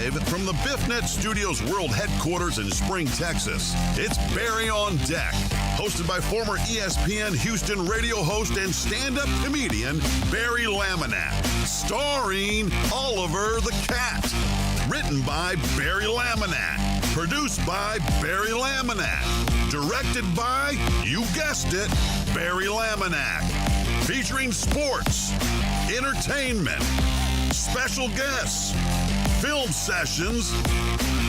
Live from the BiffNet Studios World Headquarters in Spring, Texas, it's Barry on Deck, hosted by former ESPN Houston radio host and stand-up comedian Barry Laminack, starring Oliver the Cat. Written by Barry Laminack, produced by Barry Laminack, directed by, you guessed it, Barry Laminack, featuring sports, entertainment, special guests, film sessions,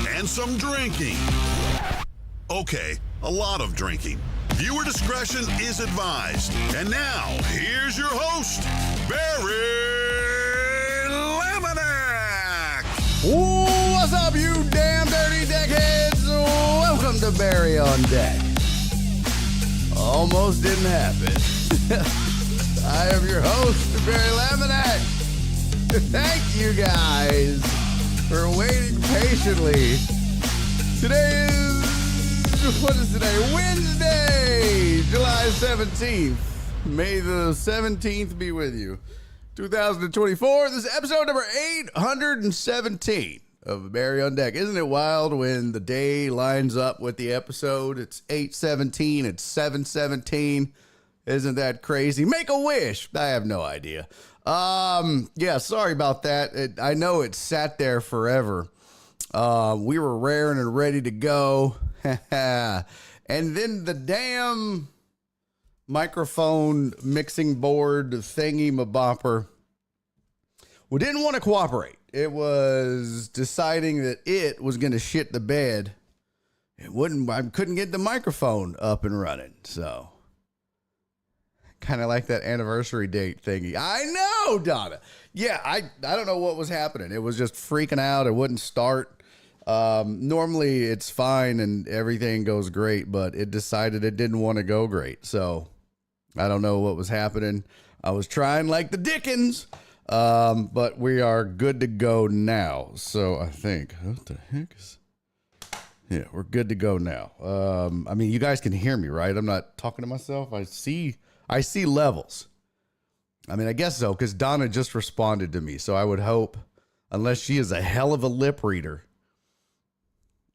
and some drinking. Okay, a lot of drinking. Viewer discretion is advised. And now, here's your host, Barry Laminack. What's up, you damn dirty deckheads? Welcome to Barry on Deck. Almost didn't happen. I am your host, Barry Laminack. Thank you guys for waiting patiently. Today is, what is today? Wednesday, July 17th. May the 17th be with you. 2024, this is episode number 817 of Barry on Deck. Isn't it wild when the day lines up with the episode? It's 817, it's 717. Isn't that crazy? Make a wish. I have no idea. Yeah, sorry about that. I know it sat there forever. We were raring and ready to go. And then the damn microphone mixing board thingy mabopper didn't want to cooperate. It was deciding that it was going to shit the bed. I couldn't get the microphone up and running. So kind of like that anniversary date thingy. I know, Donna. Yeah, I don't know what was happening. It was just freaking out. It wouldn't start. Normally it's fine and everything goes great, but it decided it didn't want to go great. So I don't know what was happening. I was trying like the Dickens, but we are good to go now. So I think, what the heck is... Yeah, we're good to go now. I mean, you guys can hear me, right? I'm not talking to myself. I see levels. I mean, I guess so, because Donna just responded to me. So I would hope, unless she is a hell of a lip reader.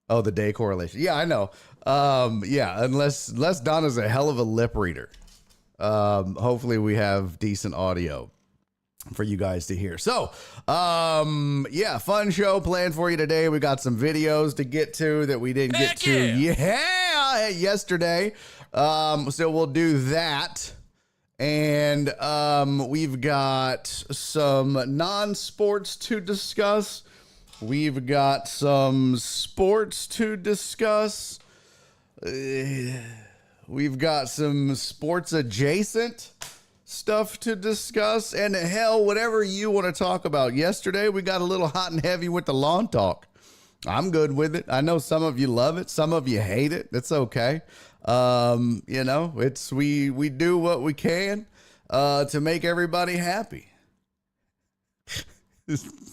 Oh, the day correlation. Yeah, I know. Yeah, unless Donna's a hell of a lip reader. Hopefully we have decent audio for you guys to hear. So, yeah, fun show planned for you today. We got some videos to get to that we didn't get to yesterday. So we'll do that. And we've got some non-sports to discuss. We've got some sports to discuss. We've got some sports adjacent stuff to discuss. And hell, whatever you want to talk about. Yesterday, we got a little hot and heavy with the lawn talk. I'm good with it. I know some of you love it. Some of you hate it. That's okay. You know, we do what we can to make everybody happy.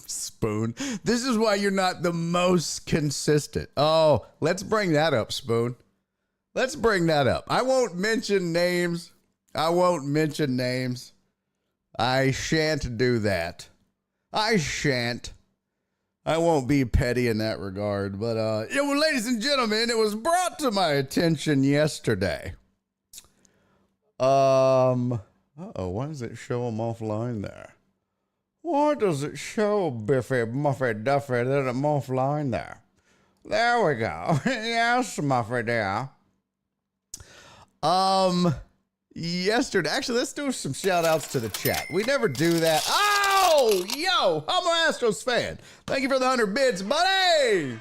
Spoon. This is why you're not the most consistent. Oh, let's bring that up, Spoon. Let's bring that up. I won't mention names. I shan't do that. I won't be petty in that regard, but well, ladies and gentlemen, it was brought to my attention yesterday. Why does it show them offline there? Why does it show Biffy, Muffy, Duffy that I'm offline there? There we go. Yes, Muffy dear. Yesterday, actually, let's do some shout outs to the chat. We never do that. Oh, yo, I'm an Astros fan. Thank you for the 100 bits, buddy.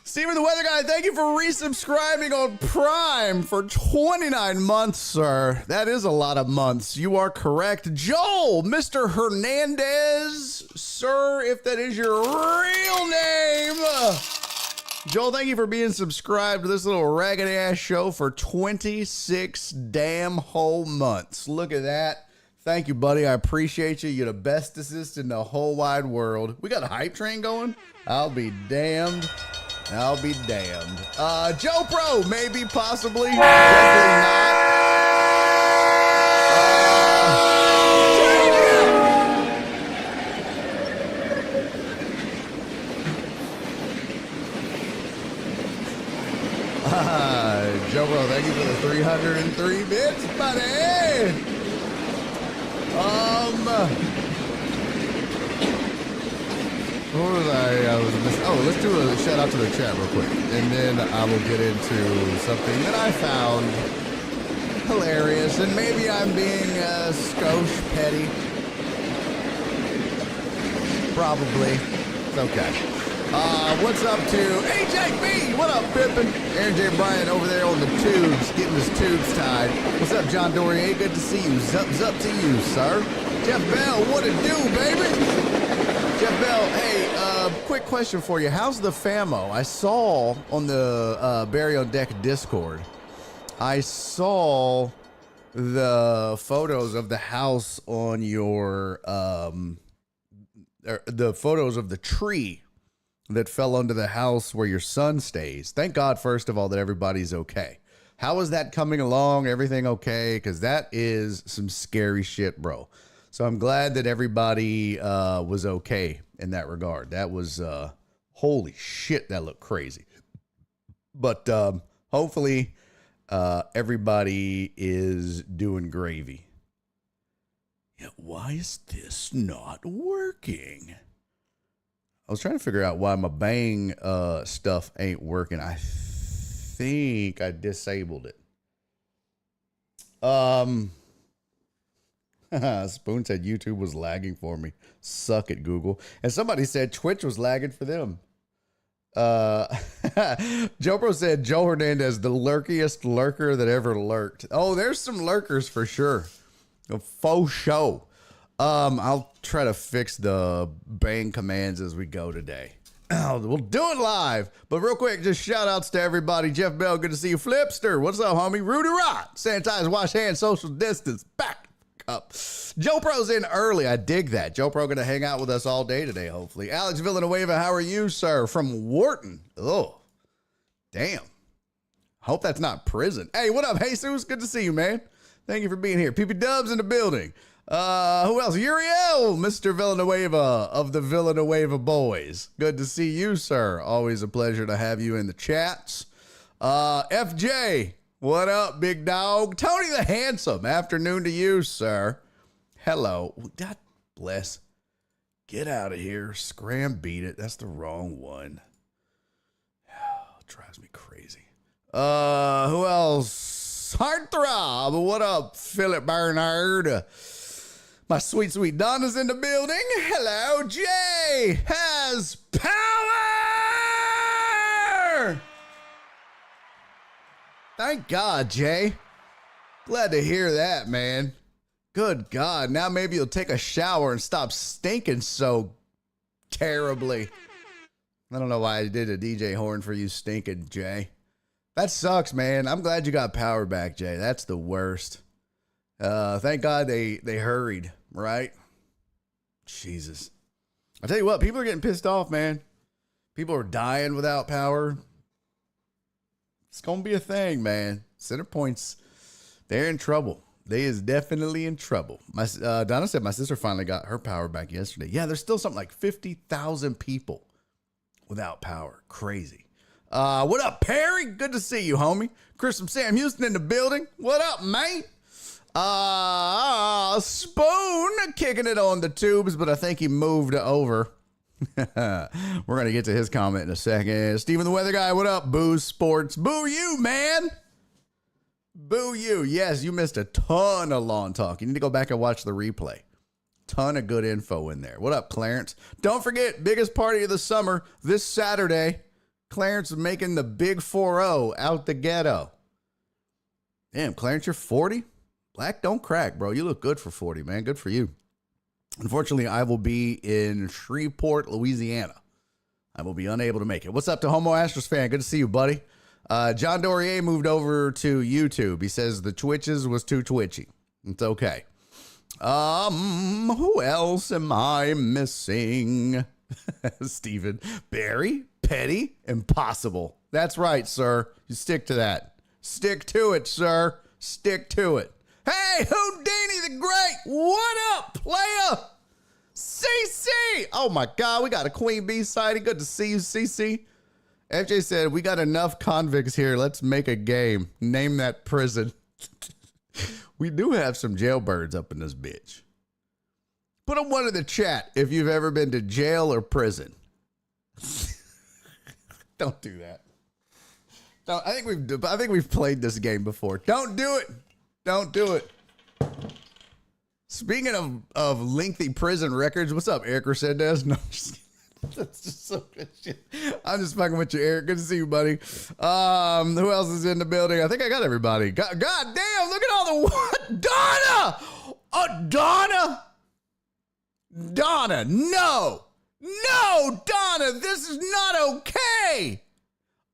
Steven the Weather Guy, thank you for resubscribing on Prime for 29 months, sir. That is a lot of months. You are correct. Joel, Mr. Hernandez, sir, if that is your real name. Joel, thank you for being subscribed to this little raggedy ass show for 26 damn whole months. Look at that. Thank you, buddy. I appreciate you. You're the bestest in the whole wide world. We got a hype train going? I'll be damned. Joe Pro, maybe, possibly. Definitely not. 303 bits, buddy. What was I was missing? Oh, let's do a shout out to the chat real quick, and then I will get into something that I found hilarious, and maybe I'm being skosh petty. Probably. It's okay. What's up to AJB? What up, Pippin? Aaron J. Bryant over there on the tubes, getting his tubes tied. What's up, John Dorier? Good to see you. Zup to you, sir. Jeff Bell, what it do, baby? Jeff Bell, hey, quick question for you. How's the famo? I saw on the Barry on Deck Discord, I saw the photos of the house on your, the photos of the tree that fell under the house where your son stays. Thank God, first of all, that everybody's okay. How is that coming along? Everything okay? Because that is some scary shit, bro. So I'm glad that everybody was okay in that regard. That was, holy shit, that looked crazy. But hopefully everybody is doing gravy. Yeah, why is this not working? I was trying to figure out why my bang stuff ain't working. I think I disabled it. Spoon said YouTube was lagging for me. Suck it, Google. And somebody said Twitch was lagging for them. Joe Pro said Joe Hernandez, the lurkiest lurker that ever lurked. Oh, there's some lurkers for sure. A faux show. I'll try to fix the bang commands as we go today. We'll do it live. But real quick, just shout outs to everybody. Jeff Bell, good to see you. Flipster, what's up, homie? Rudy Rot, sanitize, wash hands, social distance, back up. Joe Pro's in early. I dig that. Joe Pro gonna hang out with us all day today, hopefully. Alex Villanueva, how are you, sir? From Wharton. Oh, damn. Hope that's not prison. Hey, what up, Jesus? Good to see you, man. Thank you for being here. PP Dubs in the building. Who else? Uriel, Mr. Villanueva of the Villanueva Boys. Good to see you, sir. Always a pleasure to have you in the chats. FJ, what up, big dog? Tony the Handsome, afternoon to you, sir. Hello. God bless. Get out of here. Scram beat it. That's the wrong one. It drives me crazy. Who else? Heartthrob. What up, Philip Bernard? My sweet, sweet Donna's in the building. Hello, Jay has power. Thank God, Jay. Glad to hear that, man. Good God. Now maybe you'll take a shower and stop stinking so terribly. I don't know why I did a DJ horn for you stinking, Jay. That sucks, man. I'm glad you got power back, Jay. That's the worst. Thank God they hurried, right? Jesus. I tell you what, people are getting pissed off, man. People are dying without power. It's going to be a thing, man. Center Point's, they're in trouble. They is definitely in trouble. My Donna said my sister finally got her power back yesterday. Yeah, there's still something like 50,000 people without power. Crazy. What up, Perry? Good to see you, homie. Chris from Sam Houston in the building. What up, man? Spoon kicking it on the tubes, but I think he moved over. We're going to get to his comment in a second. Steven the Weather Guy, what up? Boo Sports. Boo you, man. Boo you. Yes, you missed a ton of lawn talk. You need to go back and watch the replay. Ton of good info in there. What up, Clarence? Don't forget, biggest party of the summer this Saturday. Clarence is making the big 4-0 out the ghetto. Damn, Clarence, you're 40? Black don't crack, bro. You look good for 40, man. Good for you. Unfortunately, I will be in Shreveport, Louisiana. I will be unable to make it. What's up to Homo Astros fan? Good to see you, buddy. John Dorier moved over to YouTube. He says the Twitches was too twitchy. It's okay. Who else am I missing? Steven. Barry, Petty, Impossible. That's right, sir. You stick to that. Stick to it, sir. Stick to it. Hey, Houdini the Great. What up, player? CC. Oh, my God. We got a Queen Bee sighting. Good to see you, CC. FJ said, we got enough convicts here. Let's make a game. Name that prison. We do have some jailbirds up in this bitch. Put a one in the chat if you've ever been to jail or prison. Don't do that. No, I think we've played this game before. Don't do it. Don't do it. Speaking of lengthy prison records, what's up, Eric Resendez? No, I'm just kidding. That's just so good shit. I'm just fucking with you, Eric. Good to see you, buddy. Who else is in the building? I think I got everybody. God damn, look at all the what? Donna! Oh, Donna! Donna, no! No, Donna, this is not okay!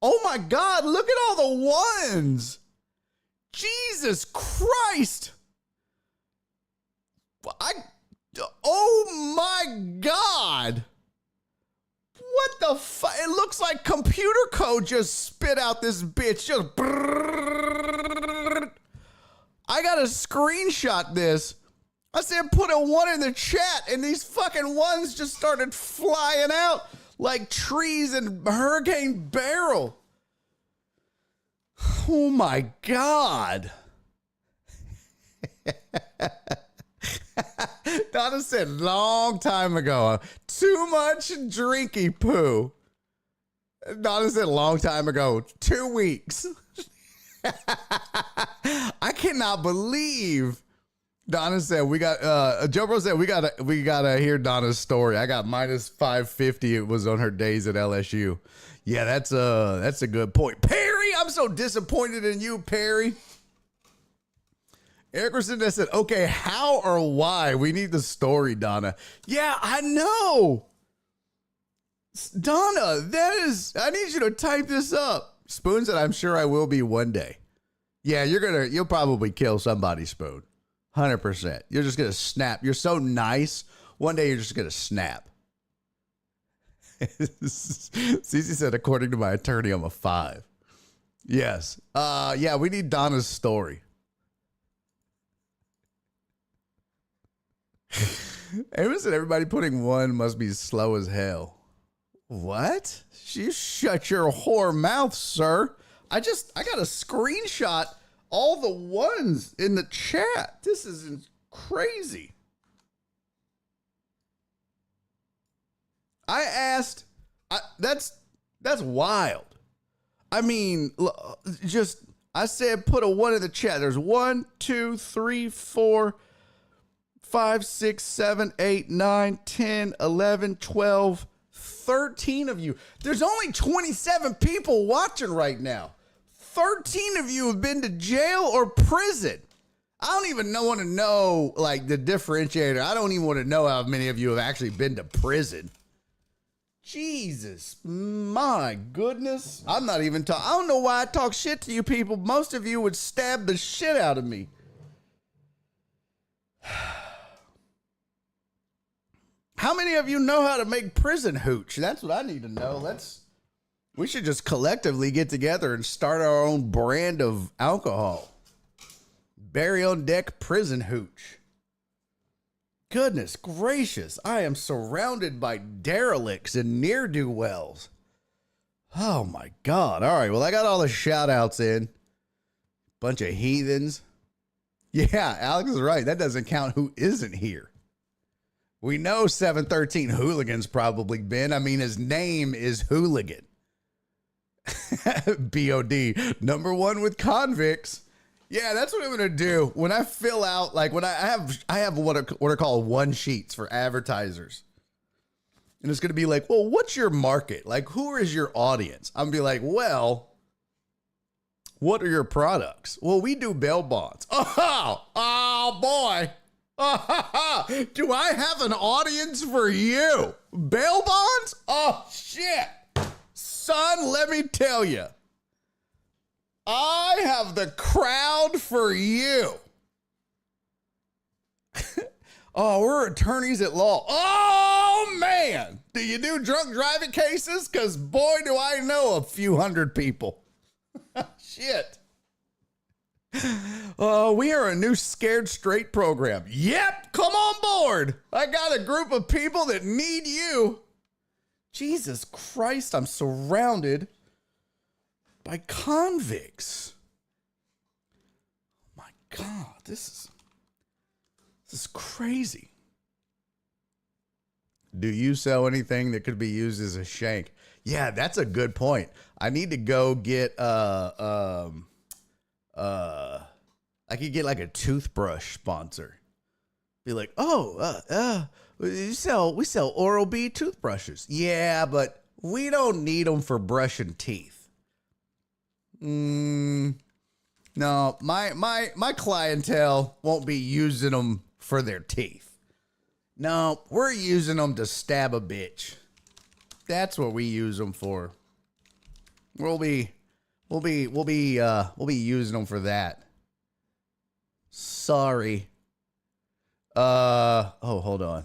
Oh my God, look at all the ones! Jesus Christ! Oh my God! What the fuck? It looks like computer code just spit out this bitch. Just I gotta screenshot this. I said put a one in the chat, and these fucking ones just started flying out like trees in Hurricane Barrel. Oh my God. Donna said long time ago, too much drinky poo. Donna said long time ago, 2 weeks. I cannot believe. Donna said we got Joe Bro said we gotta hear Donna's story. I got minus 550. It was on her days at LSU. Yeah, that's a good point. Perry, I'm so disappointed in you, Perry. Eric Resendez said, okay, how or why? We need the story, Donna. Yeah, I know. Donna, I need you to type this up. Spoon said, I'm sure I will be one day. Yeah, you'll probably kill somebody, Spoon. 100%. You're just going to snap. You're so nice. One day you're just going to snap. Cece said, according to my attorney, I'm a 5. Yes. Yeah, we need Donna's story. Aaron said everybody putting 1 must be slow as hell. What? You shut your whore mouth, sir. I got a screenshot all the ones in the chat. This is crazy. I asked, that's wild. I mean, I said put a 1 in the chat. There's 1, 2, 3, 4, 5, 6, 7, 8, 9, 10, 11, 12, 13 of you. There's only 27 people watching right now. 13 of you have been to jail or prison. I don't even want to know like the differentiator. I don't even want to know how many of you have actually been to prison. Jesus, my goodness. I'm not even talking. I don't know why I talk shit to you people. Most of you would stab the shit out of me. How many of you know how to make prison hooch? That's what I need to know. We should just collectively get together and start our own brand of alcohol. Barry on deck prison hooch. Goodness gracious. I am surrounded by derelicts and ne'er-do-wells. Oh my God. All right. Well, I got all the shout outs in. Bunch of heathens. Yeah, Alex is right. That doesn't count who isn't here. We know 713 Hooligan's probably been. I mean, his name is Hooligan. BOD, number 1 with convicts. Yeah, that's what I'm going to do. When I fill out, like when I have what are called 1 sheets for advertisers. And it's going to be like, well, what's your market? Like, who is your audience? I'm going to be like, well, what are your products? Well, we do bail bonds. Oh boy. Do I have an audience for you? Bail bonds? Oh, shit. Son, let me tell you. I have the crowd for you. Oh, we're attorneys at law. Oh, man. Do you do drunk driving cases? Because, boy, do I know a few hundred people. Shit. We are a new Scared Straight program. Yep, come on board. I got a group of people that need you. Jesus Christ, I'm surrounded by convicts. My God, this is crazy. Do you sell anything that could be used as a shank? Yeah, that's a good point. I need to go get I could get like a toothbrush sponsor. Be like, we sell Oral-B toothbrushes. Yeah, but we don't need them for brushing teeth. No, my clientele won't be using them for their teeth. No, we're using them to stab a bitch. That's what we use them for. We'll be using them for that. Sorry. Hold on.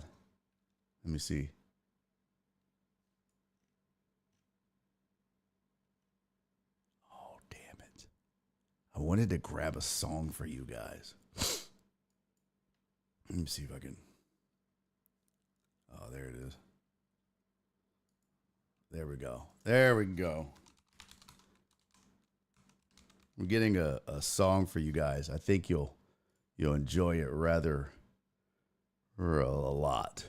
Let me see. Oh, damn it. I wanted to grab a song for you guys. Let me see if I can. Oh, there it is. There we go. There we go. I'm getting a song for you guys. I think you'll enjoy it rather a lot.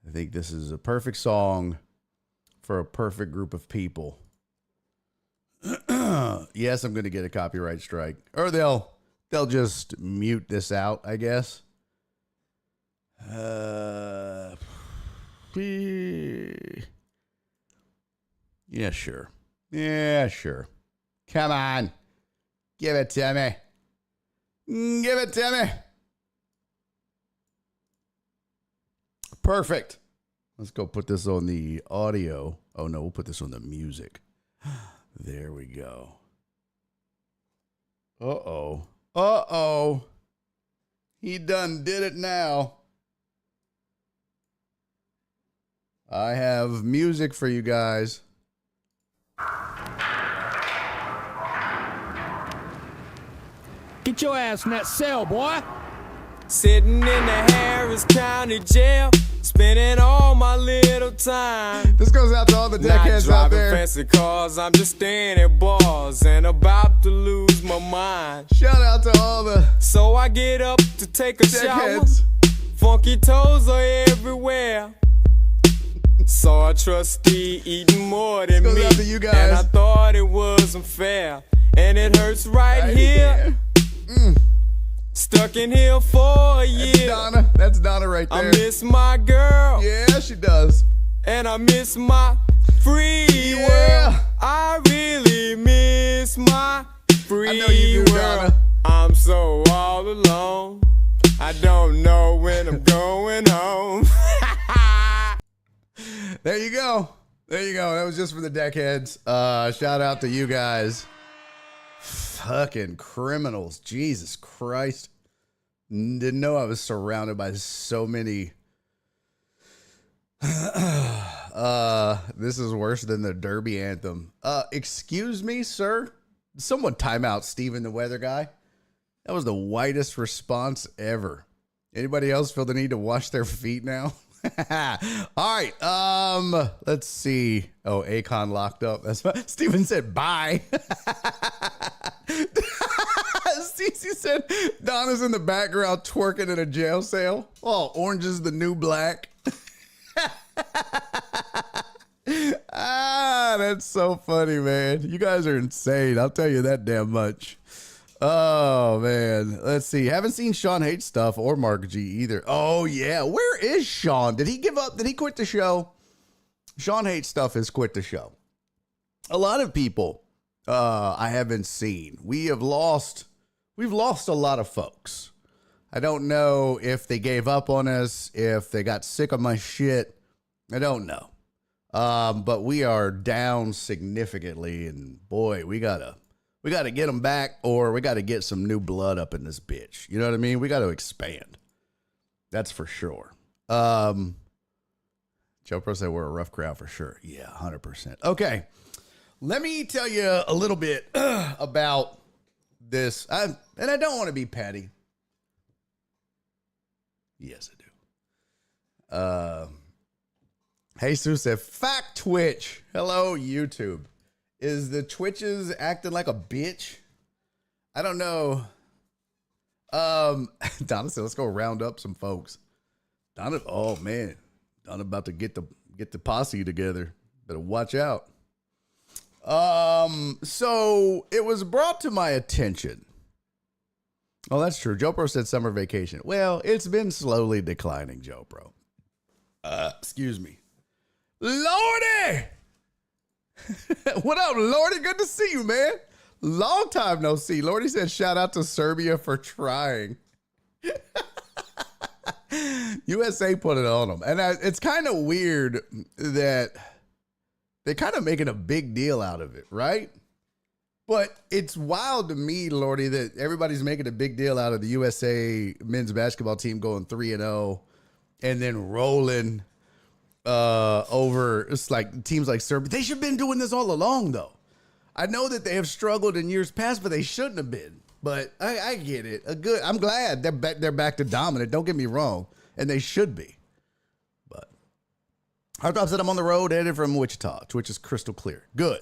I think this is a perfect song for a perfect group of people. Yes, I'm going to get a copyright strike, or they'll just mute this out, I guess. Yeah, sure. Yeah, sure. Come on. Give it to me. Give it to me. Perfect. Let's go put this on the audio. Oh, no, we'll put this on the music. There we go. Uh-oh. Uh-oh. He done did it now. I have music for you guys. Get your ass in that cell, boy. Sitting in the Harris County Jail, spending all my little time. This goes out to all the deckheads out there. Not driving fancy cars, I'm just staying at bars and about to lose my mind. Shout out to all the So I get up to take a deckheads. shower. Funky toes are everywhere. Saw a trustee eating more than goes me, out to you guys. and I thought it wasn't fair. And it hurts right here. Stuck in here for a year. Donna. That's Donna right there. I miss my girl. Yeah, she does. And I miss my free Yeah. world. I really miss my free I know you do, world. Donna. I'm so all alone. I don't know when I'm going home. There you go. There you go. That was just for the deckheads. Shout out to you guys. Fucking criminals. Jesus Christ. Didn't know I was surrounded by so many. This is worse than the Derby anthem. Excuse me, sir. Someone time out Steven the weather guy. That was the whitest response ever. Anybody else feel the need to wash their feet now? All right. Let's see. Oh, Akon locked up. That's what Steven said. Bye. Cece said Donna's in the background twerking in a jail cell. Oh, orange is the new black. That's so funny, man. You guys are insane. I'll tell you that damn much. Oh, man. Let's see. Haven't seen Sean Hate stuff or Mark G either. Oh, yeah. Where is Sean? Did he give up? Did he quit the show? Sean Hate stuff has quit the show. A lot of people I haven't seen. We've lost a lot of folks. I don't know if they gave up on us, if they got sick of my shit. I don't know. But we are down significantly, and boy, we gotta get them back, or we gotta get some new blood up in this bitch. You know what I mean? We gotta expand. That's for sure. Joe Pro said we're a rough crowd for sure. Yeah, 100%. Okay, let me tell you a little bit about this. And I don't want to be petty. Yes, I do. Jesus said, fact Twitch. Hello, YouTube. Is the Twitches acting like a bitch? I don't know. Donna said, let's go round up some folks. Donna, oh man, Donna about to get the posse together. Better watch out. So it was brought to my attention. Oh, that's true. Joe Pro said summer vacation. Well, it's been slowly declining, Joe Pro. Excuse me. Lordy! What up, Lordy? Good to see you, man. Long time no see. Lordy said shout out to Serbia for trying. USA put it on them. And it's kind of weird that they're kind of making a big deal out of it, right? But it's wild to me, Lordy, that everybody's making a big deal out of the USA men's basketball team going 3-0 and then rolling over. It's like teams like Serbia. They should have been doing this all along, though. I know that they have struggled in years past, but they shouldn't have been. But I get it. I'm glad they're back to dominant. Don't get me wrong, and they should be. But Hardtop said I'm on the road, headed from Wichita, which is crystal clear. Good.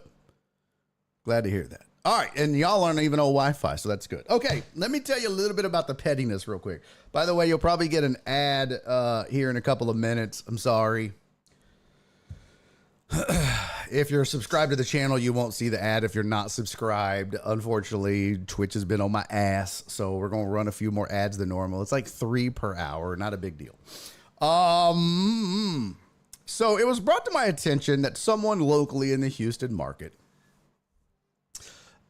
Glad to hear that. All right, and y'all aren't even on Wi-Fi, so that's good. Okay, let me tell you a little bit about the pettiness real quick. By the way, you'll probably get an ad here in a couple of minutes. I'm sorry. If you're subscribed to the channel, you won't see the ad. If you're not subscribed, unfortunately, Twitch has been on my ass, so we're going to run a few more ads than normal. It's like 3 per hour, not a big deal. So it was brought to my attention that someone locally in the Houston market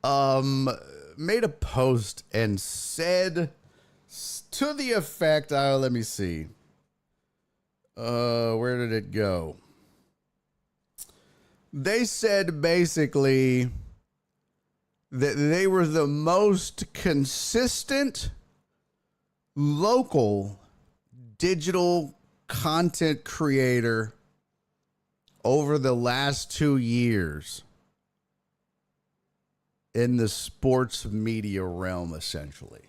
made a post and said to the effect, let me see. Where did it go? They said basically that they were the most consistent local digital content creator over the last 2 years in the sports media realm, essentially.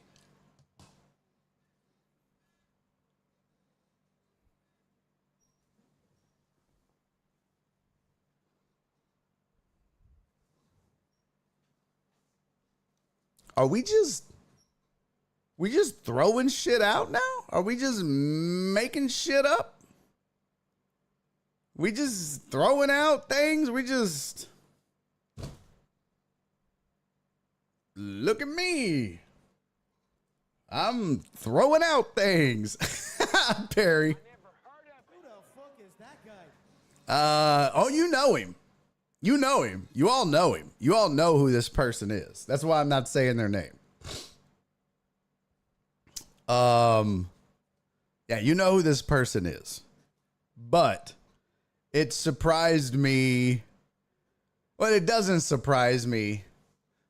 Are we just throwing shit out now? Are we just making shit up? We just throwing out things? We just... Look at me. I'm throwing out things. Perry. Who the fuck is that guy? Oh, you know him. You know him. You all know him. You all know who this person is. That's why I'm not saying their name. Yeah, you know who this person is. But it surprised me. Well, it doesn't surprise me.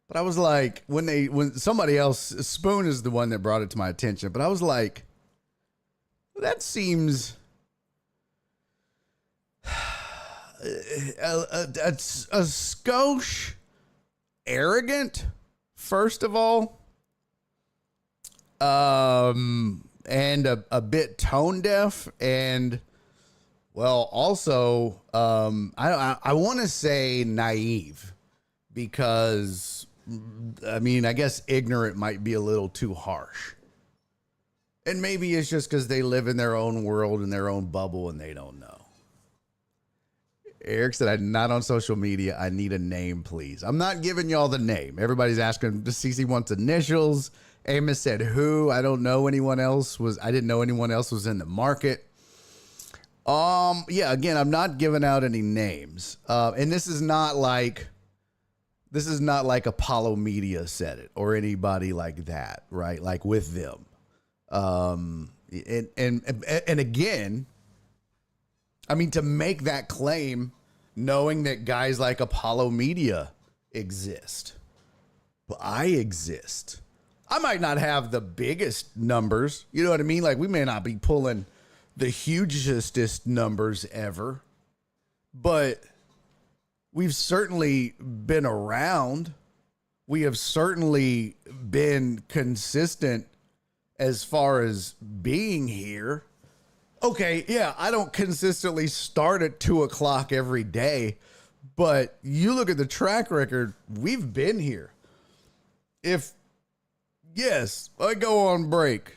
But I was like, when somebody else, Spoon is the one that brought it to my attention. But I was like, that seems a skosh arrogant, first of all, and a bit tone deaf, and well, also, I want to say naive, because I mean, I guess ignorant might be a little too harsh. And maybe it's just because they live in their own world, in their own bubble, and they don't know. Eric said, I'm not on social media. I need a name, please. I'm not giving y'all the name. Everybody's asking. CC wants initials. Amos said, who? I don't know anyone else was. I didn't know anyone else was in the market. Yeah, again, I'm not giving out any names. And this is not like Apollo Media said it or anybody like that, right? Like with them. And again, I mean, to make that claim, knowing that guys like Apollo Media exist, but I exist. I might not have the biggest numbers. You know what I mean? Like, we may not be pulling the hugest numbers ever, but we've certainly been around. We have certainly been consistent as far as being here. Okay, yeah, I don't consistently start at 2 o'clock every day, But you look at the track record, we've been here. Yes, I go on break,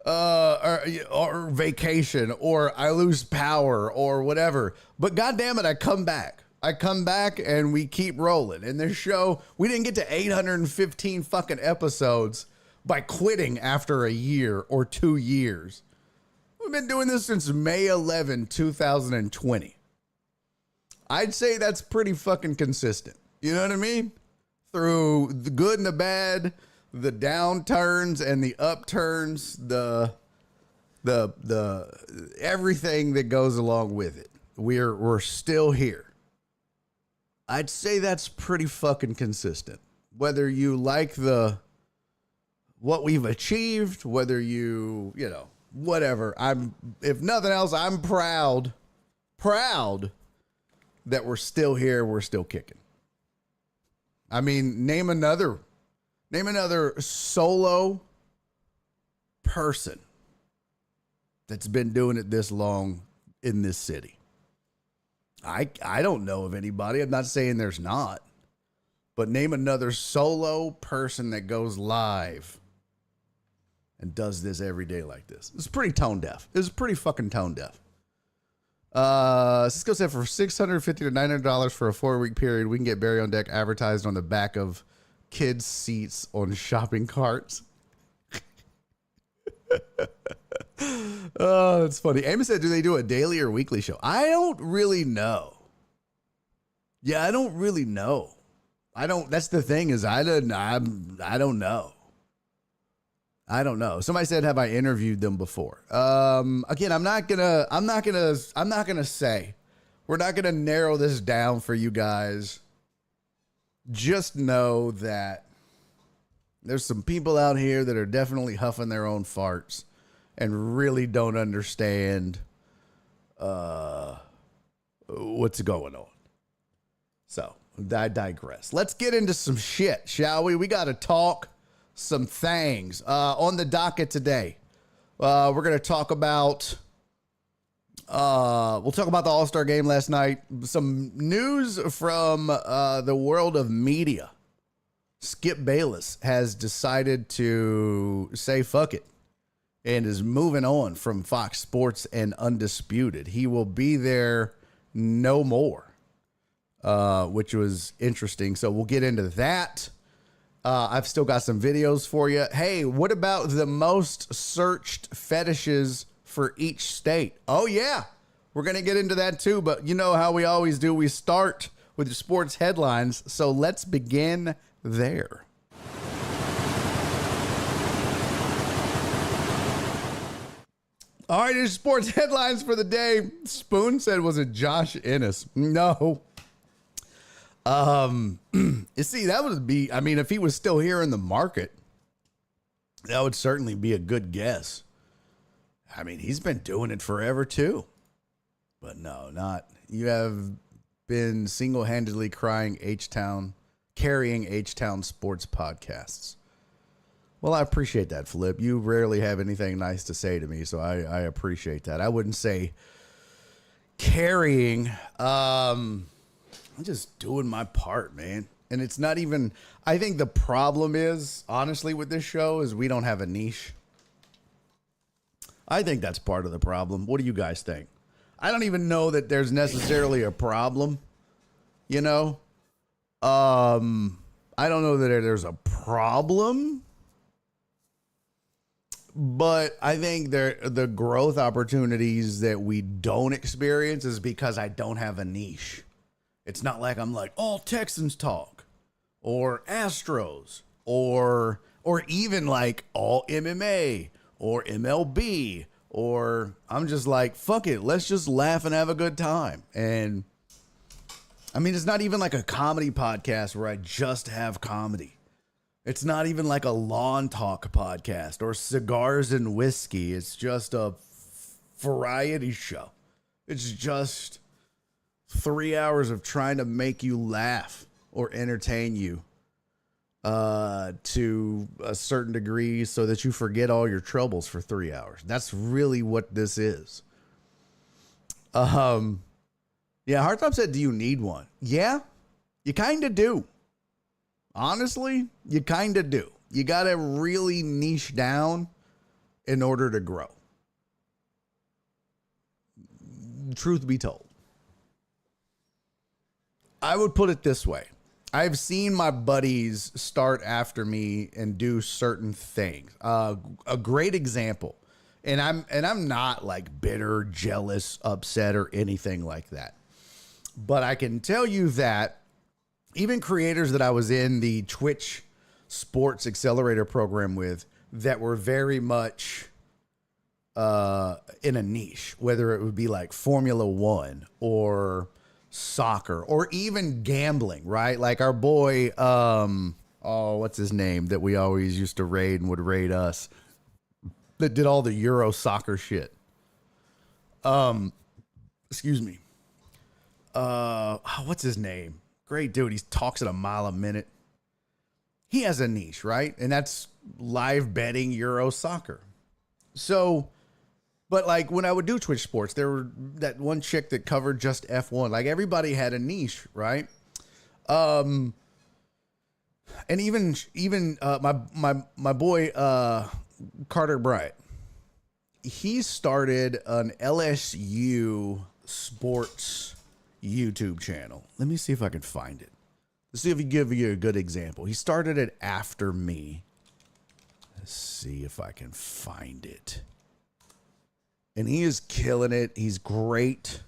or vacation, or I lose power, or whatever. But goddamn it, I come back. And we keep rolling. And this show, we didn't get to 815 fucking episodes by quitting after a year or 2 years. We've been doing this since May 11, 2020. I'd say that's pretty fucking consistent. You know what I mean? Through the good and the bad, the downturns and the upturns, the everything that goes along with it. We're still here. I'd say that's pretty fucking consistent. Whether you like what we've achieved, whether you know, whatever. If nothing else, I'm proud that we're still here, we're still kicking. I mean, name another solo person that's been doing it this long in this city. I don't know of anybody. I'm not saying there's not, but name another solo person that goes live and does this every day like this. It's pretty tone deaf. It's pretty fucking tone deaf. Cisco said for $650 to $900 for a 4-week period, we can get Barry on Deck advertised on the back of kids' seats on shopping carts. Oh, that's funny. Amos said, do they do a daily or weekly show? I don't really know. Yeah, I don't really know. That's the thing is I don't know. I don't know. Somebody said, have I interviewed them before? Again, I'm not gonna say. We're not gonna narrow this down for you guys. Just know that there's some people out here that are definitely huffing their own farts and really don't understand what's going on. So I digress. Let's get into some shit, shall we? We got to talk some things on the docket today. We're going to talk about we'll talk about the All-Star game last night. Some news from the world of media. Skip Bayless has decided to say fuck it and is moving on from Fox Sports and Undisputed. He will be there no more, which was interesting. So we'll get into that. I've still got some videos for you. Hey, what about the most searched fetishes for each state? Oh, yeah. We're going to get into that too, but you know how we always do. We start with the sports headlines, so let's begin there. All right, here's sports headlines for the day. Spoon said, was it Josh Ennis? No. You see, that would be, I mean, if he was still here in the market, that would certainly be a good guess. I mean, he's been doing it forever too. But no, not. You have been single-handedly carrying H-Town sports podcasts. Well, I appreciate that, Flip. You rarely have anything nice to say to me, so I appreciate that. I wouldn't say carrying. I'm just doing my part, man. And it's not even, I think the problem is, honestly, with this show is we don't have a niche. I think that's part of the problem. What do you guys think? I don't even know that there's necessarily a problem, you know? I don't know that there's a problem, but I think the growth opportunities that we don't experience is because I don't have a niche. It's not like I'm like, all Texans talk or Astros or even like all MMA or MLB, or I'm just like, fuck it. Let's just laugh and have a good time. And I mean, it's not even like a comedy podcast where I just have comedy. It's not even like a lawn talk podcast or cigars and whiskey. It's just a variety show. It's just 3 hours of trying to make you laugh or entertain you to a certain degree so that you forget all your troubles for 3 hours. That's really what this is. Yeah, Hardtop said, do you need one? Yeah, you kind of do. Honestly, you kind of do. You got to really niche down in order to grow. Truth be told. I would put it this way. I've seen my buddies start after me and do certain things. A great example, and I'm not like bitter, jealous, upset, or anything like that. But I can tell you that even creators that I was in the Twitch Sports Accelerator program with that were very much in a niche, whether it would be like Formula One or soccer or even gambling, right? Like our boy, what's his name that we always used to raid and would raid us, that did all the Euro soccer shit. Excuse me. What's his name? Great dude. He talks at a mile a minute. He has a niche, right? And that's live betting Euro soccer. So, but like when I would do Twitch Sports, there were that one chick that covered just F1. Like everybody had a niche, right? And even my boy Carter Bryant, he started an LSU sports YouTube channel. Let me see if I can find it. Let's see if he give you a good example. He started it after me. Let's see if I can find it. And he is killing it. He's great.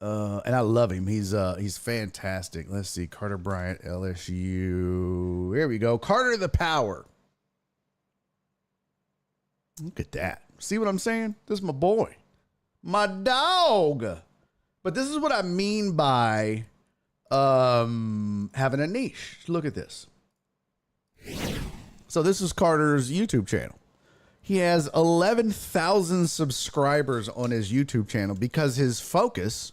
And I love him. He's fantastic. Let's see. Carter Bryant, LSU. Here we go. Carter the Power. Look at that. See what I'm saying? This is my boy. My dog. But this is what I mean by having a niche. Look at this. So this is Carter's YouTube channel. He has 11,000 subscribers on his YouTube channel because his focus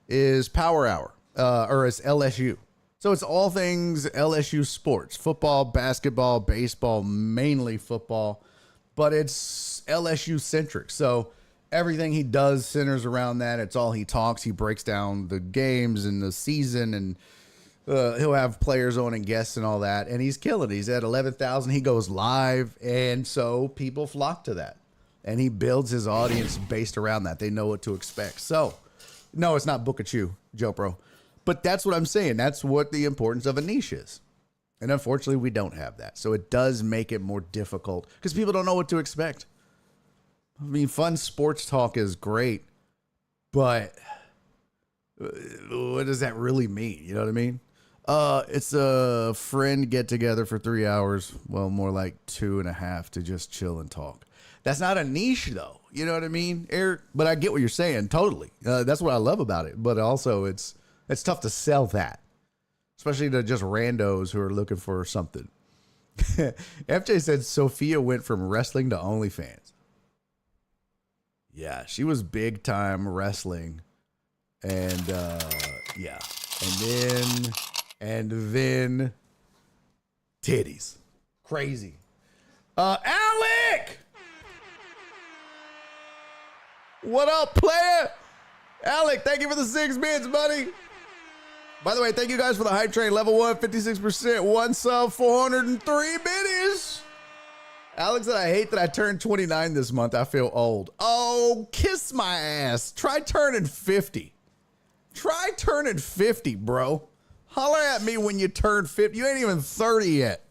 is Power Hour, or it's LSU. So it's all things LSU sports, football, basketball, baseball, mainly football, but it's LSU centric. So everything he does centers around that. It's all he talks. He breaks down the games and the season, and he'll have players on and guests and all that. And he's killing it. He's at 11,000. He goes live. And so people flock to that. And he builds his audience based around that. They know what to expect. So, no, it's not Book of Chew, Joe Pro. But that's what I'm saying. That's what the importance of a niche is. And unfortunately, we don't have that. So it does make it more difficult because people don't know what to expect. I mean, fun sports talk is great, but what does that really mean? You know what I mean? It's a friend get together for 3 hours. Well, more like 2.5 to just chill and talk. That's not a niche though. You know what I mean, Eric? But I get what you're saying. Totally. That's what I love about it. But also it's tough to sell that, especially to just randos who are looking for something. FJ said Sophia went from wrestling to OnlyFans. Yeah, she was big time wrestling. And yeah. And then titties. Crazy. Alec! What up, player? Alec, thank you for the 6 bits, buddy. By the way, thank you guys for the hype train. Level 1, 56%. 1 sub, 403 biddies. Alex said, I hate that I turned 29 this month. I feel old. Oh, kiss my ass. Try turning 50. Try turning 50, bro. Holler at me when you turn 50. You ain't even 30 yet.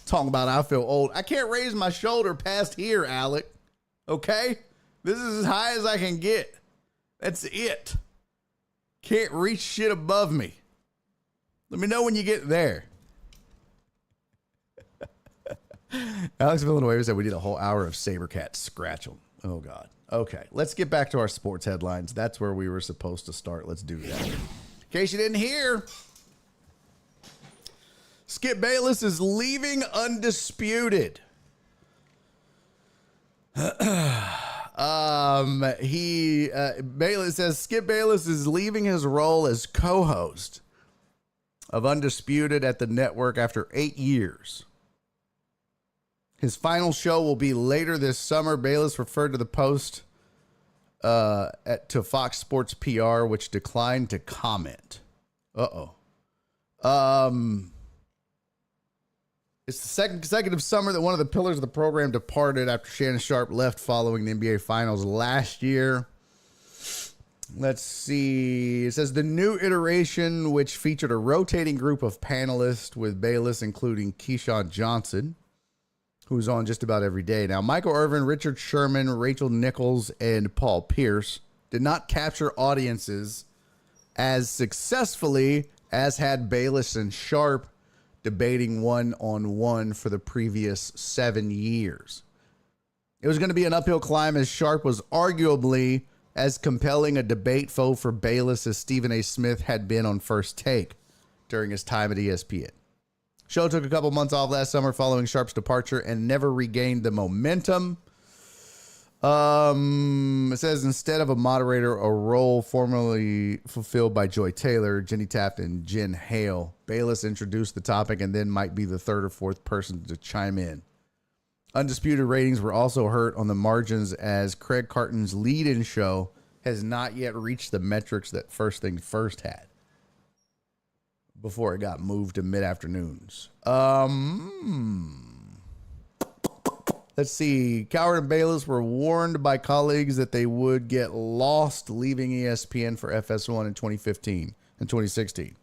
Talking about I feel old. I can't raise my shoulder past here, Alec. Okay? This is as high as I can get. That's it. Can't reach shit above me. Let me know when you get there. Alex Villanueva said we need a whole hour of Sabercat scratch them. Oh, God. Okay, let's get back to our sports headlines. That's where we were supposed to start. Let's do that. In case you didn't hear, Skip Bayless is leaving Undisputed. Bayless says Skip Bayless is leaving his role as co-host of Undisputed at the network after 8 years. His final show will be later this summer. Bayless referred to the post to Fox Sports PR, which declined to comment. It's the second consecutive summer that one of the pillars of the program departed after Shannon Sharpe left following the NBA Finals last year. Let's see. It says the new iteration, which featured a rotating group of panelists with Bayless, including Keyshawn Johnson, who's on just about every day now. Michael Irvin, Richard Sherman, Rachel Nichols, and Paul Pierce did not capture audiences as successfully as had Bayless and Sharpe debating one-on-one for the previous 7 years. It was going to be an uphill climb as Sharpe was arguably as compelling a debate foe for Bayless as Stephen A. Smith had been on First Take during his time at ESPN. Show took a couple months off last summer following Sharpe's departure and never regained the momentum. It says instead of a moderator, a role formerly fulfilled by Joy Taylor, Jenny Taft, and Jen Hale, Bayless introduced the topic and then might be the third or fourth person to chime in. Undisputed ratings were also hurt on the margins as Craig Carton's lead-in show has not yet reached the metrics that First Things First had before it got moved to mid-afternoons. Let's see. Coward and Bayless were warned by colleagues that they would get lost leaving ESPN for FS1 in 2015 and 2016.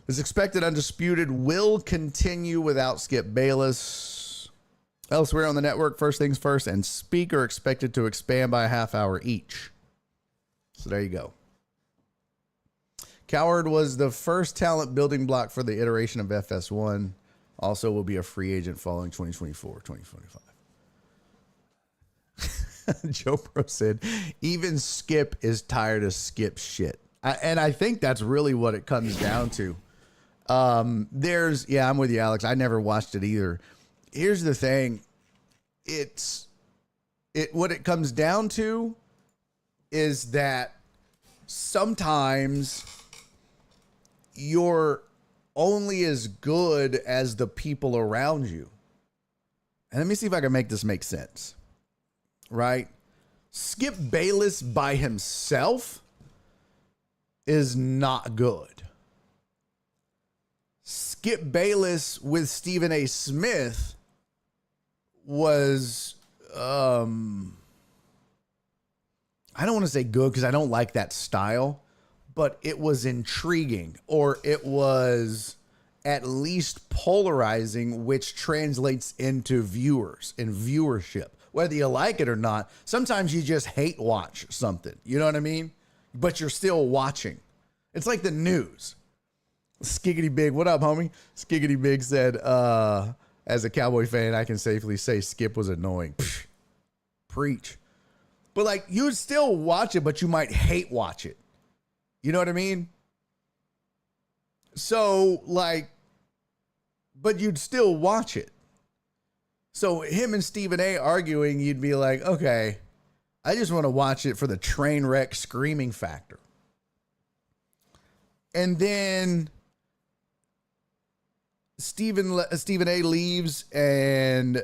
As expected, Undisputed will continue without Skip Bayless. Elsewhere on the network, First Things First and Speak are expected to expand by a half hour each. So there you go. Coward was the first talent building block for the iteration of FS1. Also will be a free agent following 2024, 2025. Joe Pro said, even Skip is tired of Skip shit. And I think that's really what it comes down to. I'm with you, Alex. I never watched it either. Here's the thing. What it comes down to is that sometimes you're only as good as the people around you. And let me see if I can make this make sense. Right? Skip Bayless by himself is not good. Skip Bayless with Stephen A. Smith was, I don't want to say good because I don't like that style, but it was intriguing, or it was at least polarizing, which translates into viewers and viewership. Whether you like it or not, sometimes you just hate watch something. You know what I mean? But you're still watching. It's like the news. Skiggity Big, what up, homie? Skiggity Big said, as a Cowboy fan, I can safely say Skip was annoying. Psh, preach. But like, you would still watch it, but you might hate watch it. You know what I mean? So, like, but you'd still watch it. So him and Stephen A. arguing, you'd be like, okay, I just want to watch it for the train wreck screaming factor. And then Stephen A. leaves, and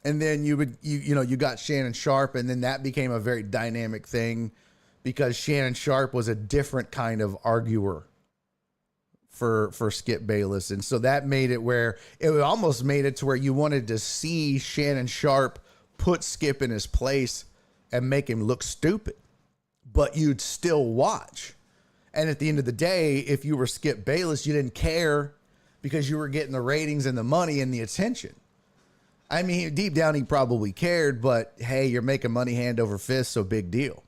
then you got Shannon Sharpe, and then that became a very dynamic thing because Shannon Sharpe was a different kind of arguer for Skip Bayless. And so that made it where it almost made it to where you wanted to see Shannon Sharpe put Skip in his place and make him look stupid, but you'd still watch. And at the end of the day, if you were Skip Bayless, you didn't care because you were getting the ratings and the money and the attention. I mean, deep down, he probably cared, but hey, you're making money hand over fist, so big deal.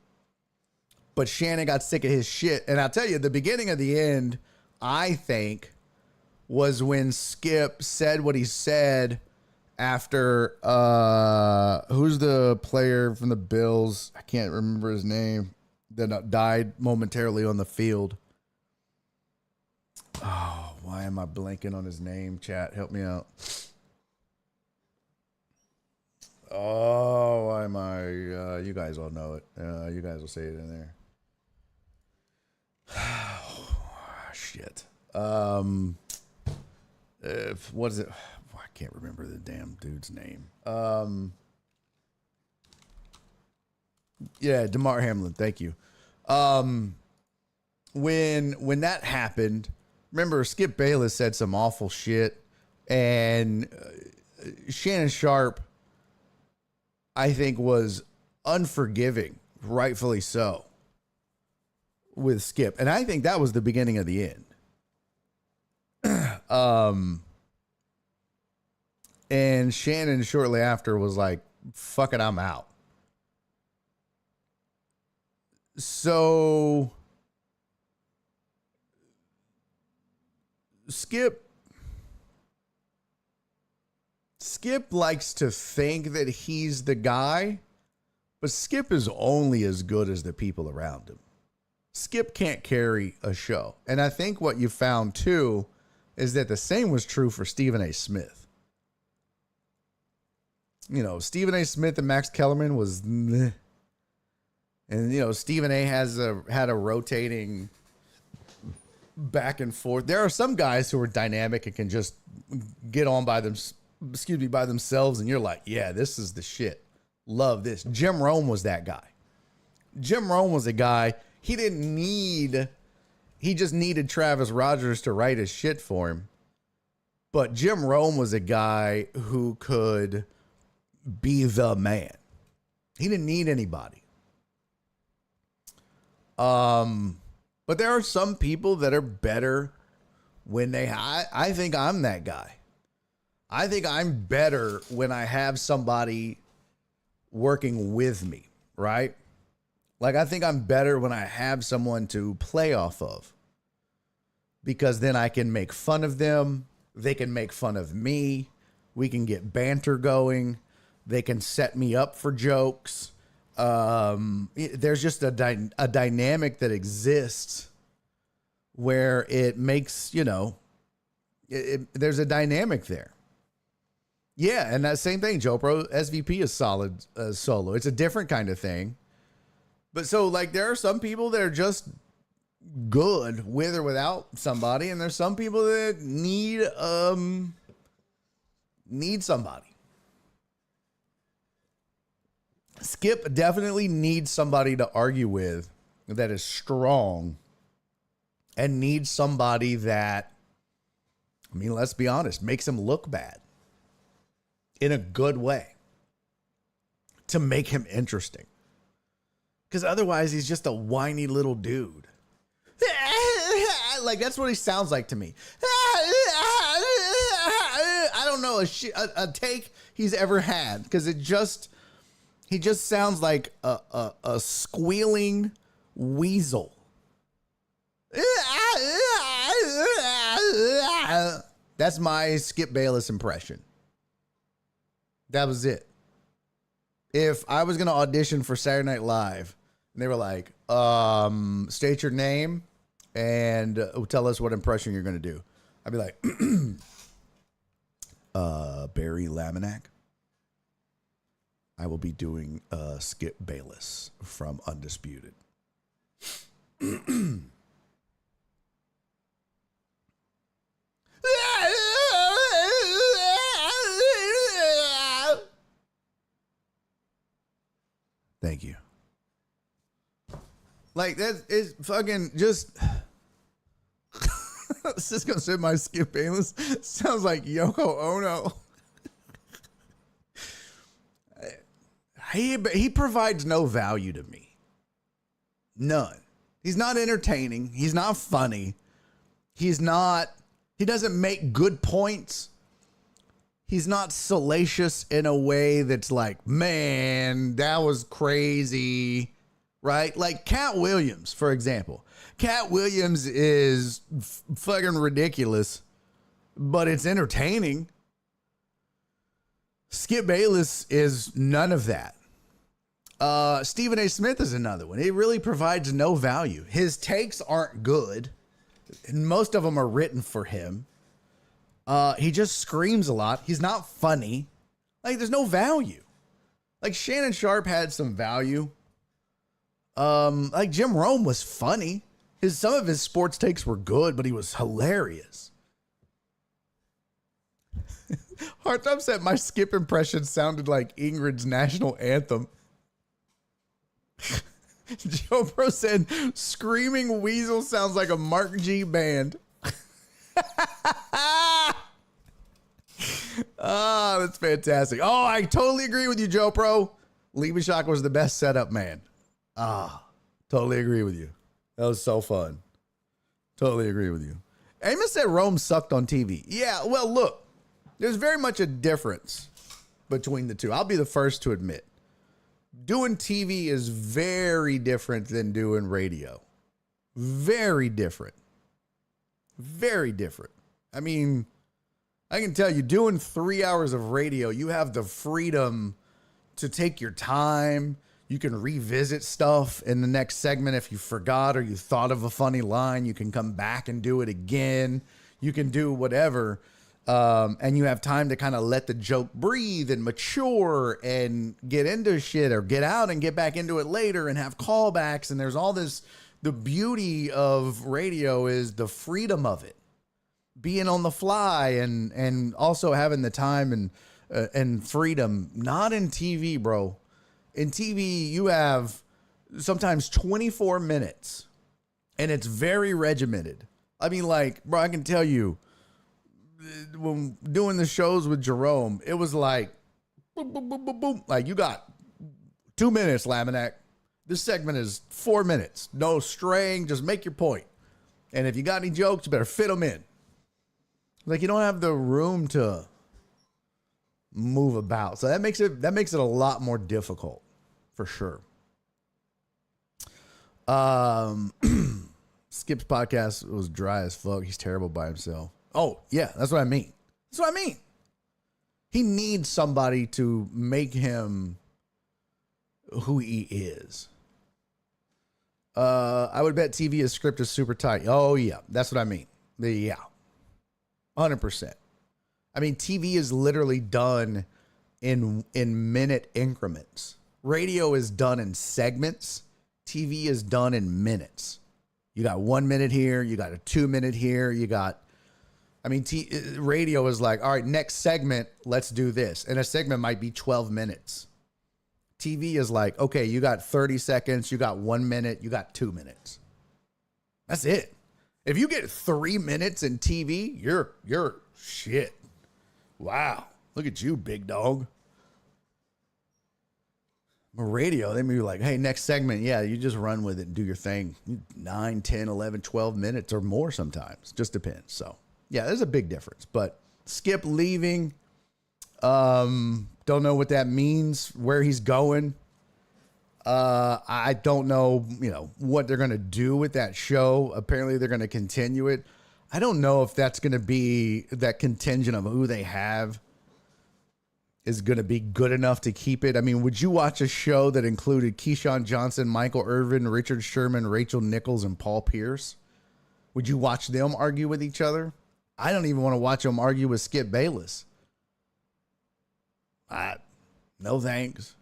But Shannon got sick of his shit. And I'll tell you, the beginning of the end, I think, was when Skip said what he said after, who's the player from the Bills? I can't remember his name. That died momentarily on the field. Oh, why am I blanking on his name? Chat, help me out. Oh, why am I? You guys all know it. You guys will say it in there. Shit. What is it? I can't remember the damn dude's name. Yeah, DeMar Hamlin. Thank you. When that happened, remember Skip Bayless said some awful shit, and Shannon Sharp, I think, was unforgiving, rightfully so, with Skip, and I think that was the beginning of the end. And Shannon shortly after was like, "Fuck it, I'm out." So Skip likes to think that he's the guy, but Skip is only as good as the people around him. Skip can't carry a show. And I think what you found too is that the same was true for Stephen A. Smith. You know, Stephen A. Smith and Max Kellerman was meh. And, you know, Stephen A. had a rotating back and forth. There are some guys who are dynamic and can just get on by themselves, and you're like, yeah, this is the shit. Love this. Jim Rome was that guy. Jim Rome was a guy, he just needed Travis Rogers to write his shit for him. But Jim Rome was a guy who could be the man. He didn't need anybody. But there are some people that are better when I think I'm that guy. I think I'm better when I have somebody working with me, right? Like, I think I'm better when I have someone to play off of, because then I can make fun of them. They can make fun of me. We can get banter going. They can set me up for jokes. There's just a dynamic that exists where it makes, you know, there's a dynamic there. Yeah, and that same thing, Joe Pro, SVP is solid solo. It's a different kind of thing. But so, like, there are some people that are just good with or without somebody, and there's some people that need somebody. Skip definitely needs somebody to argue with that is strong, and needs somebody that, I mean, let's be honest, makes him look bad in a good way to make him interesting. Because otherwise he's just a whiny little dude. Like, that's what he sounds like to me. I don't know a take he's ever had, because he just sounds like a squealing weasel. That's my Skip Bayless impression. That was it. If I was going to audition for Saturday Night Live and they were like, state your name and tell us what impression you're going to do, I'd be like, Barry Laminack. I will be doing Skip Bayless from Undisputed. Thank you. Like, that is fucking just. Cisco said my Skip Bayless sounds like Yoko Ono. He provides no value to me. None. He's not entertaining. He's not funny. He doesn't make good points. He's not salacious in a way that's like, man, that was crazy, right? Like Cat Williams, for example. Cat Williams is fucking ridiculous, but it's entertaining. Skip Bayless is none of that. Stephen A. Smith is another one. He really provides no value. His takes aren't good, and most of them are written for him. He just screams a lot. He's not funny. Like, there's no value. Like, Shannon Sharp had some value. Like, Jim Rome was funny. Some of his sports takes were good, but he was hilarious. Hardtop said my Skip impression sounded like Ingrid's national anthem. Joe Pro said, "Screaming Weasel sounds like a Mark G band." Oh, that's fantastic. Oh, I totally agree with you, Joe Pro. Shock was the best setup man. Ah, totally agree with you. That was so fun. Totally agree with you. Amos said Rome sucked on TV. Yeah, well, look, there's very much a difference between the two. I'll be the first to admit. Doing TV is very different than doing radio. Very different. Very different. I mean, I can tell you, doing 3 hours of radio, you have the freedom to take your time. You can revisit stuff in the next segment if you forgot or you thought of a funny line. You can come back and do it again. You can do whatever. And you have time to kind of let the joke breathe and mature and get into shit or get out and get back into it later and have callbacks. And there's all this. The beauty of radio is the freedom of it. Being on the fly and also having the time and freedom. Not in TV, bro. In TV, you have sometimes 24 minutes and it's very regimented. I mean, like, bro, I can tell you when doing the shows with Jerome, it was like, boom, boom, boom, boom, boom. Like, you got 2 minutes, Laminack. This segment is 4 minutes. No straying. Just make your point. And if you got any jokes, you better fit them in. Like, you don't have the room to move about. So that makes it a lot more difficult for sure. Skip's podcast was dry as fuck. He's terrible by himself. Oh, yeah, that's what I mean. That's what I mean. He needs somebody to make him who he is. I would bet TV's script is super tight. Oh, yeah, that's what I mean. Yeah. 100%. I mean, TV is literally done in minute increments. Radio is done in segments. TV is done in minutes. You got 1 minute here. You got a 2 minute here. You got, I mean, radio is like, all right, next segment, let's do this. And a segment might be 12 minutes. TV is like, okay, you got 30 seconds. You got 1 minute. You got 2 minutes. That's it. If you get 3 minutes in TV, you're shit. Wow. Look at you, big dog. But radio, they may be like, hey, next segment. Yeah, you just run with it and do your thing. 9, 10, 11, 12 minutes or more sometimes. Just depends. So, yeah, there's a big difference. But Skip leaving, don't know what that means, where he's going. I don't know, what they're going to do with that show. Apparently they're going to continue it. I don't know if that's going to be that contingent of who they have is going to be good enough to keep it. I mean, would you watch a show that included Keyshawn Johnson, Michael Irvin, Richard Sherman, Rachel Nichols, and Paul Pierce? Would you watch them argue with each other? I don't even want to watch them argue with Skip Bayless. No thanks.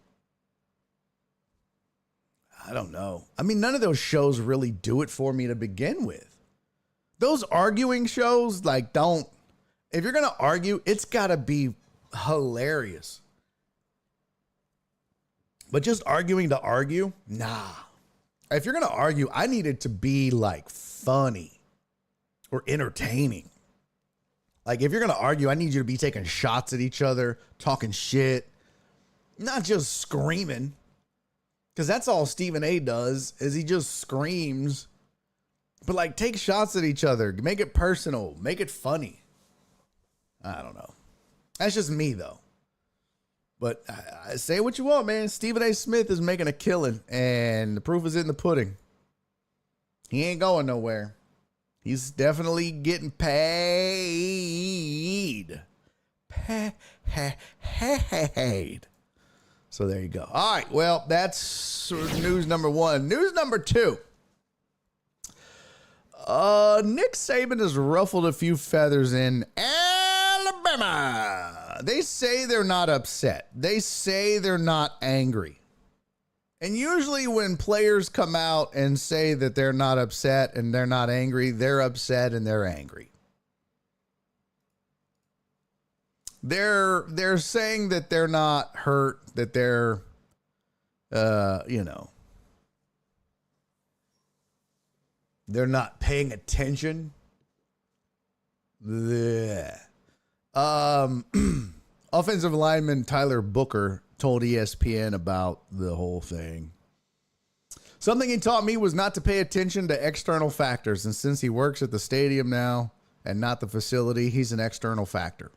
I don't know. I mean, none of those shows really do it for me to begin with. Those arguing shows, like, if you're going to argue, it's got to be hilarious. But just arguing to argue, nah. If you're going to argue, I need it to be like funny or entertaining. Like, if you're going to argue, I need you to be taking shots at each other, talking shit, not just screaming. Because that's all Stephen A does, is he just screams. But, like, take shots at each other. Make it personal. Make it funny. I don't know. That's just me, though. But I say what you want, man. Stephen A. Smith is making a killing, and the proof is in the pudding. He ain't going nowhere. He's definitely getting paid. Paid. So there you go. All right. Well, that's news number one. News number two. Nick Saban has ruffled a few feathers in Alabama. They say they're not upset. They say they're not angry. And usually when players come out and say that they're not upset and they're not angry, they're upset and they're angry. They're saying that they're not hurt, that they're, they're not paying attention. Blech. Offensive lineman Tyler Booker told ESPN about the whole thing. Something he taught me was not to pay attention to external factors. And since he works at the stadium now and not the facility, he's an external factor.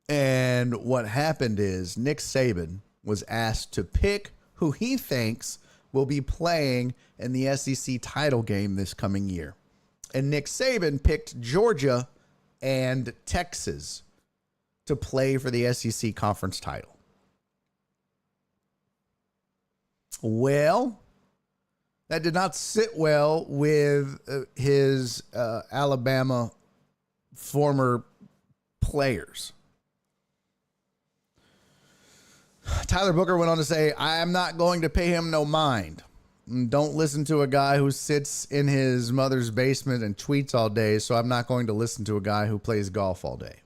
And what happened is Nick Saban was asked to pick who he thinks will be playing in the SEC title game this coming year. And Nick Saban picked Georgia and Texas to play for the SEC conference title. Well, that did not sit well with his Alabama former players. Tyler Booker went on to say, I am not going to pay him no mind. Don't listen to a guy who sits in his mother's basement and tweets all day, so I'm not going to listen to a guy who plays golf all day.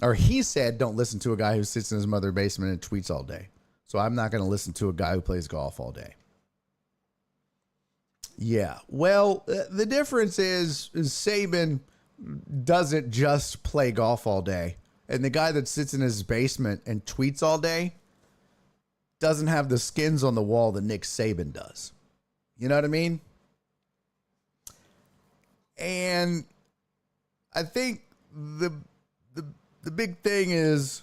Or he said, don't listen to a guy who sits in his mother's basement and tweets all day. So I'm not going to listen to a guy who plays golf all day. Yeah, well, the difference is Saban doesn't just play golf all day. And the guy that sits in his basement and tweets all day doesn't have the skins on the wall that Nick Saban does. You know what I mean? And I think the big thing is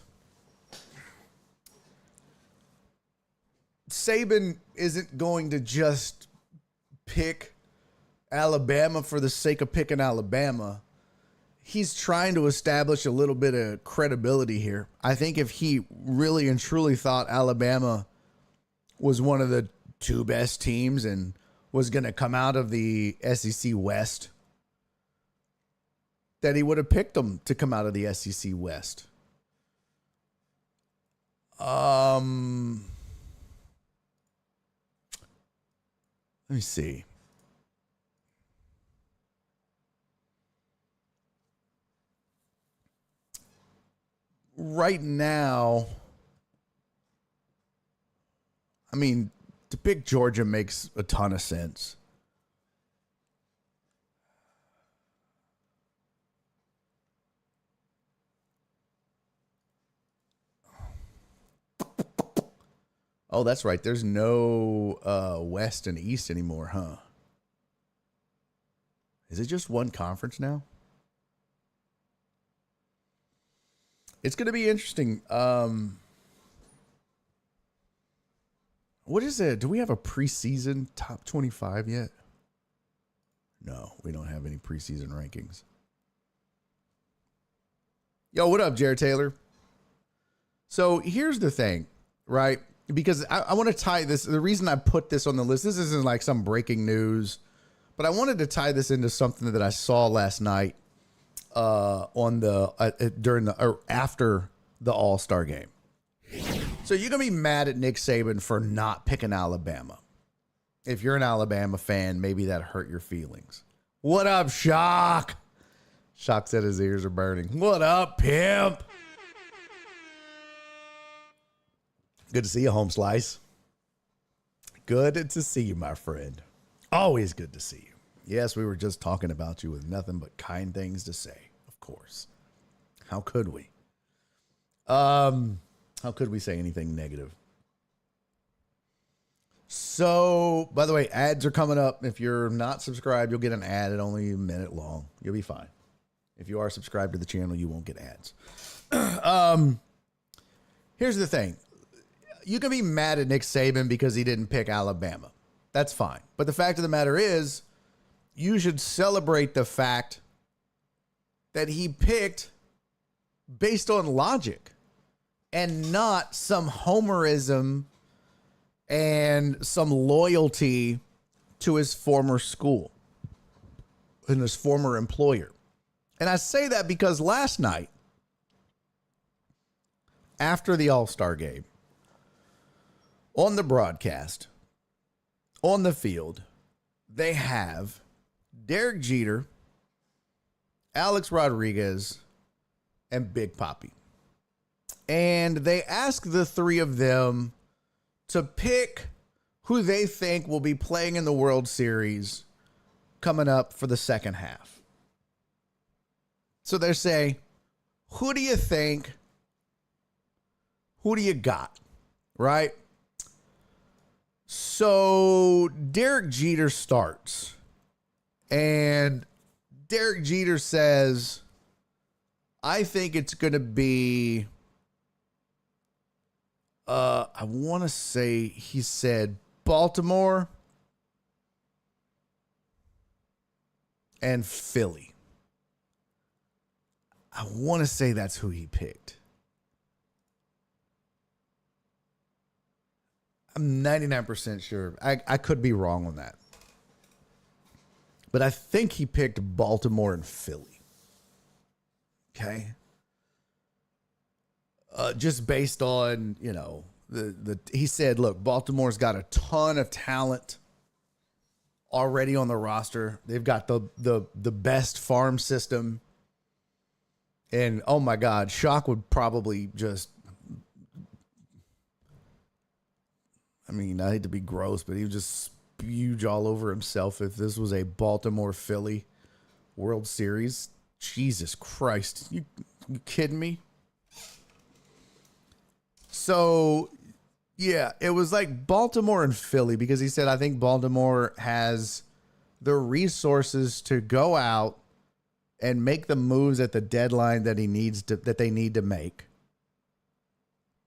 Saban isn't going to just pick Alabama for the sake of picking Alabama. He's trying to establish a little bit of credibility here. I think if he really and truly thought Alabama was one of the two best teams and was going to come out of the SEC West, that he would have picked them to come out of the SEC West. Let me see. Right now, I mean, to pick Georgia makes a ton of sense. Oh, that's right. There's no West and East anymore, huh? Is it just one conference now? It's going to be interesting. What is it? Do we have a preseason top 25 yet? No, we don't have any preseason rankings. Yo, what up, Jared Taylor? So here's the thing, right? Because I want to tie this. The reason I put this on the list, this isn't like some breaking news, but I wanted to tie this into something that I saw last night on the during the or after the All-Star game. So you're gonna be mad at Nick Saban for not picking Alabama. If you're an Alabama fan, maybe that hurt your feelings. What up, Shock? Shock said his ears are burning. What up, pimp? Good to see you, Home Slice. Good to see you, my friend. Always good to see you. Yes, we were just talking about you with nothing but kind things to say, of course. How could we? How could we say anything negative? So, by the way, ads are coming up. If you're not subscribed, you'll get an ad at only a minute long. You'll be fine. If you are subscribed to the channel, you won't get ads. Here's the thing. You can be mad at Nick Saban because he didn't pick Alabama. That's fine. But the fact of the matter is, you should celebrate the fact that he picked based on logic and not some homerism and some loyalty to his former school and his former employer. And I say that because last night, after the All-Star game, on the broadcast, on the field, they have Derek Jeter, Alex Rodriguez, and Big Pappi. And they ask the three of them to pick who they think will be playing in the World Series coming up for the second half. So they say, who do you think? Who do you got? Right? So Derek Jeter starts. And Derek Jeter says, I think it's going to be, I want to say he said Baltimore and Philly. I want to say that's who he picked. I'm 99% sure. I could be wrong on that. But I think he picked Baltimore and Philly. Okay. Just based on, you know, he said, look, Baltimore's got a ton of talent already on the roster. They've got the best farm system. And oh my God, Shock would probably just, I mean, I hate to be gross, but he would just spuge all over himself if this was a Baltimore Philly World Series. Jesus Christ. You kidding me? So, yeah, it was like Baltimore and Philly because he said, I think Baltimore has the resources to go out and make the moves at the deadline that they need to make.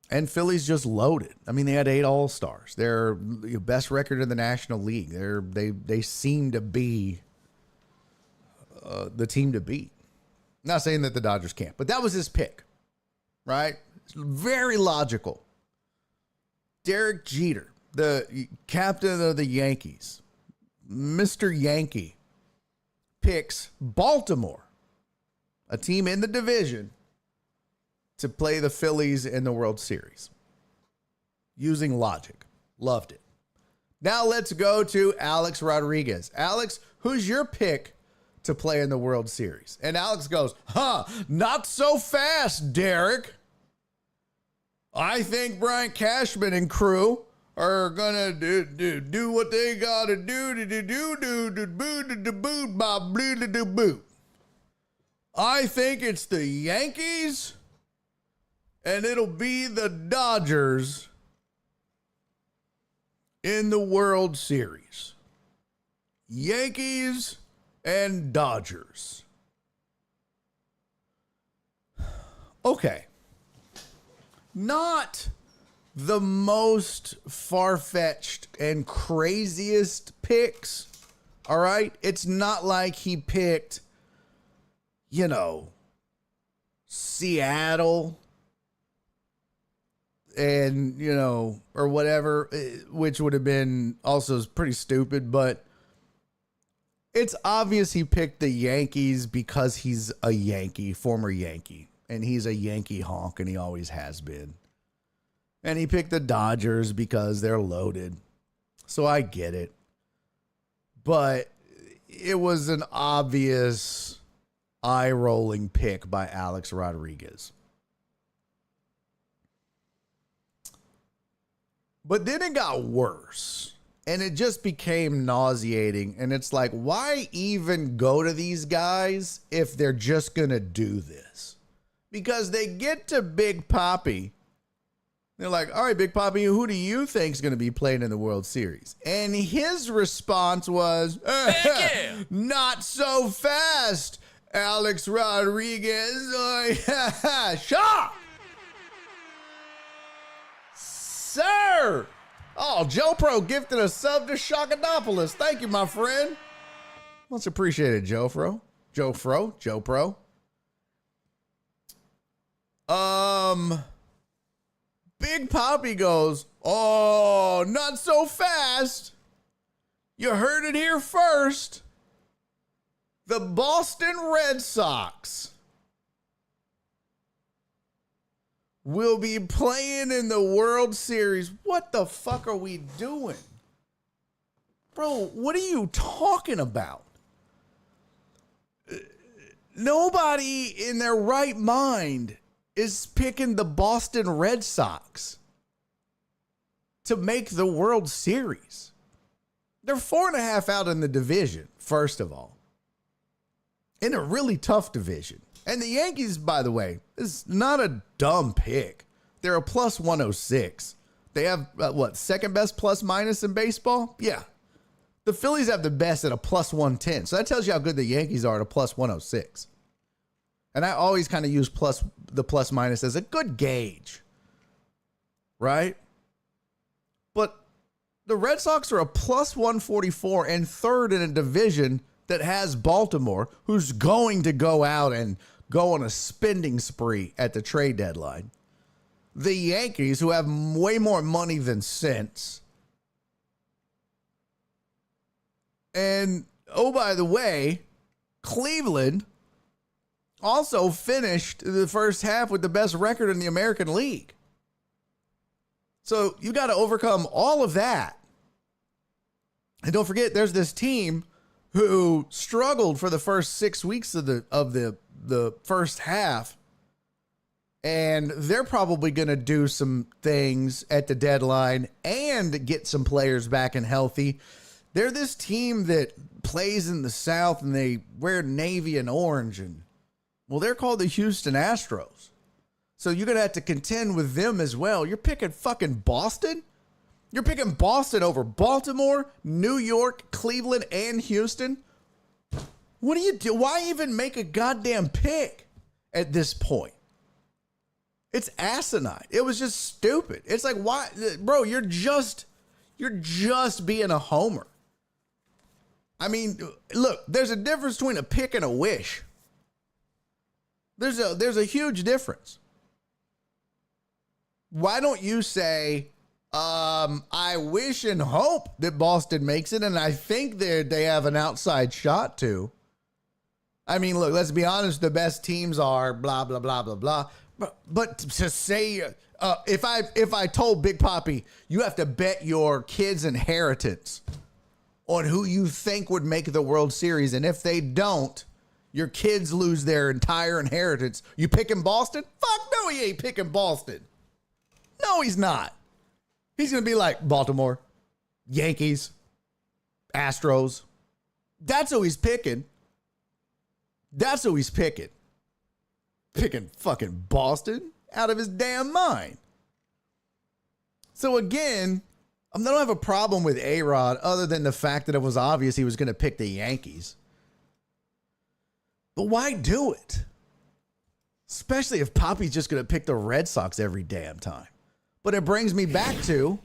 And Philly's just loaded. I mean, they had 8 All-Stars. They're best record in the National League. They seem to be the team to beat. Not saying that the Dodgers can't, but that was his pick, right? It's very logical. Derek Jeter, the captain of the Yankees, Mr. Yankee, picks Baltimore, a team in the division, to play the Phillies in the World Series. Using logic. Loved it. Now let's go to Alex Rodriguez. Alex, who's your pick to play in the World Series? And Alex goes, not so fast, Derek. I think Brian Cashman and crew are gonna do what they gotta do. I think it's the Yankees, and it'll be the Dodgers in the World Series. Yankees and Dodgers. Okay. Not the most far-fetched and craziest picks, all right? It's not like he picked, you know, Seattle and, you know, or whatever, which would have been also pretty stupid, but it's obvious he picked the Yankees because he's a Yankee, former Yankee, and he's a Yankee honk, and he always has been. And he picked the Dodgers because they're loaded. So I get it. But it was an obvious eye-rolling pick by Alex Rodriguez. But then it got worse. And it just became nauseating. And it's like, why even go to these guys if they're just going to do this? Because they get to Big Pappi. They're like, all right, Big Pappi, who do you think is going to be playing in the World Series? And his response was, not so fast, Alex Rodriguez. Shock! Sir! Oh, Joe Pro gifted a sub to Shockadopolis. Thank you, my friend. Much appreciated, Joe Pro. Joe Pro. Big Pappi goes, oh, not so fast. You heard it here first. The Boston Red Sox will be playing in the World Series. What the fuck are we doing? Bro, what are you talking about? Nobody in their right mind is picking the Boston Red Sox to make the World Series. They're 4.5 out in the division, first of all. In a really tough division. And the Yankees, by the way, is not a dumb pick. They're a plus 106. They have, second best plus minus in baseball? Yeah. The Phillies have the best at a plus 110. So that tells you how good the Yankees are at a plus 106. And I always kind of use the plus minus as a good gauge. Right? But the Red Sox are a plus 144 and third in a division that has Baltimore, who's going to go out and go on a spending spree at the trade deadline. The Yankees, who have way more money than sense. And, oh, by the way, Cleveland also finished the first half with the best record in the American League. So you got to overcome all of that. And don't forget, there's this team who struggled for the first 6 weeks of the first half. And they're probably going to do some things at the deadline and get some players back and healthy. They're this team that plays in the South and they wear navy and orange. And, well, they're called the Houston Astros. So you're going to have to contend with them as well. You're picking fucking Boston? You're picking Boston over Baltimore, New York, Cleveland, and Houston? What do you do? Why even make a goddamn pick at this point? It's asinine. It was just stupid. It's like, why, bro, you're just being a homer. I mean, look, there's a difference between a pick and a wish. There's a huge difference. Why don't you say, I wish and hope that Boston makes it, and I think they have an outside shot to. I mean, look, let's be honest, the best teams are blah, blah, blah, blah, blah. But to say, if I told Big Pappi, you have to bet your kids' inheritance on who you think would make the World Series, and if they don't, your kids lose their entire inheritance, you picking Boston? Fuck no, he ain't picking Boston. No, he's not. He's going to be like Baltimore, Yankees, Astros. That's who he's picking. That's who he's picking. Picking fucking Boston out of his damn mind. So again, I don't have a problem with A-Rod other than the fact that it was obvious he was going to pick the Yankees. But why do it? Especially if Poppy's just going to pick the Red Sox every damn time. But it brings me back to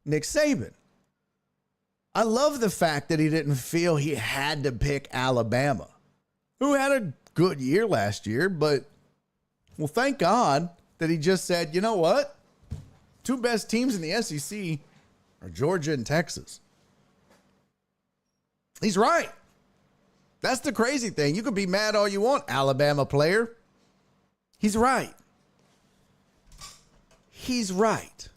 Nick Saban. I love the fact that he didn't feel he had to pick Alabama, who had a good year last year, but well, thank God that he just said, you know what? Two best teams in the SEC are Georgia and Texas. He's right. That's the crazy thing. You could be mad all you want, Alabama player. He's right. He's right.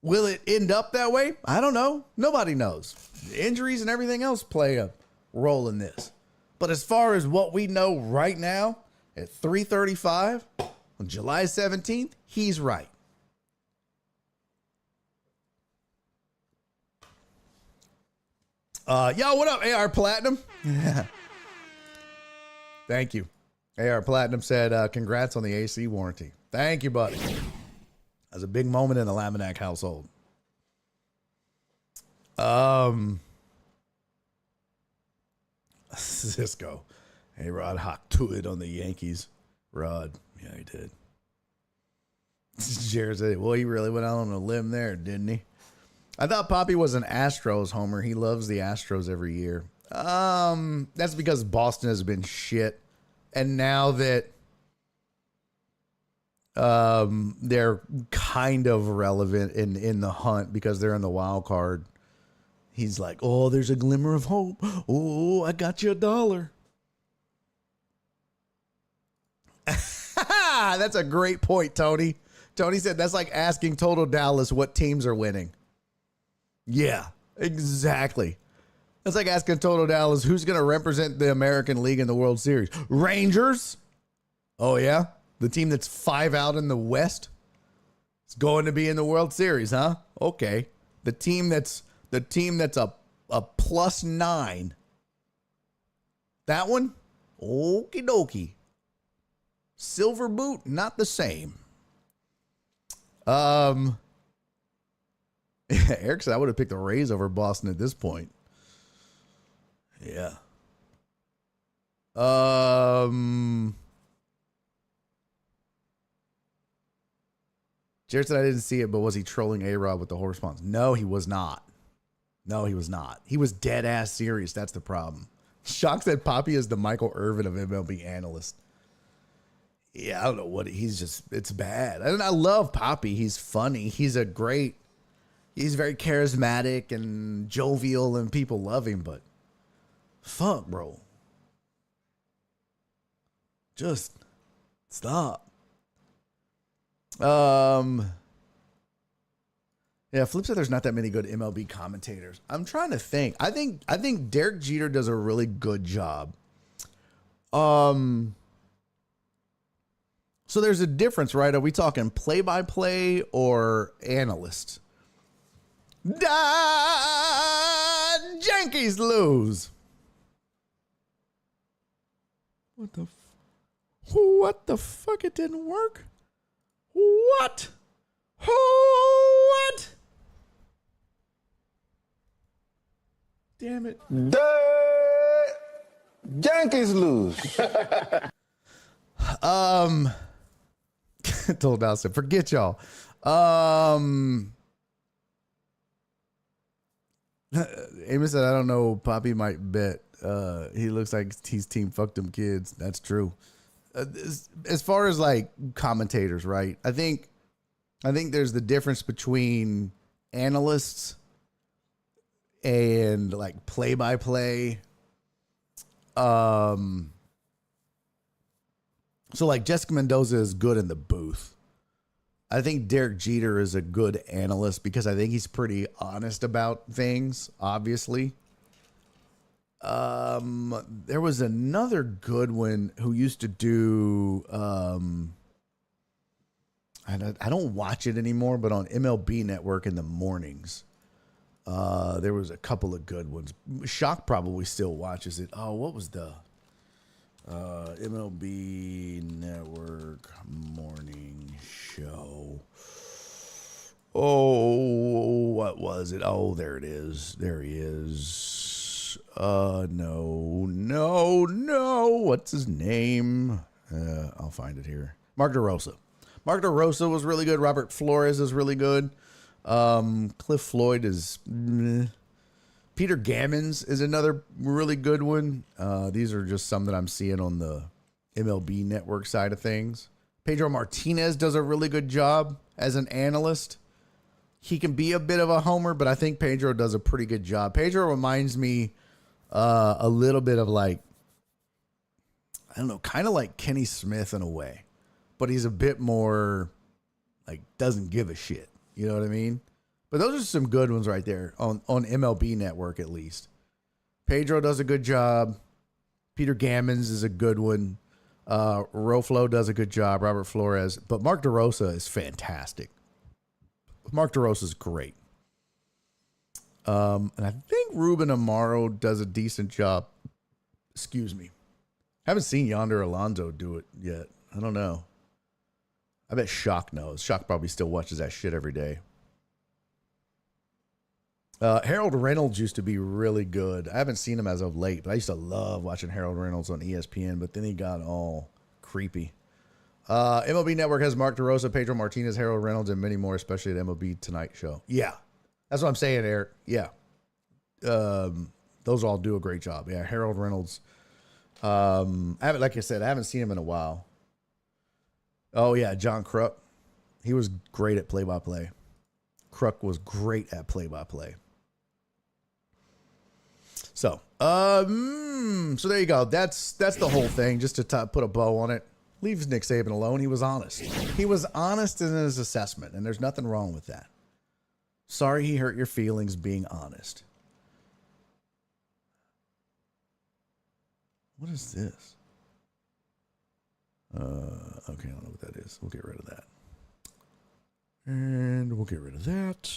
Will it end up that way? I don't know. Nobody knows. Injuries and everything else play a role in this. But as far as what we know right now, at 3:35 on July 17th, he's right. Yo, what up, AR Platinum? Thank you. AR Platinum said, congrats on the AC warranty. Thank you, buddy. That was a big moment in the Laminac household. Cisco. Hey, Rod hocked to it on the Yankees. Rod. Yeah, he did. Jared said, well, he really went out on a limb there, didn't he? I thought Poppi was an Astros homer. He loves the Astros every year. That's because Boston has been shit. And now that they're kind of relevant in the hunt because they're in the wild card, he's like, oh, there's a glimmer of hope. Oh, I got you $1. That's a great point, Tony. Tony said that's like asking Total Dallas what teams are winning. Yeah, exactly. That's like asking Total Dallas who's going to represent the American League in the World Series. Rangers? Oh, yeah? The team that's 5 out in the West? It's going to be in the World Series, huh? Okay. The team that's a +9. That one? Okie dokie. Silver boot, not the same. Eric said I would have picked the Rays over Boston at this point. Yeah. Jared said I didn't see it, but was he trolling A-Rod with the whole response? No, he was not. No, he was not. He was dead ass serious. That's the problem. Shock said Poppi is the Michael Irvin of MLB analyst. Yeah, I don't know what he's just. It's bad. And I love Poppi. He's funny. He's very charismatic and jovial, and people love him. But fuck, bro, just stop. Yeah, Flip said there's not that many good MLB commentators. I'm trying to think. I think Derek Jeter does a really good job. So there's a difference, right? Are we talking play-by-play or analyst? Yankees lose. What the fuck? It didn't work? What? What? Damn it. The Yankees lose. Told Allison, forget y'all. Amos said, I don't know. Poppi might bet. He looks like he's team fuck them kids. That's true. As far as like commentators, right? I think there's the difference between analysts and like play-by-play. So like Jessica Mendoza is good in the booth. I think Derek Jeter is a good analyst because I think he's pretty honest about things, obviously. There was another good one who used to do, I don't watch it anymore, but on MLB Network in the mornings, there was a couple of good ones. Shock probably still watches it. Oh, what was the MLB Network morning show? Oh, what was it? Oh, there it is. There he is. No. What's his name? I'll find it here. Mark DeRosa. Mark DeRosa was really good. Robert Flores is really good. Cliff Floyd is... Peter Gammons is another really good one. These are just some that I'm seeing on the MLB Network side of things. Pedro Martinez does a really good job as an analyst. He can be a bit of a homer, but I think Pedro does a pretty good job. Pedro reminds me a little bit of like, I don't know, kind of like Kenny Smith in a way, but he's a bit more like doesn't give a shit. You know what I mean? But those are some good ones right there on MLB Network, at least. Pedro does a good job. Peter Gammons is a good one. Roflo does a good job. Robert Flores. But Mark DeRosa is fantastic. Mark DeRosa is great. And I think Ruben Amaro does a decent job. Excuse me. Haven't seen Yonder Alonso do it yet. I don't know. I bet Shock knows. Shock probably still watches that shit every day. Harold Reynolds used to be really good. I haven't seen him as of late, but I used to love watching Harold Reynolds on ESPN, but then he got all creepy. MLB Network has Mark DeRosa, Pedro Martinez, Harold Reynolds, and many more, especially at MLB Tonight Show. Yeah. That's what I'm saying, Eric. Yeah. Those all do a great job. Yeah, Harold Reynolds. Like I said, I haven't seen him in a while. Oh, yeah, John Kruk. He was great at play-by-play. Kruk was great at play-by-play. So there you go. That's the whole thing. Just to put a bow on it. Leaves Nick Saban alone. He was honest. He was honest in his assessment, and there's nothing wrong with that. Sorry he hurt your feelings being honest. What is this? Okay, I don't know what that is. We'll get rid of that. And we'll get rid of that.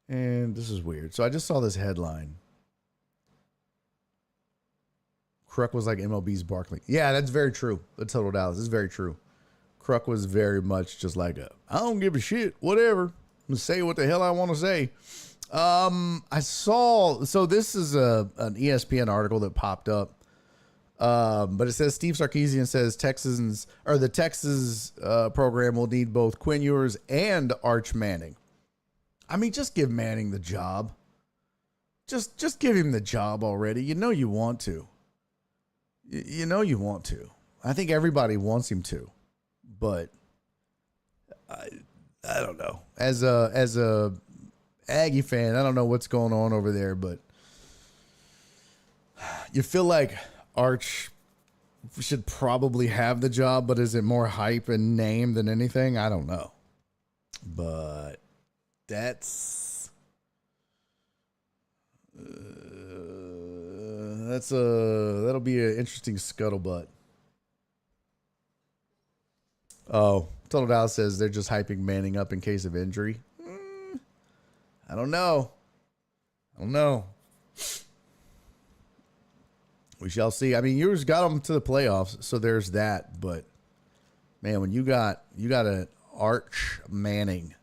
And this is weird. So I just saw this headline. Kruk was like MLB's Barkley. Yeah, that's very true. The Total Dallas is very true. Kruk was very much just like I don't give a shit. Whatever. I'm gonna say what the hell I want to say. I saw. So this is an ESPN article that popped up. But it says Steve Sarkisian says the Texas program will need both Quinn Ewers and Arch Manning. I mean, just give Manning the job. Just give him the job already. You know you want to. You know you want to. I think everybody wants him to, but I don't know. As a Aggie fan, I don't know what's going on over there, but you feel like Arch should probably have the job, but is it more hype and name than anything? I don't know. But that'll be an interesting scuttlebutt. Oh, Total Dallas says they're just hyping Manning up in case of injury. I don't know. We shall see. I mean, yours got them to the playoffs, so there's that. But man, when you got an Arch Manning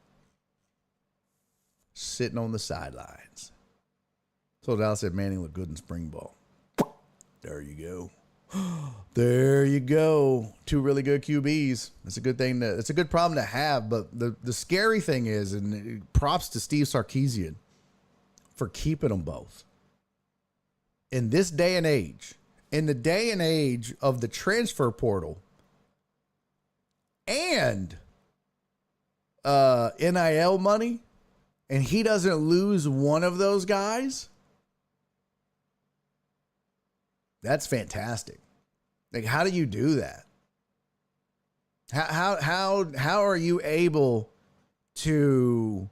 sitting on the sidelines, so Dallas said Manning looked good in spring ball. There you go. There you go. Two really good QBs. It's a good thing. It's a good problem to have. But the scary thing is, and props to Steve Sarkisian for keeping them both. In this day and age, in the day and age of the transfer portal and NIL money, and he doesn't lose one of those guys, that's fantastic. Like, how do you do that? How are you able to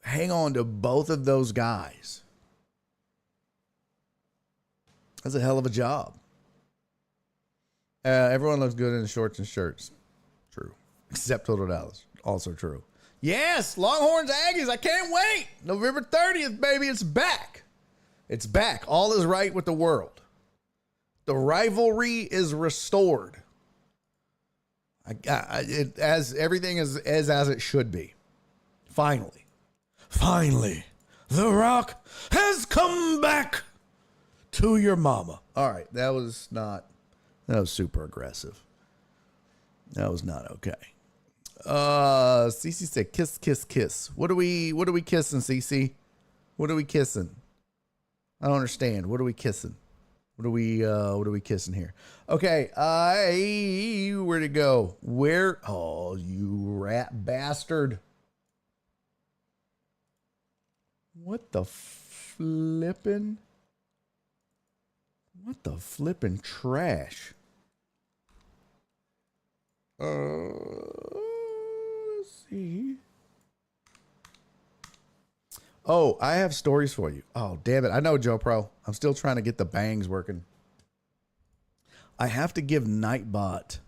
hang on to both of those guys? That's a hell of a job. Everyone looks good in shorts and shirts. True. Except Total Dallas. Also true. Yes, Longhorns Aggies. I can't wait. November 30th, baby. It's back. It's back. All is right with the world. The rivalry is restored. As everything is as it should be. Finally, The Rock has come back to your mama. All right, that was super aggressive. That was not okay. CC said kiss, kiss, kiss. What are we kissing, CC? What are we kissing? I don't understand. What are we kissing? What are we kissing here? Okay, where'd it go? Oh, you rat bastard. What the flippin' trash? Let's see. Oh, I have stories for you. Oh, damn it. I know, Joe Pro. I'm still trying to get the bangs working. I have to give Nightbot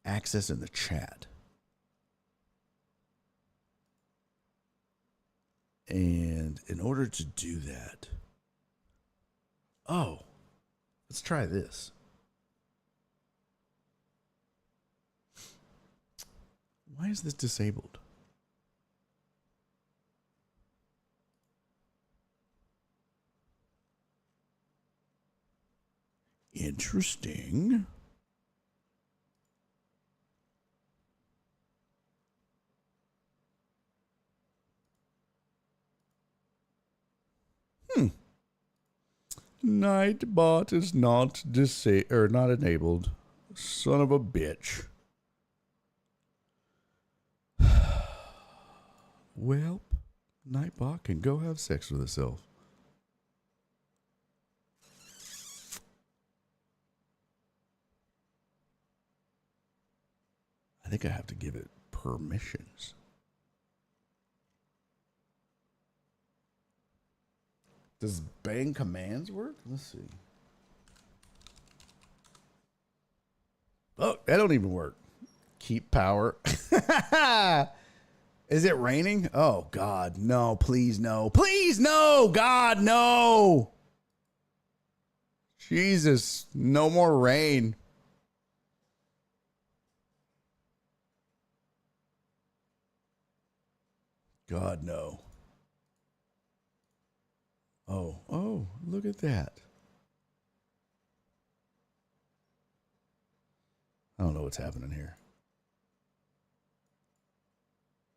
access in the chat. And in order to do that, let's try this. Why is this disabled? Interesting. Nightbot is not not enabled. Son of a bitch. Well, Nightbot can go have sex with herself. I think I have to give it permissions. Does bang commands work? Let's see. Oh, that don't even work. Keep power. Is it raining? Oh, God, no, please, no. Please, no, God, no. Jesus, no more rain. God, no. Oh, look at that. I don't know what's happening here.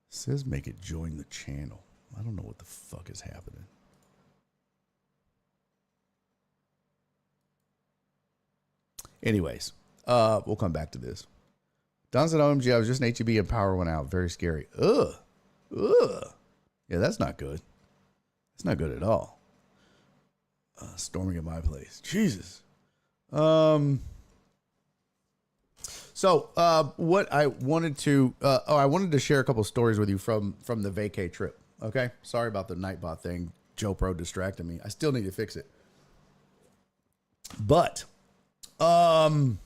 It says make it join the channel. I don't know what the fuck is happening. Anyways, we'll come back to this. Don said, OMG, I was just an HEB and power went out. Very scary. Ugh. Yeah, that's not good. It's not good at all. Storming at my place. Jesus. So, what I wanted to, I wanted to share a couple stories with you from the vacay trip. Okay. Sorry about the Nightbot thing. Joe Pro distracted me. I still need to fix it. But, Nora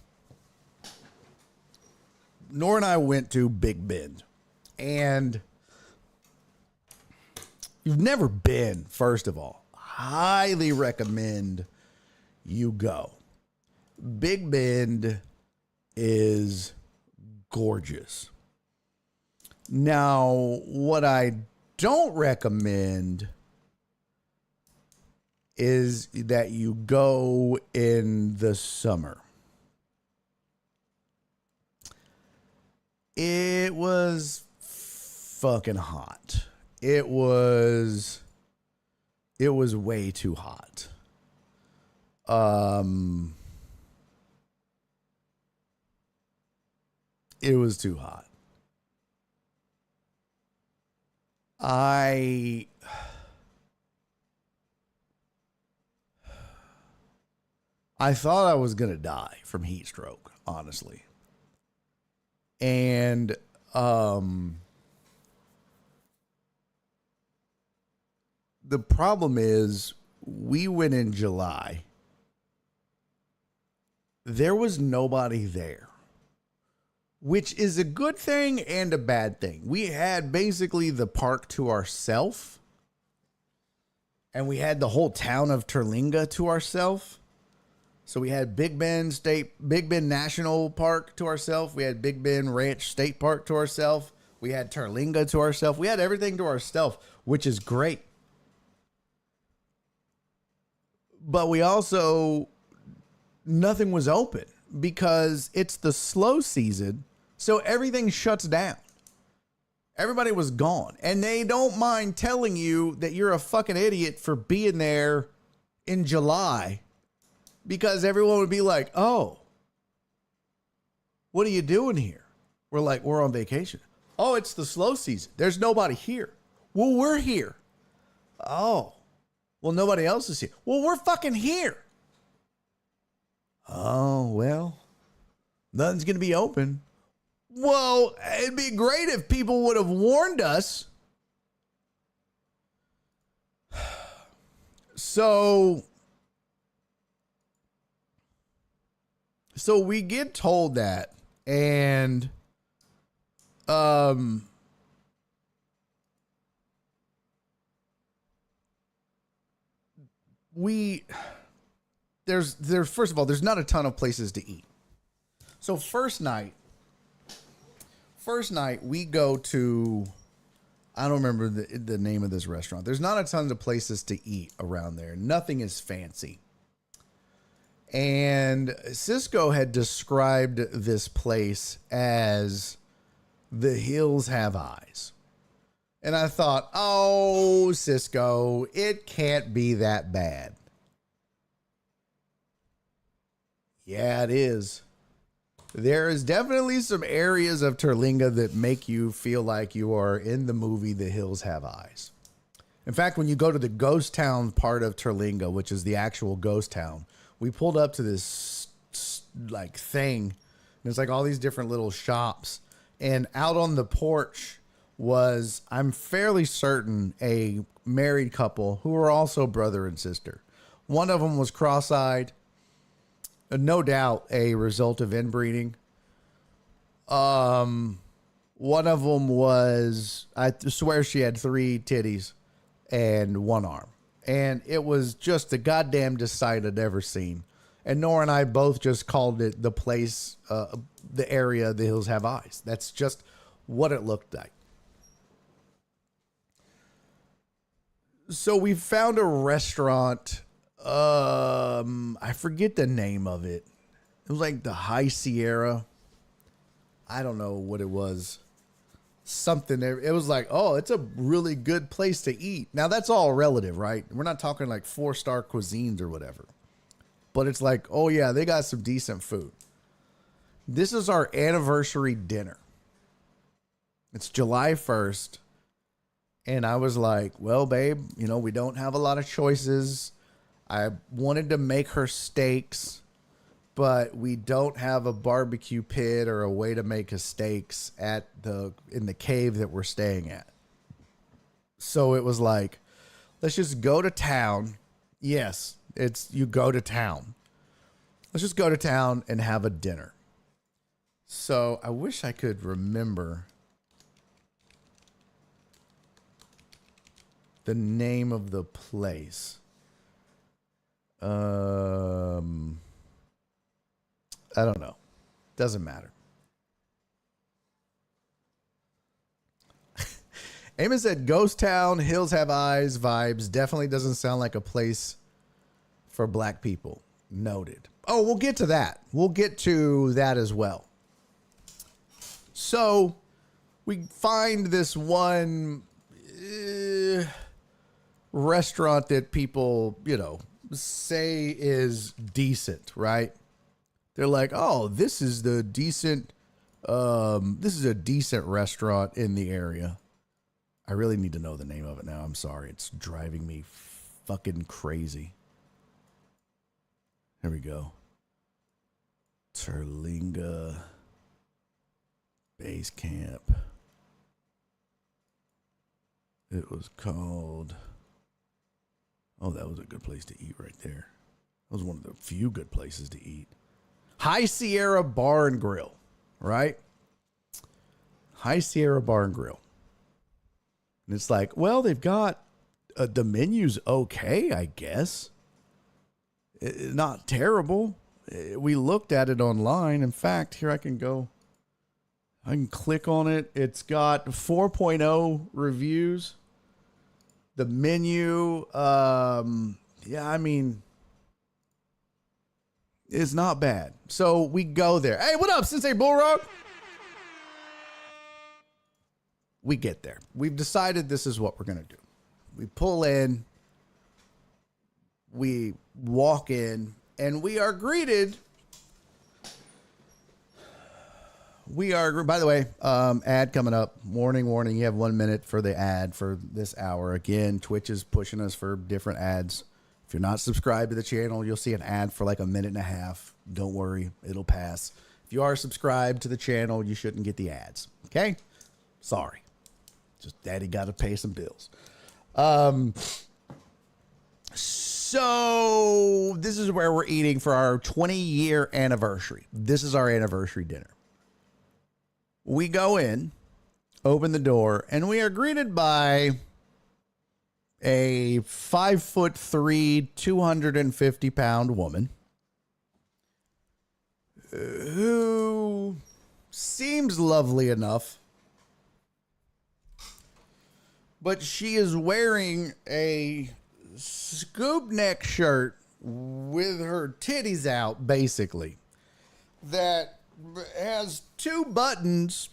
and I went to Big Bend, and you've never been, first of all, highly recommend you go. Big Bend is gorgeous. Now, what I don't recommend is that you go in the summer. It was fucking hot. It was way too hot. It was too hot. I thought I was going to die from heat stroke, honestly. And the problem is we went in July. There was nobody there, which is a good thing and a bad thing. We had basically the park to ourselves, and we had the whole town of Terlinga to ourselves. So we had Big Bend National Park to ourselves. We had Big Bend Ranch State Park to ourselves. We had Terlinga to ourselves. We had everything to ourselves, which is great. But we also, nothing was open because it's the slow season. So everything shuts down. Everybody was gone. And they don't mind telling you that you're a fucking idiot for being there in July, because everyone would be like, oh, what are you doing here? We're like, we're on vacation. Oh, it's the slow season. There's nobody here. Well, we're here. Oh, well, nobody else is here. Well, we're fucking here. Oh, well, nothing's going to be open. Well, it'd be great if people would have warned us. So we get told that, and there's first of all, there's not a ton of places to eat. So first night we go to, I don't remember the name of this restaurant. There's not a ton of places to eat around there. Nothing is fancy. And Cisco had described this place as the hills have eyes. And I thought, oh, Cisco, it can't be that bad. Yeah, it is. There is definitely some areas of Terlinga that make you feel like you are in the movie The Hills Have Eyes. In fact, when you go to the ghost town part of Terlinga, which is the actual ghost town, we pulled up to this like thing. And it's like all these different little shops. And out on the porch was, I'm fairly certain, a married couple who were also brother and sister. One of them was cross-eyed. No doubt a result of inbreeding. One of them was, I swear she had 3 titties and 1 arm. And it was just the goddamnest sight I'd ever seen. And Nora and I both just called it the place, the area, the hills have eyes. That's just what it looked like. So we found a restaurant. I forget the name of it. It was like the High Sierra. I don't know what it was. Something there. It was like, oh, it's a really good place to eat. Now that's all relative, right? We're not talking like 4-star cuisines or whatever. But it's like, oh yeah, they got some decent food. This is our anniversary dinner. It's July 1st. And I was like, well, babe, you know, we don't have a lot of choices. I wanted to make her steaks, but we don't have a barbecue pit or a way to make steaks in the cave that we're staying at. So it was like, let's just go to town. Yes, you go to town. Let's just go to town and have a dinner. So I wish I could remember the name of the place. I don't know. Doesn't matter. Eamon said, Ghost Town, Hills Have Eyes vibes. Definitely doesn't sound like a place for black people. Noted. Oh, we'll get to that. We'll get to that as well. So we find this one restaurant that people, you know, say is decent, right? They're like, oh, this is a decent restaurant in the area. I really need to know the name of it now. I'm sorry. It's driving me fucking crazy. Here we go. Terlinga Base Camp. It was called... Oh, that was a good place to eat right there. That was one of the few good places to eat. High Sierra Bar and Grill, right? High Sierra Bar and Grill. And it's like, well, they've got the menu's okay, I guess. Not terrible. We looked at it online. In fact, here I can click on it. It's got 4.0 reviews. The menu, yeah, I mean, it's not bad. So we go there. Hey, what up, Sensei Bullrock? We get there. We've decided this is what we're going to do. We pull in, we walk in, and we are greeted. By the way, ad coming up. Warning. You have 1 minute for the ad for this hour. Again, Twitch is pushing us for different ads. If you're not subscribed to the channel, you'll see an ad for like a minute and a half. Don't worry, it'll pass. If you are subscribed to the channel, you shouldn't get the ads. Okay? Sorry. Just daddy got to pay some bills. So this is where we're eating for our 20-year anniversary. This is our anniversary dinner. We go in, open the door, and we are greeted by a 5'3", 250-pound woman who seems lovely enough, but she is wearing a scoop neck shirt with her titties out, basically, that has 2 buttons,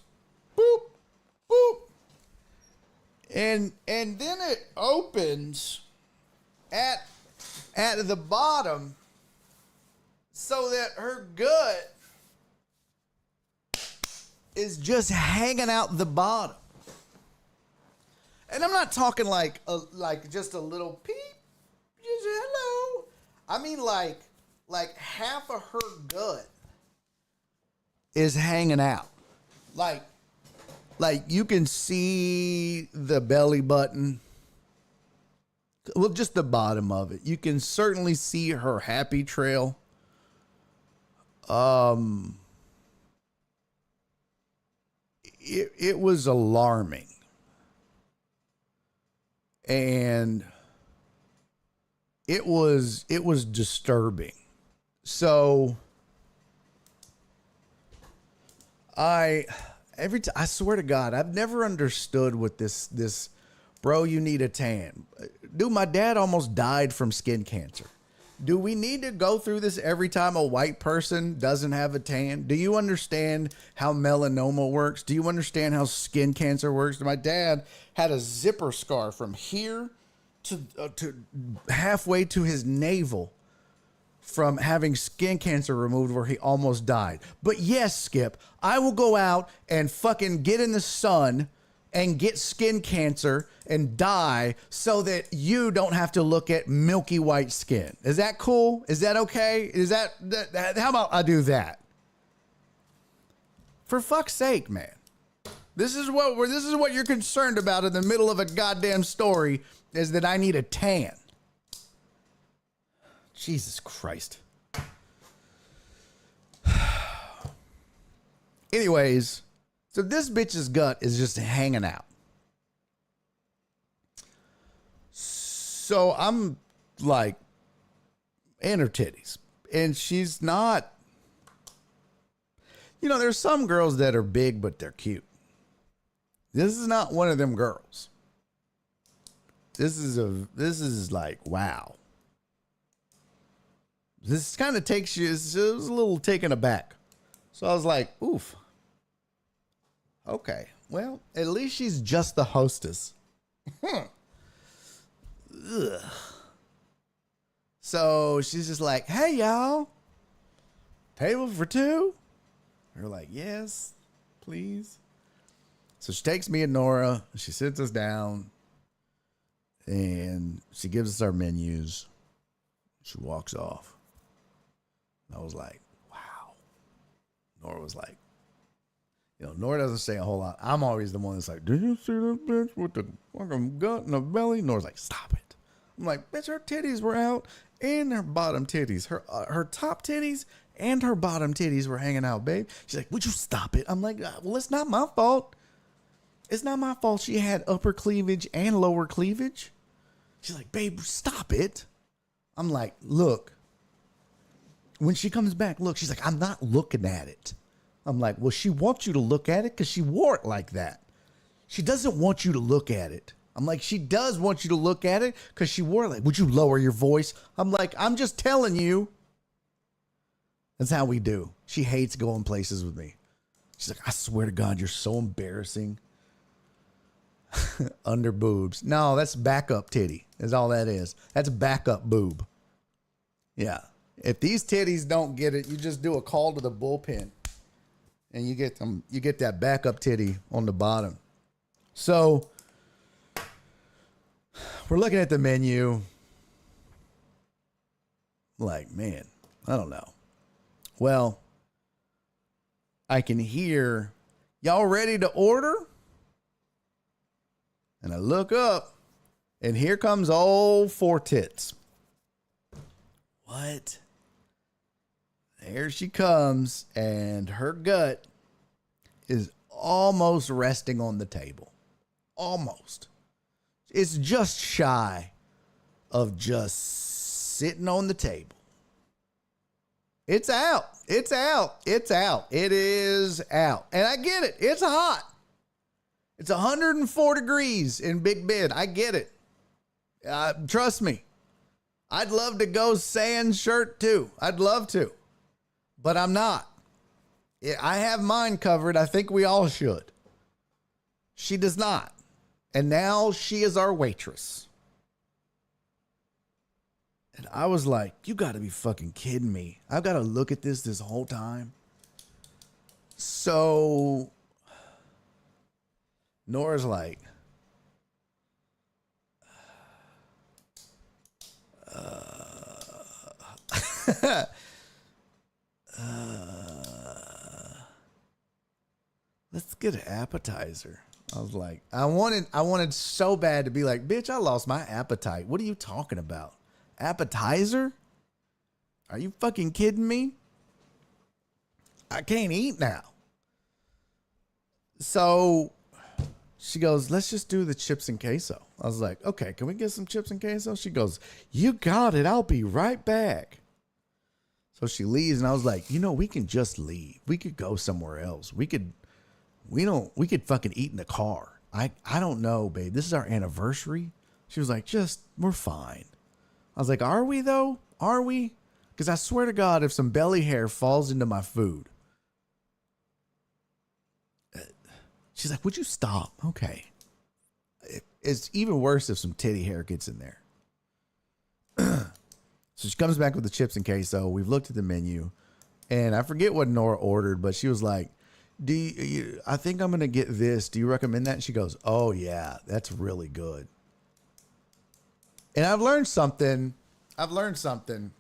boop, boop, and then it opens at the bottom so that her gut is just hanging out the bottom. And I'm not talking like just a little peep, just hello. I mean like half of her gut is hanging out. Like you can see the belly button. Well, just the bottom of it. You can certainly see her happy trail. it was alarming. And it was disturbing. So I swear to God, I've never understood what this bro, you need a tan. Dude, my dad almost died from skin cancer. Do we need to go through this every time a white person doesn't have a tan? Do you understand how melanoma works? Do you understand how skin cancer works? My dad had a zipper scar from here to halfway to his navel from having skin cancer removed where he almost died. But yes, Skip, I will go out and fucking get in the sun and get skin cancer and die so that you don't have to look at milky white skin. Is that cool? Is that okay? Is that how about I do that? For fuck's sake, man. This is what you're concerned about in the middle of a goddamn story, is that I need a tan. Jesus Christ. Anyways, so this bitch's gut is just hanging out. So I'm like, in her titties. And she's not, there's some girls that are big, but they're cute. This is not one of them girls. This is like, wow. This kind of takes you, it was a little taken aback. So I was like, oof. Okay, well, at least she's just the hostess. Ugh. So she's just like, hey, y'all, table for two? We're like, yes, please. So she takes me and Nora, she sits us down, and she gives us our menus. She walks off. I was like, wow. Nora was like, Nora doesn't say a whole lot. I'm always the one that's like, did you see that bitch with the fucking gut in the belly? Nora's like, stop it. I'm like, bitch, her titties were out and her bottom titties. Her top titties and her bottom titties were hanging out, babe. She's like, would you stop it? I'm like, well, it's not my fault. It's not my fault she had upper cleavage and lower cleavage. She's like, babe, stop it. I'm like, look. When she comes back, look, she's like, I'm not looking at it. I'm like, well, she wants you to look at it because she wore it like that. She doesn't want you to look at it. I'm like, she does want you to look at it because she wore it like, would you lower your voice? I'm like, I'm just telling you. That's how we do. She hates going places with me. She's like, I swear to God, you're so embarrassing. Under boobs. No, that's backup titty is all that is. That's backup boob. Yeah. If these titties don't get it, you just do a call to the bullpen and you get them, you get that backup titty on the bottom. So we're looking at the menu. Like, man, I don't know. Well, I can hear, y'all ready to order? And I look up and here comes old Four Tits. What? There she comes, and her gut is almost resting on the table. Almost. It's just shy of just sitting on the table. It's out. It's out. It's out. It is out. And I get it. It's hot. It's 104 degrees in Big Bend. I get it. Trust me. I'd love to go sans shirt too. I'd love to. But I'm not. I have mine covered. I think we all should. She does not. And now she is our waitress. And I was like, you got to be fucking kidding me. I've got to look at this whole time. So Nora's like, let's get an appetizer. I was like, I wanted so bad to be like, bitch, I lost my appetite. What are you talking about? Appetizer? Are you fucking kidding me? I can't eat now. So she goes, let's just do the chips and queso. I was like, okay, can we get some chips and queso? She goes, you got it. I'll be right back. So she leaves, and I was like, we can just leave. We could go somewhere else. We could fucking eat in the car. I don't know, babe. This is our anniversary. She was like, we're fine. I was like, are we though? Are we? Because I swear to God, if some belly hair falls into my food. She's like, would you stop? Okay. It's even worse if some titty hair gets in there. So she comes back with the chips and queso. We've looked at the menu, and I forget what Nora ordered, but she was like, I think I'm going to get this. Do you recommend that? And she goes, oh yeah, that's really good. And I've learned something in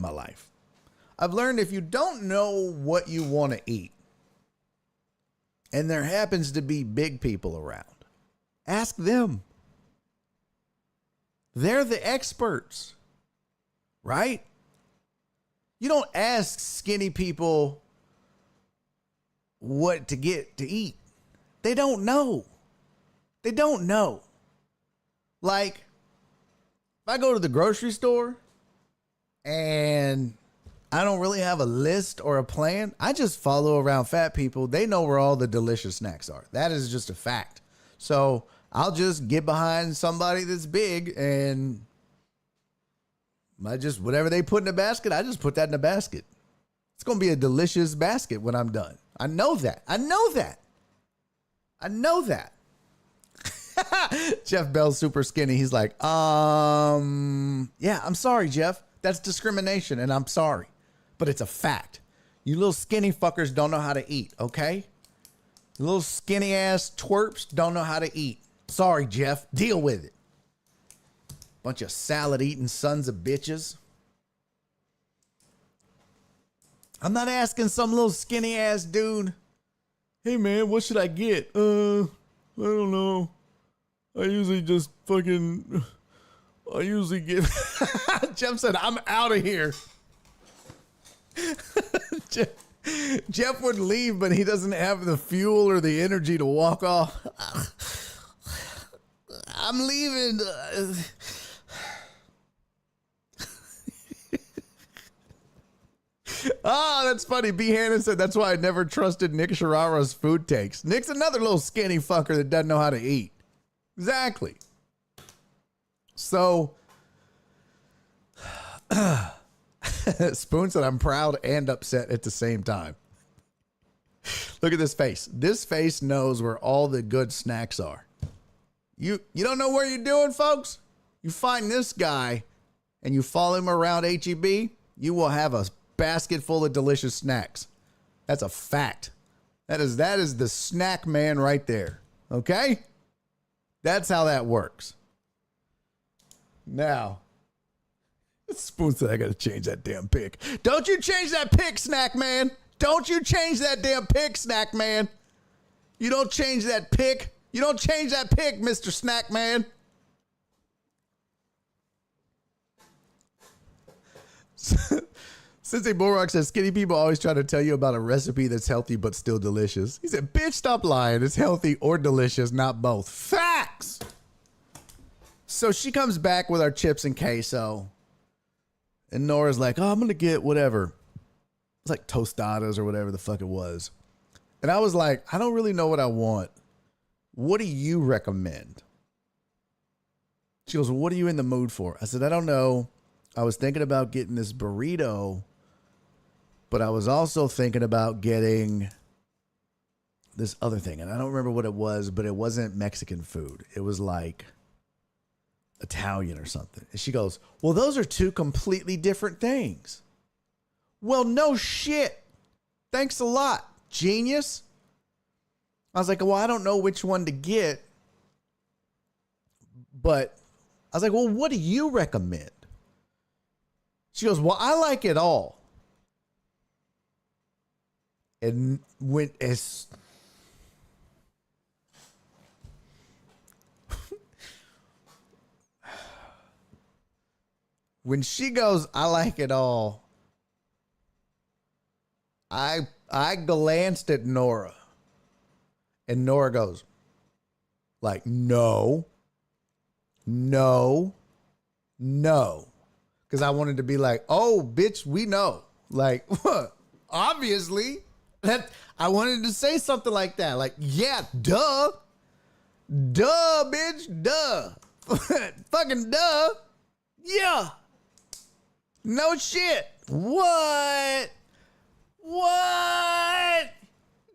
my life. I've learned if you don't know what you want to eat, and there happens to be big people around, ask them. They're the experts, right? You don't ask skinny people what to get to eat. They don't know. They don't know. Like, if I go to the grocery store and I don't really have a list or a plan, I just follow around fat people. They know where all the delicious snacks are. That is just a fact. So I'll just get behind somebody that's big, and whatever they put in the basket, I just put that in the basket. It's going to be a delicious basket when I'm done. I know that. Jeff Bell's super skinny. He's like, yeah, I'm sorry, Jeff. That's discrimination, and I'm sorry. But it's a fact. You little skinny fuckers don't know how to eat, okay? You little skinny ass twerps don't know how to eat. Sorry, Jeff. Deal with it. Bunch of salad eating sons of bitches. I'm not asking some little skinny ass dude, hey man, what should I get? I don't know. I usually get Jeff said, I'm out of here. Jeff would leave, but he doesn't have the fuel or the energy to walk off. I'm leaving. That's funny. B. Hannon said that's why I never trusted Nick Sharara's food takes. Nick's another little skinny fucker that doesn't know how to eat. Exactly. So, Spoon said I'm proud and upset at the same time. Look at this face. This face knows where all the good snacks are. You don't know where you're doing, folks? You find this guy and you follow him around HEB, you will have a basket full of delicious snacks. That's a fact. That is the snack man right there. Okay? That's how that works. Now, Spoon said I got to change that damn pic. Don't you change that pic, snack man. Don't you change that damn pic, snack man. You don't change that pic. You don't change that pic, Mr. Snack Man. Sensei Bulrock says, skinny people always try to tell you about a recipe that's healthy but still delicious. He said, bitch, stop lying. It's healthy or delicious, not both. Facts! So she comes back with our chips and queso. And Nora's like, I'm going to get whatever. It's like tostadas or whatever the fuck it was. And I was like, I don't really know what I want. What do you recommend? She goes, well, what are you in the mood for? I said, I don't know. I was thinking about getting this burrito, but I was also thinking about getting this other thing. And I don't remember what it was, but it wasn't Mexican food. It was like Italian or something. And she goes, well, those are two completely different things. Well, no shit. Thanks a lot, genius. I was like, well, I don't know which one to get. But I was like, well, what do you recommend? She goes, well, I like it all. And when when she goes, I like it all, I I glanced at Nora, and Nora goes, like, no. Because I wanted to be like, oh, bitch, we know. Like, obviously. I wanted to say something like that. Like, yeah, duh. Duh, bitch, duh. Fucking duh. Yeah. No shit. What?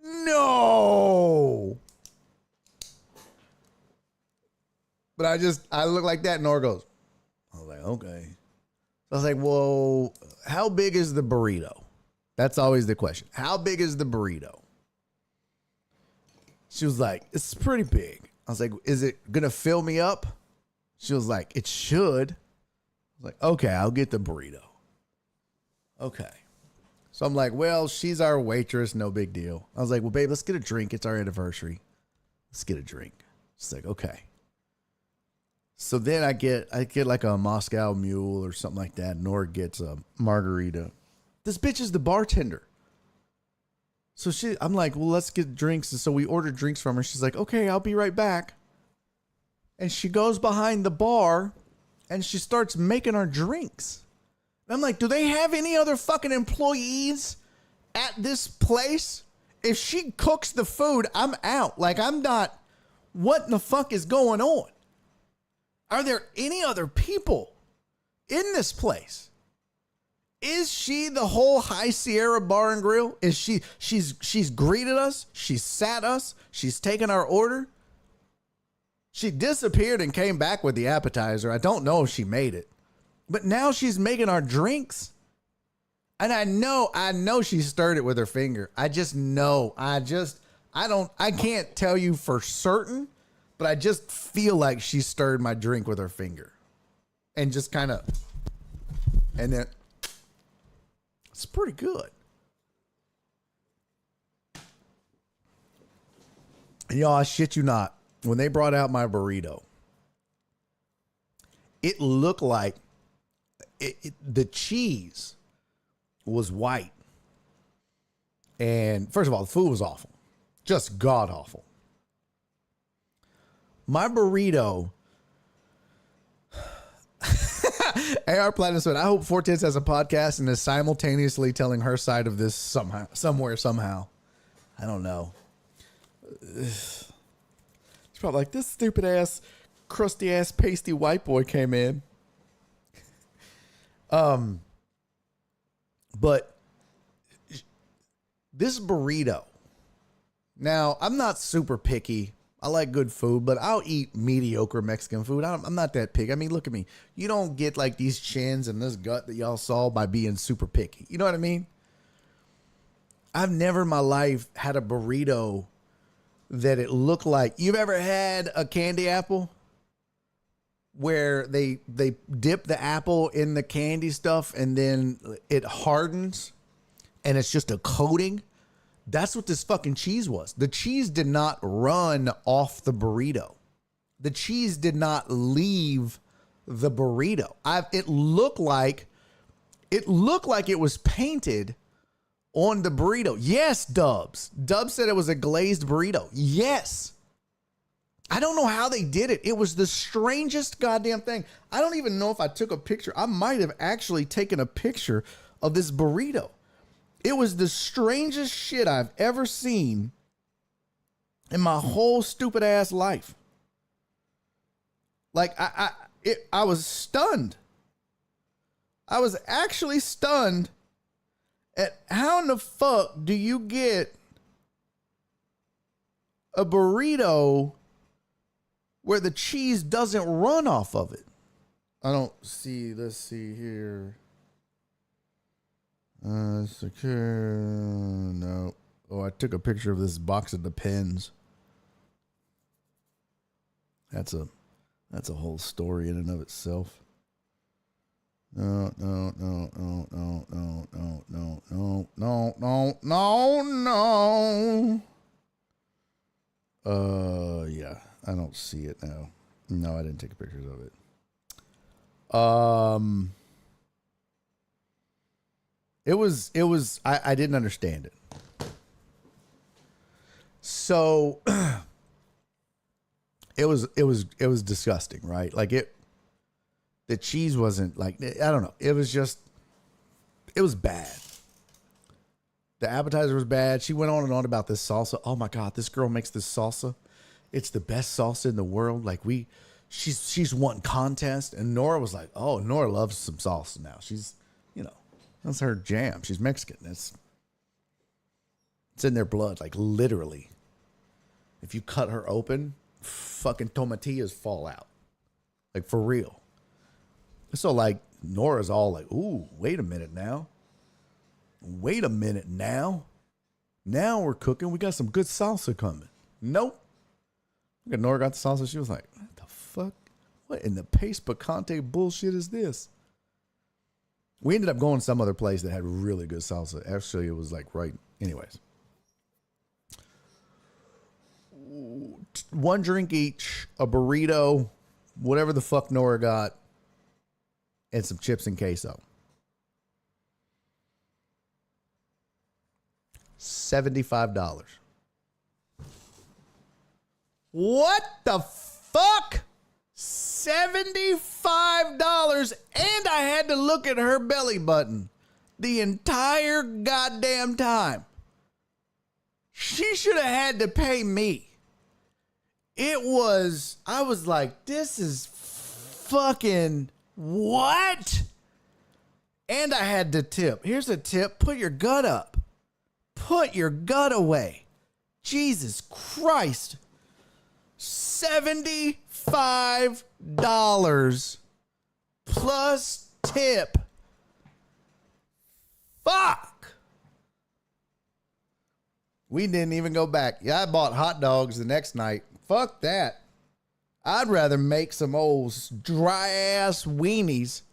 No. But I look like that, and Nora goes, I was like, okay. So I was like, well, how big is the burrito? That's always the question. How big is the burrito? She was like, it's pretty big. I was like, is it going to fill me up? She was like, it should. I was like, okay, I'll get the burrito. Okay. So I'm like, well, she's our waitress. No big deal. I was like, well, babe, let's get a drink. It's our anniversary. Let's get a drink. She's like, okay. So then I get like a Moscow Mule or something like that. Nora gets a margarita. This bitch is the bartender. So I'm like, well, let's get drinks. And so we ordered drinks from her. She's like, okay, I'll be right back. And she goes behind the bar and she starts making our drinks. And I'm like, do they have any other fucking employees at this place? If she cooks the food, I'm out. Like, I'm not, what in the fuck is going on? Are there any other people in this place? Is she the whole High Sierra Bar and Grill? Is she's greeted us? She's sat us? She's taken our order? She disappeared and came back with the appetizer. I don't know if she made it. But now she's making our drinks. And I know she stirred it with her finger. I just know. I can't tell you for certain. But I just feel like she stirred my drink with her finger. And just kind of. And then. It's pretty good. And y'all, I shit you not. When they brought out my burrito, it looked like the cheese was white. And first of all, the food was awful. Just god awful. My burrito. AR Platinum said, I hope Fortes has a podcast and is simultaneously telling her side of this somehow. I don't know. It's probably like, this stupid ass, crusty ass, pasty white boy came in. But this burrito. Now, I'm not super picky. I like good food, but I'll eat mediocre Mexican food. I'm not that picky. I mean, look at me. You don't get like these chins and this gut that y'all saw by being super picky. You know what I mean? I've never in my life had a burrito that it looked like. You've ever had a candy apple where they dip the apple in the candy stuff and then it hardens and it's just a coating? That's what this fucking cheese was. The cheese did not run off the burrito. The cheese did not leave the burrito. It looked like it was painted on the burrito. Yes, Dubs. Dubs said it was a glazed burrito. Yes. I don't know how they did it. It was the strangest goddamn thing. I don't even know if I took a picture. I might have actually taken a picture of this burrito. It was the strangest shit I've ever seen in my whole stupid ass life. Like I was stunned. I was actually stunned at how in the fuck do you get a burrito where the cheese doesn't run off of it? I don't see. Let's see here. Secure. No. Oh, I took a picture of this box of Depends. That's a whole story in and of itself. No. Yeah, I don't see it now. No, I didn't take pictures of it. It was, I didn't understand it. So it was disgusting, right? Like the cheese wasn't like, I don't know. It was bad. The appetizer was bad. She went on and on about this salsa. Oh my God, this girl makes this salsa. It's the best salsa in the world. Like she's won contest. And Nora was like, oh, Nora loves some salsa now. She's, that's her jam. She's Mexican. It's in their blood, like literally. If you cut her open, fucking tomatillas fall out. Like for real. So like Nora's all like, ooh, wait a minute now. Wait a minute now. Now we're cooking. We got some good salsa coming. Nope. Nora got the salsa. She was like, what the fuck? What in the paste picante bullshit is this? We ended up going some other place that had really good salsa. Actually, it was like right. Anyways. One drink each, a burrito, whatever the fuck Nora got, and some chips and queso. $75. What the fuck? $75, and I had to look at her belly button the entire goddamn time. She should have had to pay me. I was like, this is fucking what? And I had to tip. Here's a tip. Put your gut up. Put your gut away. Jesus Christ. $75 plus tip. Fuck. We didn't even go back. Yeah, I bought hot dogs the next night. Fuck that. I'd rather make some old dry ass weenies.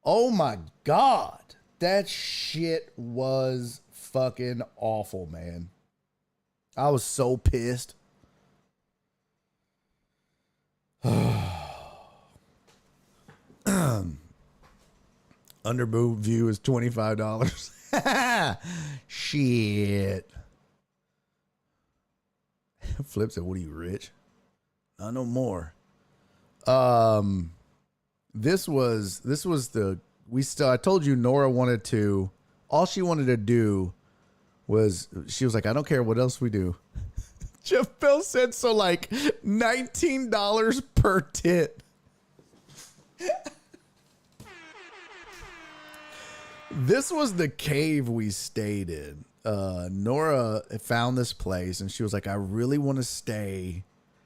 Oh my God. That shit was fucking awful, man. I was so pissed. Underboob view is $25. Shit. Flip said, what are you, rich? Not no more. This was I told you Nora wanted to, all she wanted to do was, she was like, I don't care what else we do. Jeff Bell said, so like $19 per tit. This was the cave we stayed in. Nora found this place and she was like, I really want to stay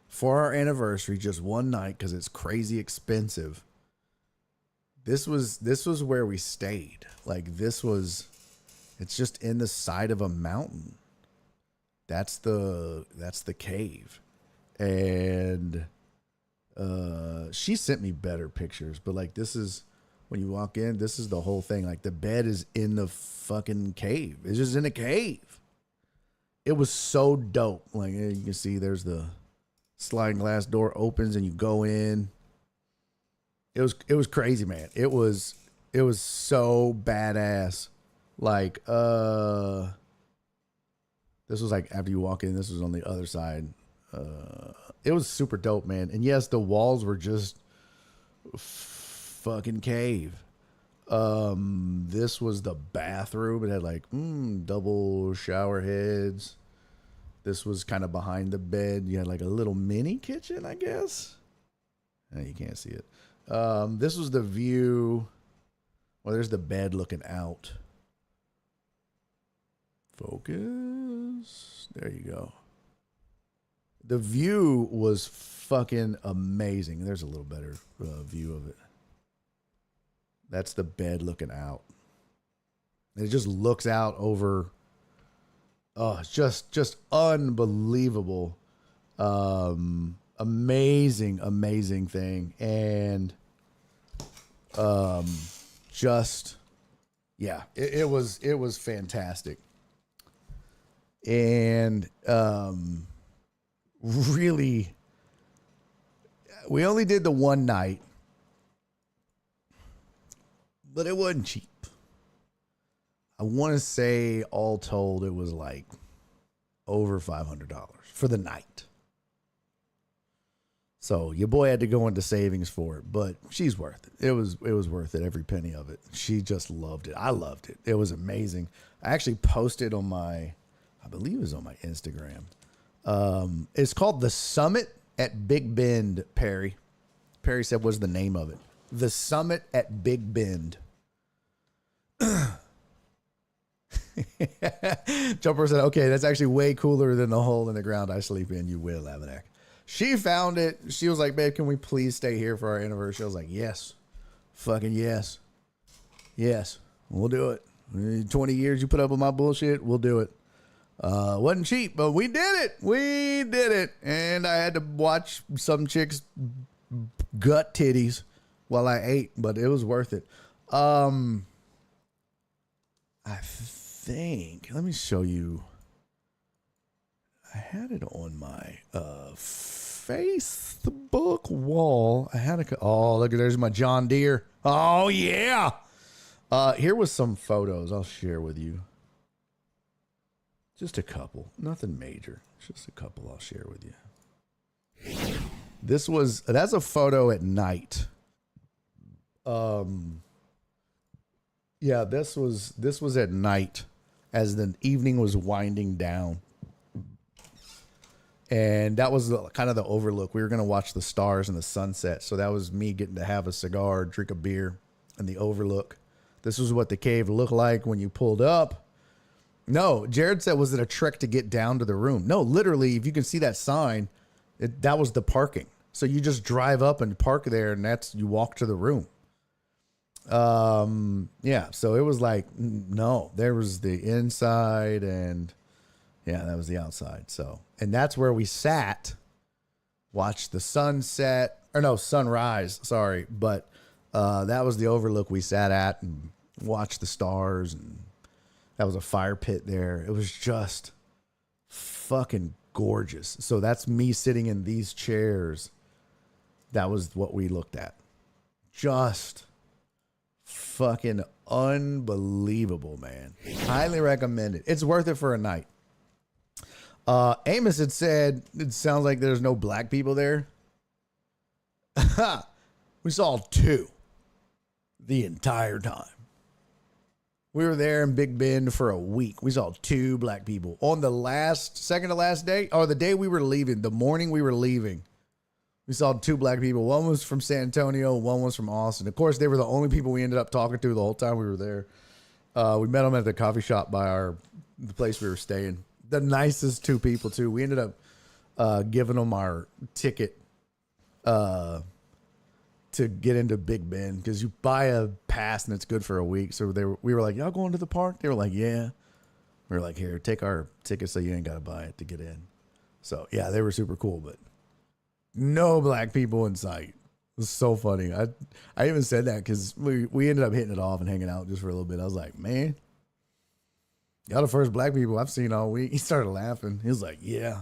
for our anniversary just one night because it's crazy expensive. This was where we stayed. Like it's just in the side of a mountain. That's the cave. And she sent me better pictures, but like this is when you walk in, this is the whole thing. Like the bed is in the fucking cave. It's just in a cave. It was so dope. Like you can see there's the sliding glass door opens and you go in. It was crazy, man. It was so badass. Like this was like after you walk in, this was on the other side. It was super dope, man. And yes, the walls were just fucking cave. This was the bathroom. It had like double shower heads. This was kind of behind the bed. You had like a little mini kitchen, I guess. You can't see it. This was the view. Well, there's the bed looking out. Focus. There you go. The view was fucking amazing. There's a little better view of it. That's the bed looking out. And it just looks out over. Oh, it's just unbelievable. Amazing thing. And it was fantastic. And really, we only did the one night, but it wasn't cheap. I want to say all told, it was like over $500 for the night. So your boy had to go into savings for it, but she's worth it. It was worth it, every penny of it. She just loved it. I loved it. It was amazing. I actually posted on I believe it was on my Instagram. It's called The Summit at Big Bend, Perry. Perry said was the name of it. The Summit at Big Bend. Jumper said, okay, that's actually way cooler than the hole in the ground I sleep in. You will, Avanak. She found it. She was like, babe, can we please stay here for our anniversary? I was like, yes. Fucking yes. Yes. We'll do it. 20 years you put up with my bullshit, we'll do it. Wasn't cheap, but we did it. We did it. And I had to watch some chick's gut titties while I ate, but it was worth it. I think, let me show you. I had it on my Facebook wall. I had look, there's my John Deere. Oh, yeah. Here was some photos I'll share with you. Just a couple. Nothing major. Just a couple I'll share with you. That's a photo at night. Yeah, this was at night as the evening was winding down. And that was kind of the overlook. We were going to watch the stars and the sunset. So that was me getting to have a cigar, drink a beer, and the overlook. This was what the cave looked like when you pulled up. No, Jared said, was it a trek to get down to the room? No, literally, if you can see that sign, that was the parking. So you just drive up and park there, and you walk to the room. Yeah, so it was like, no, there was the inside, and yeah, that was the outside. So, and that's where we sat, watched the sunrise, sorry. But, that was the overlook we sat at and watched the stars, and that was a fire pit there. It was just fucking gorgeous. So that's me sitting in these chairs. That was what we looked at. Just fucking unbelievable, man. Highly recommend it. It's worth it for a night. Amos had said, it sounds like there's no black people there. We saw 2 the entire time. We were there in Big Bend for a week. We saw 2 black people on the second to last day, or the day we were leaving, the morning we were leaving. We saw 2 black people. One was from San Antonio. One was from Austin. Of course, they were the only people we ended up talking to the whole time we were there. We met them at the coffee shop by the place we were staying. The nicest 2 people too. We ended up giving them our ticket to get into Big Bend, because you buy a pass and it's good for a week. So we were like, y'all going to the park? They were like, yeah. We were like, here, take our ticket so you ain't got to buy it to get in. So yeah, they were super cool, but no black people in sight. It was so funny. I even said that because we ended up hitting it off and hanging out just for a little bit. I was like, man, y'all the first black people I've seen all week. He started laughing. He was like, yeah.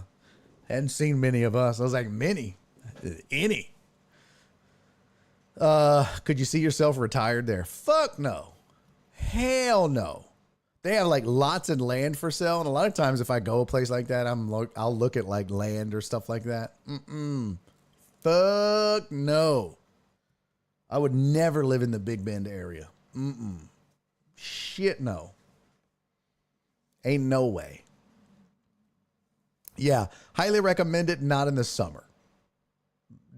Hadn't seen many of us. I was like, many? Any? Could you see yourself retired there? Fuck no. Hell no. They have like lots of land for sale. And a lot of times if I go a place like that, I'll look at like land or stuff like that. Fuck no. I would never live in the Big Bend area. Shit no. Ain't no way. Yeah. Highly recommend it. Not in the summer.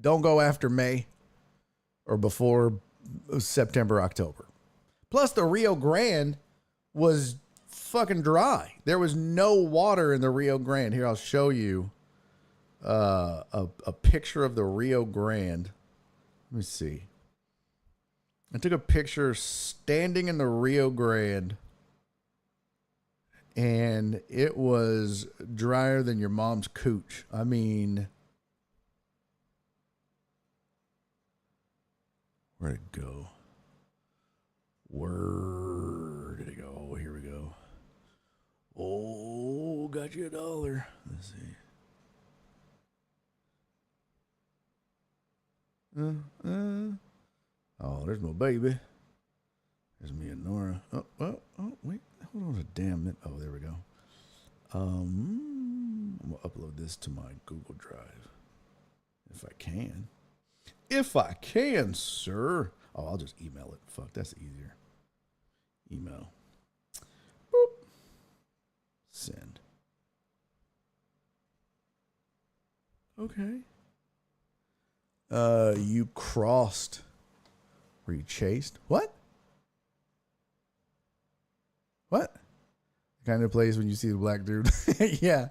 Don't go after May or before September, October. Plus the Rio Grande was fucking dry. There was no water in the Rio Grande. Here, I'll show you a picture of the Rio Grande. Let me see. I took a picture standing in the Rio Grande, and it was drier than your mom's cooch. I mean, where'd it go? Where did it go? Oh, here we go. Oh, got you $1. Let's see. Oh, there's my baby. There's me and Nora. Oh, wait. Hold on a damn minute. Oh, there we go. I'm going to upload this to my Google Drive. If I can. If I can, sir. Oh, I'll just email it. Fuck, that's easier. Email. Boop. Send. Okay. You crossed. Were you chased? What? What? The kind of place when you see the black dude. Yeah.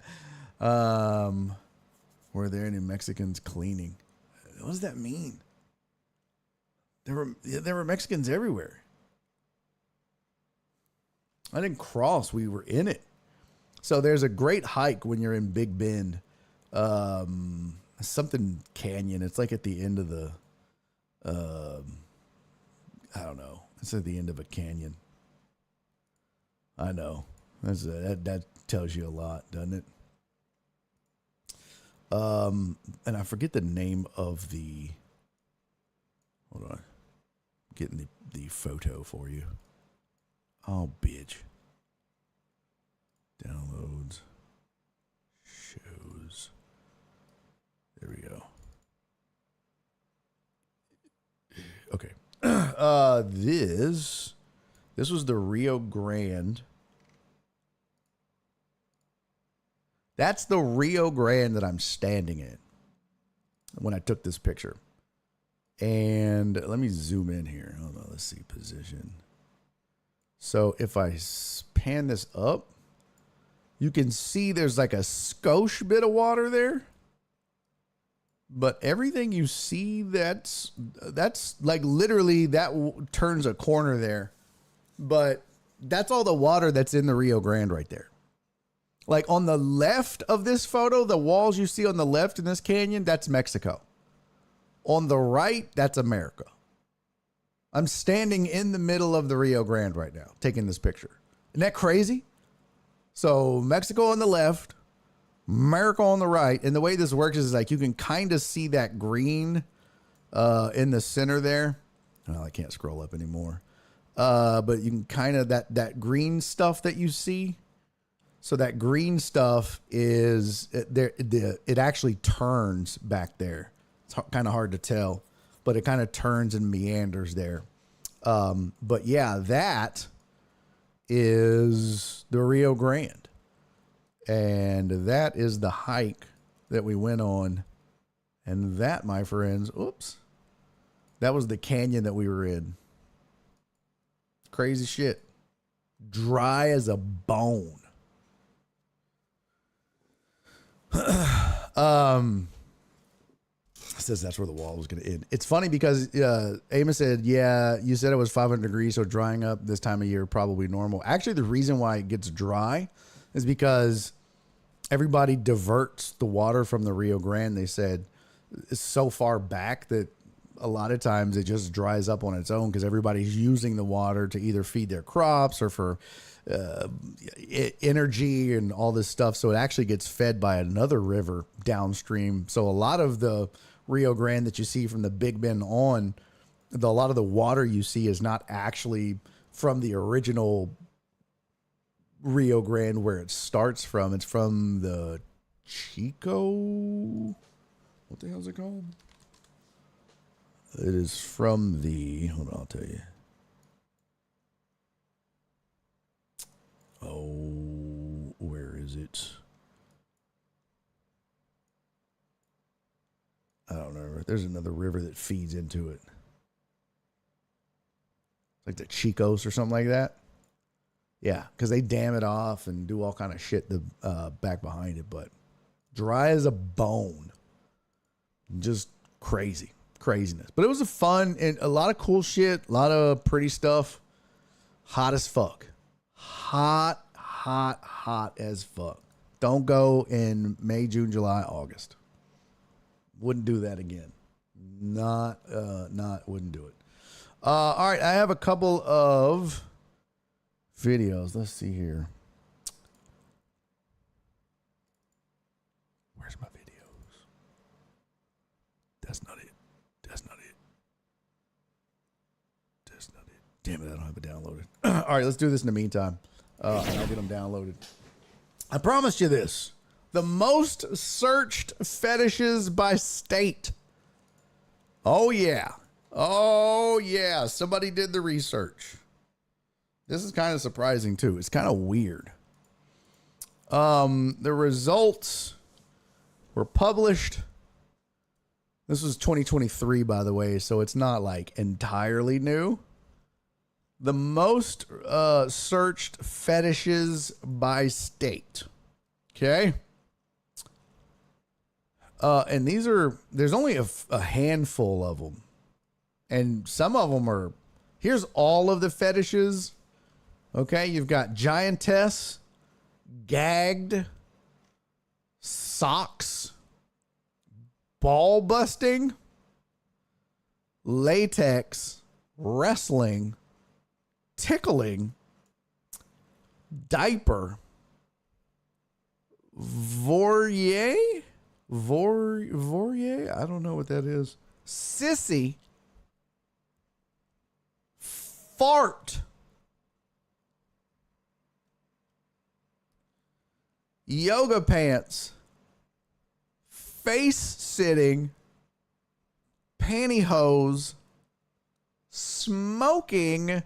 Were there any Mexicans cleaning? What does that mean? There were Mexicans everywhere. I didn't cross. We were in it. So there's a great hike when you're in Big Bend. Something canyon. It's like at the end of the, I don't know. It's at the end of a canyon. I know. That tells you a lot, doesn't it? And I forget the name of the, hold on. Getting the photo for you. Oh, bitch. Downloads. Shows. There we go. Okay. This was the Rio Grande. That's the Rio Grande that I'm standing in when I took this picture. And let me zoom in here. Hold on, let's see position. So if I pan this up, you can see there's like a skosh bit of water there. But everything you see, that's like literally that turns a corner there. But that's all the water that's in the Rio Grande right there. Like on the left of this photo, the walls you see on the left in this canyon, that's Mexico. On the right, that's America. I'm standing in the middle of the Rio Grande right now, taking this picture. Isn't that crazy? So Mexico on the left, America on the right. And the way this works is like you can kind of see that green in the center there. Oh, I can't scroll up anymore. But you can kind of, that green stuff that you see. So that green stuff is, it actually turns back there. It's kind of hard to tell, but it kind of turns and meanders there. But yeah, that is the Rio Grande. And that is the hike that we went on. And that, my friends, oops, that was the canyon that we were in. Crazy shit. Dry as a bone. Says that's where the wall was going to end. It's funny because Amos said, yeah, you said it was 500 degrees, so drying up this time of year probably normal. Actually, the reason why it gets dry is because everybody diverts the water from the Rio Grande. They said it's so far back that a lot of times it just dries up on its own because everybody's using the water to either feed their crops or for energy and all this stuff. So it actually gets fed by another river downstream. So a lot of the Rio Grande that you see from the Big Bend on, a lot of the water you see is not actually from the original Rio Grande where it starts from. It's from the Chico. What the hell is it called? It is from the, hold on, I'll tell you. Oh, where is it? I don't know. There's another river that feeds into it. Like the Chicos or something like that. Yeah, because they dam it off and do all kind of shit back behind it. But dry as a bone. Just craziness. But it was a fun and a lot of cool shit. A lot of pretty stuff. Hot as fuck. Hot as fuck. Don't go in May, June, July, August. Wouldn't do that again. Wouldn't do it. All right, I have a couple of videos. Let's see here. Where's my videos? That's not it. Damn it, I don't have it downloaded. All right, let's do this in the meantime. And I'll get them downloaded. I promised you this. The most searched fetishes by state. Oh, yeah. Oh, yeah. Somebody did the research. This is kind of surprising, too. It's kind of weird. The results were published. This was 2023, by the way, so it's not like entirely new. The most searched fetishes by state. Okay. And there's only a handful of them. And some of them are, here's all of the fetishes. Okay. You've got giantess, gagged, socks, ball busting, latex, wrestling, tickling, diaper, voyeur, I don't know what that is, sissy, fart, yoga pants, face sitting, pantyhose, smoking,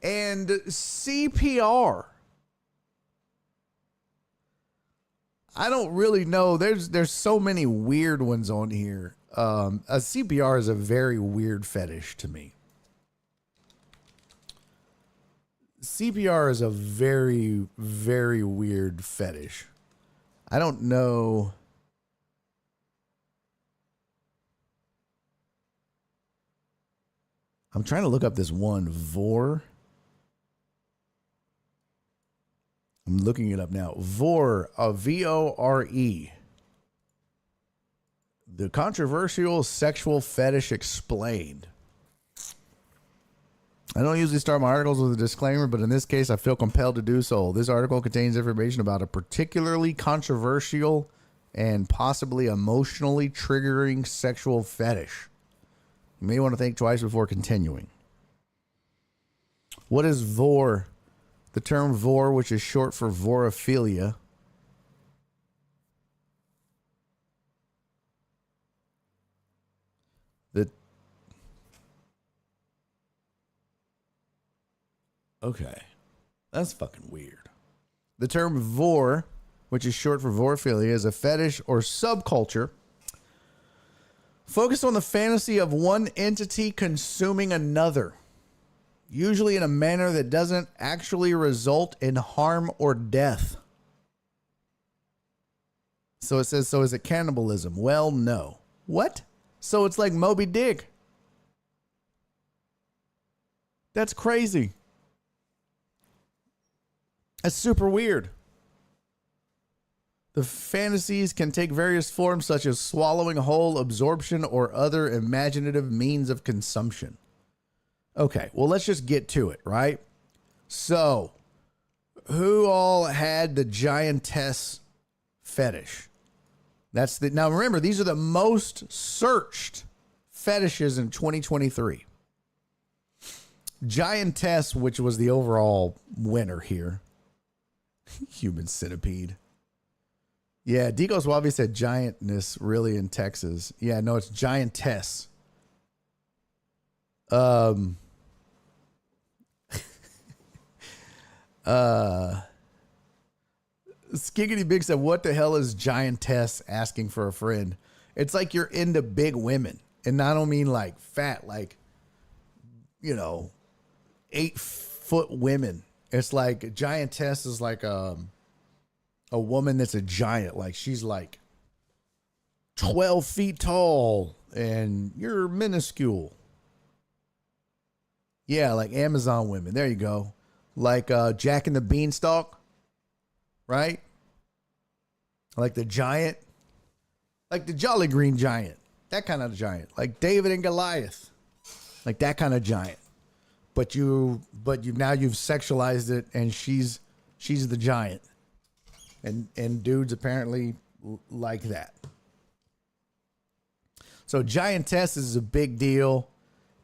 and CPR. I don't really know. There's so many weird ones on here. A CPR is a very weird fetish to me. CPR is a very, very weird fetish. I don't know. I'm trying to look up this one, Vor. I'm looking it up now. Vor, V-O-R-E. The controversial sexual fetish explained. I don't usually start my articles with a disclaimer, but in this case, I feel compelled to do so. This article contains information about a particularly controversial and possibly emotionally triggering sexual fetish. You may want to think twice before continuing. What is vor? The term vor, which is short for vorophilia, okay, that's fucking weird. The term vor, which is short for vorophilia, is a fetish or subculture focused on the fantasy of one entity consuming another, usually in a manner that doesn't actually result in harm or death. So it says, so is it cannibalism? Well, no. What? So it's like Moby Dick. That's crazy. That's super weird. The fantasies can take various forms such as swallowing whole, absorption, or other imaginative means of consumption. Okay, well, let's just get to it, right? So, who all had the giantess fetish? Now remember, these are the most searched fetishes in 2023. Giantess, which was the overall winner here. Human centipede. Yeah, Dico Suave said giantness really in Texas. Yeah, no, it's giantess. Skiggity Big said, what the hell is giantess asking for a friend? It's like you're into big women. And I don't mean like fat, like, 8-foot women. It's like a giantess is like a woman that's a giant. Like she's like 12 feet tall and you're minuscule. Yeah, like Amazon women. There you go. Like Jack and the Beanstalk, right? Like the giant, like the Jolly Green Giant, that kind of giant. Like David and Goliath, like that kind of giant. But you've sexualized it, and she's the giant, and dudes apparently like that. So giantess is a big deal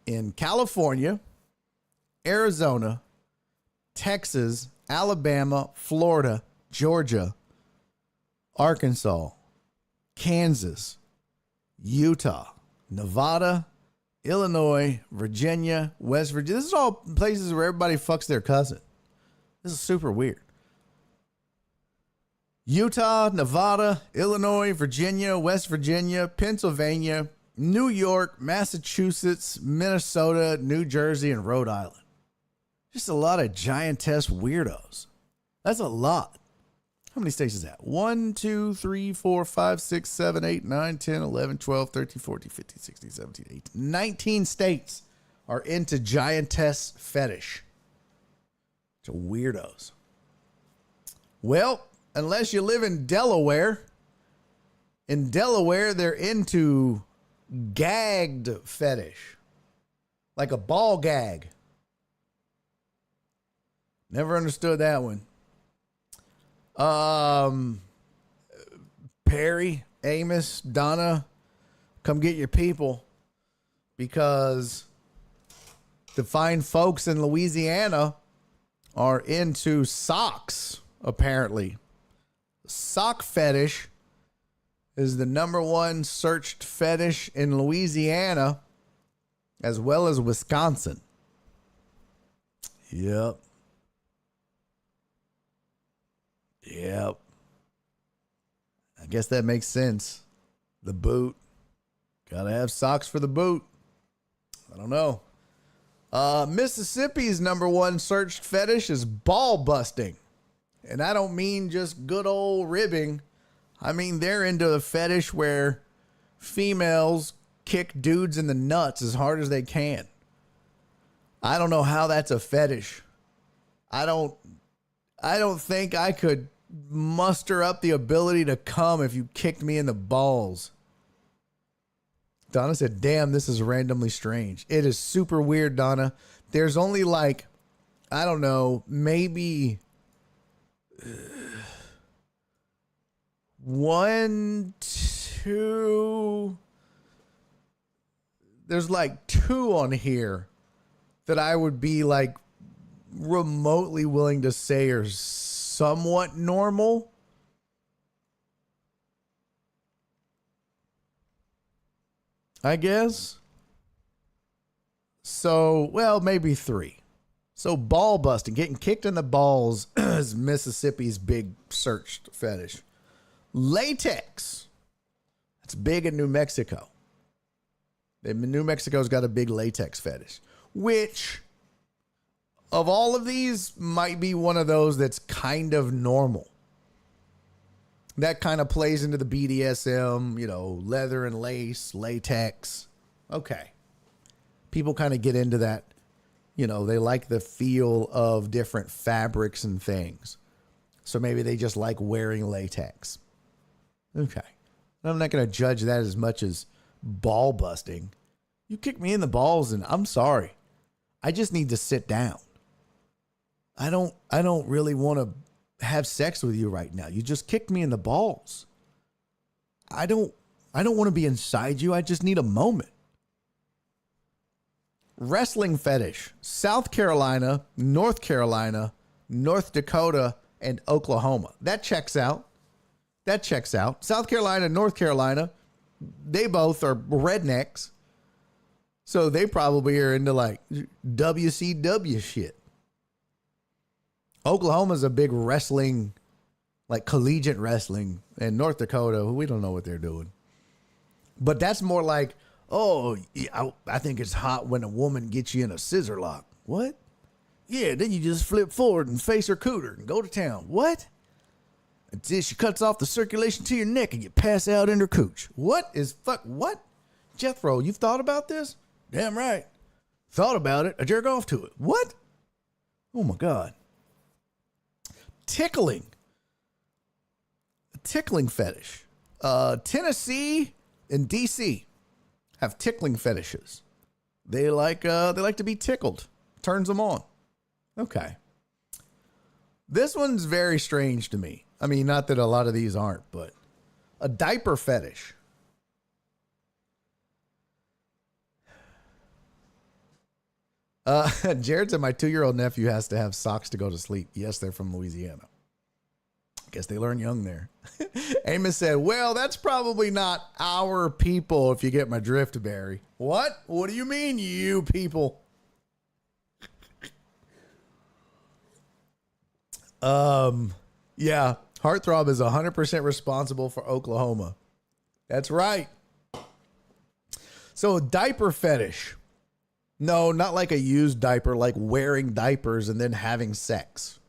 in California, Arizona, Texas, Alabama, Florida, Georgia, Arkansas, Kansas, Utah, Nevada, Illinois, Virginia, West Virginia. This is all places where everybody fucks their cousin. This is super weird. Utah, Nevada, Illinois, Virginia, West Virginia, Pennsylvania, New York, Massachusetts, Minnesota, New Jersey, and Rhode Island. Just a lot of giantess weirdos. That's a lot. How many states is that? 1, 2, 3, 4, 5, 6, 7, 8, 9, 10, 11, 12, 13, 14, 15, 16, 17, 18. 19 states are into giantess fetish. It's weirdos. Well, unless you live in Delaware they're into gagged fetish. Like a ball gag. Never understood that one. Perry, Amos, Donna, come get your people, because the fine folks in Louisiana are into socks, apparently. Sock fetish is the #1 searched fetish in Louisiana, as well as Wisconsin. Yep. I guess that makes sense. The boot. Gotta have socks for the boot. I don't know. Mississippi's #1 searched fetish is ball busting. And I don't mean just good old ribbing. I mean, they're into a fetish where females kick dudes in the nuts as hard as they can. I don't know how that's a fetish. I don't think I could muster up the ability to come if you kicked me in the balls. Donna said, damn, this is randomly strange. It is super weird, Donna. There's only like, I don't know, maybe 1, 2. There's like 2 on here that I would be like remotely willing to say are somewhat normal. I guess. So, well, maybe 3. So ball busting, getting kicked in the balls is Mississippi's big searched fetish. Latex. That's big in New Mexico. New Mexico's got a big latex fetish, which of all of these might be one of those that's kind of normal. That kind of plays into the BDSM, you know, leather and lace, latex. Okay. People kind of get into that. You know, they like the feel of different fabrics and things. So maybe they just like wearing latex. Okay. I'm not going to judge that as much as ball busting. You kick me in the balls and I'm sorry. I just need to sit down. I don't really want to have sex with you right now. You just kicked me in the balls. I don't want to be inside you. I just need a moment. Wrestling fetish. South Carolina, North Carolina, North Dakota, and Oklahoma. That checks out. South Carolina, North Carolina, they both are rednecks. So they probably are into like WCW shit. Oklahoma's a big wrestling, like collegiate wrestling. And North Dakota, we don't know what they're doing. But that's more like, oh, yeah, I think it's hot when a woman gets you in a scissor lock. What? Yeah, then you just flip forward and face her cooter and go to town. What? Until she cuts off the circulation to your neck and you pass out in her cooch. What? Jethro, you've thought about this? Damn right. Thought about it. I jerk off to it. What? Oh my God. Tickling. A tickling fetish. Tennessee and DC have tickling fetishes. They like to be tickled. Turns them on. Okay. This one's very strange to me. I mean, not that a lot of these aren't, but a diaper fetish. Jared said my 2-year-old nephew has to have socks to go to sleep. Yes, they're from Louisiana. Guess they learn young there. Amos said, well, that's probably not our people, if you get my drift, Barry. What? What do you mean, you people? Yeah, Heartthrob is 100% responsible for Oklahoma. That's right. So, diaper fetish. No, not like a used diaper, like wearing diapers and then having sex.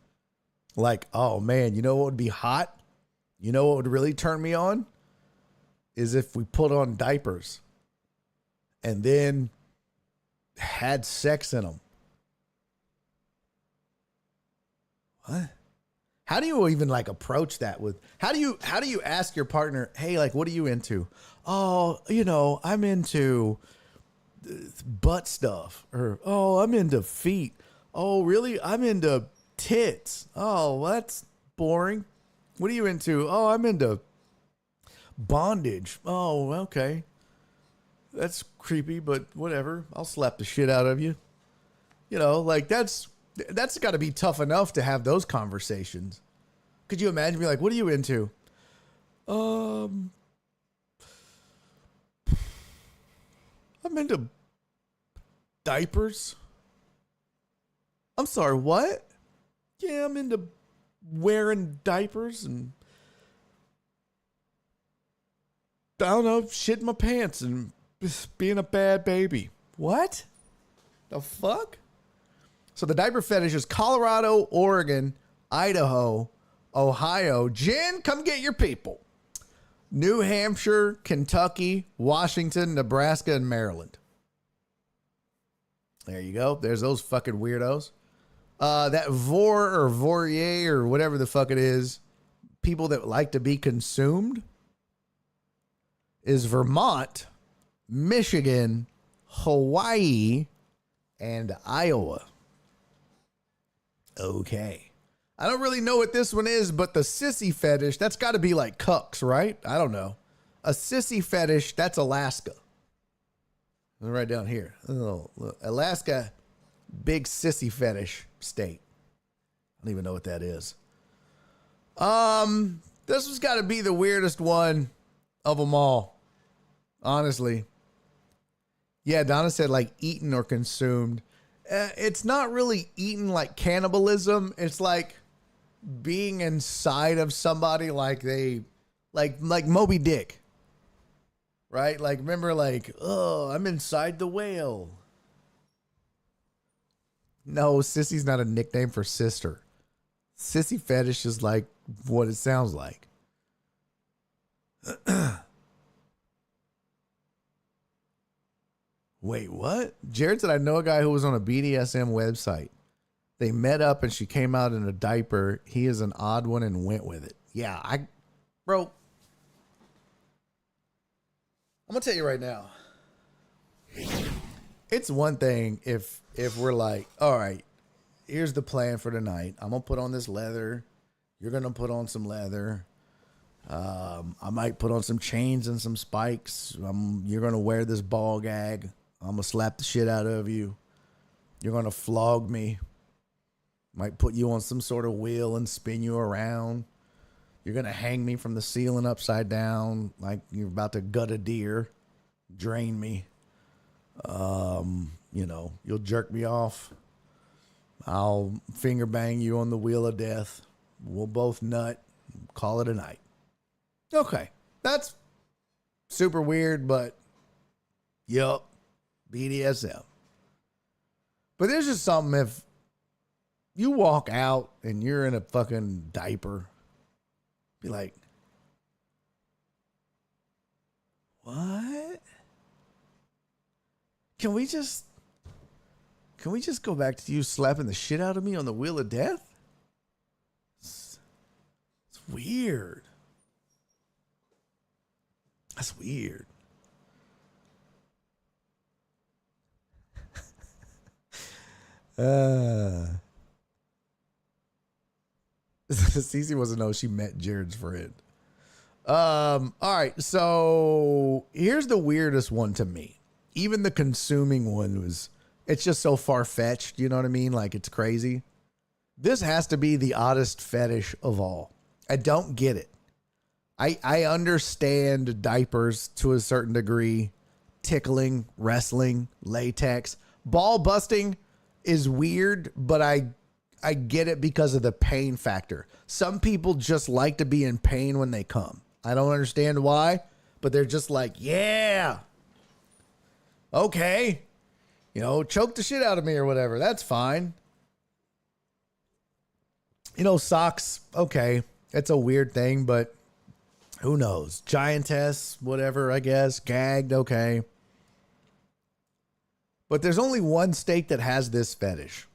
Like, oh man, you know what would be hot? You know what would really turn me on? Is if we put on diapers and then had sex in them. What? How do you even like approach that with, how do you ask your partner, hey, like, what are you into? Oh, you know, I'm into butt stuff. Or, oh, I'm into feet. Oh, really? I'm into tits. Oh, well, that's boring. What are you into? Oh, I'm into bondage. Oh, okay. That's creepy, but whatever. I'll slap the shit out of you. You know, like that's got to be tough enough to have those conversations. Could you imagine me like, what are you into? I'm into diapers. I'm sorry, what? Yeah, I'm into wearing diapers and I don't know, shitting my pants and just being a bad baby. What? The fuck? So the diaper fetish is Colorado, Oregon, Idaho, Ohio. Jen, come get your people. New Hampshire, Kentucky, Washington, Nebraska, and Maryland. There you go. There's those fucking weirdos. That Vourier or whatever the fuck it is, people that like to be consumed, is Vermont, Michigan, Hawaii, and Iowa. Okay. I don't really know what this one is, but the sissy fetish, that's got to be like cucks, right? I don't know. A sissy fetish, that's Alaska. Right down here. Oh, look. Alaska, big sissy fetish state. I don't even know what that is. This has got to be the weirdest one of them all. Honestly. Yeah, Donna said like eaten or consumed. It's not really eaten like cannibalism. It's like being inside of somebody like they, like Moby Dick. Right? Like, remember like, oh, I'm inside the whale. No, sissy's not a nickname for sister. Sissy fetish is like what it sounds like. Wait, what? Jared said, I know a guy who was on a BDSM website. They met up and she came out in a diaper. He is an odd one and went with it. Yeah, bro, I'm going to tell you right now. It's one thing if we're like, all right, here's the plan for tonight. I'm going to put on this leather. You're going to put on some leather. I might put on some chains and some spikes. You're going to wear this ball gag. I'm going to slap the shit out of you. You're going to flog me. Might put you on some sort of wheel and spin you around. You're going to hang me from the ceiling upside down like you're about to gut a deer. Drain me. You know, you'll jerk me off. I'll finger bang you on the wheel of death. We'll both nut. Call it a night. Okay. That's super weird, but yup. BDSM. But there's just something if you walk out and you're in a fucking diaper, be like, what? Can we just go back to you slapping the shit out of me on the wheel of death? It's weird. That's weird. Cece wants to know she met Jared's friend. All right, so here's the weirdest one to me. Even the consuming one it's just so far-fetched, you know what I mean? Like, it's crazy. This has to be the oddest fetish of all. I don't get it. I understand diapers to a certain degree, tickling, wrestling, latex, ball busting is weird, but I get it because of the pain factor. Some people just like to be in pain when they come. I don't understand why, but they're just like, yeah, okay, you know, choke the shit out of me or whatever. That's fine. You know, socks, okay, it's a weird thing, but who knows? Giantess, whatever, I guess. Gagged, okay. But there's only one state that has this fetish.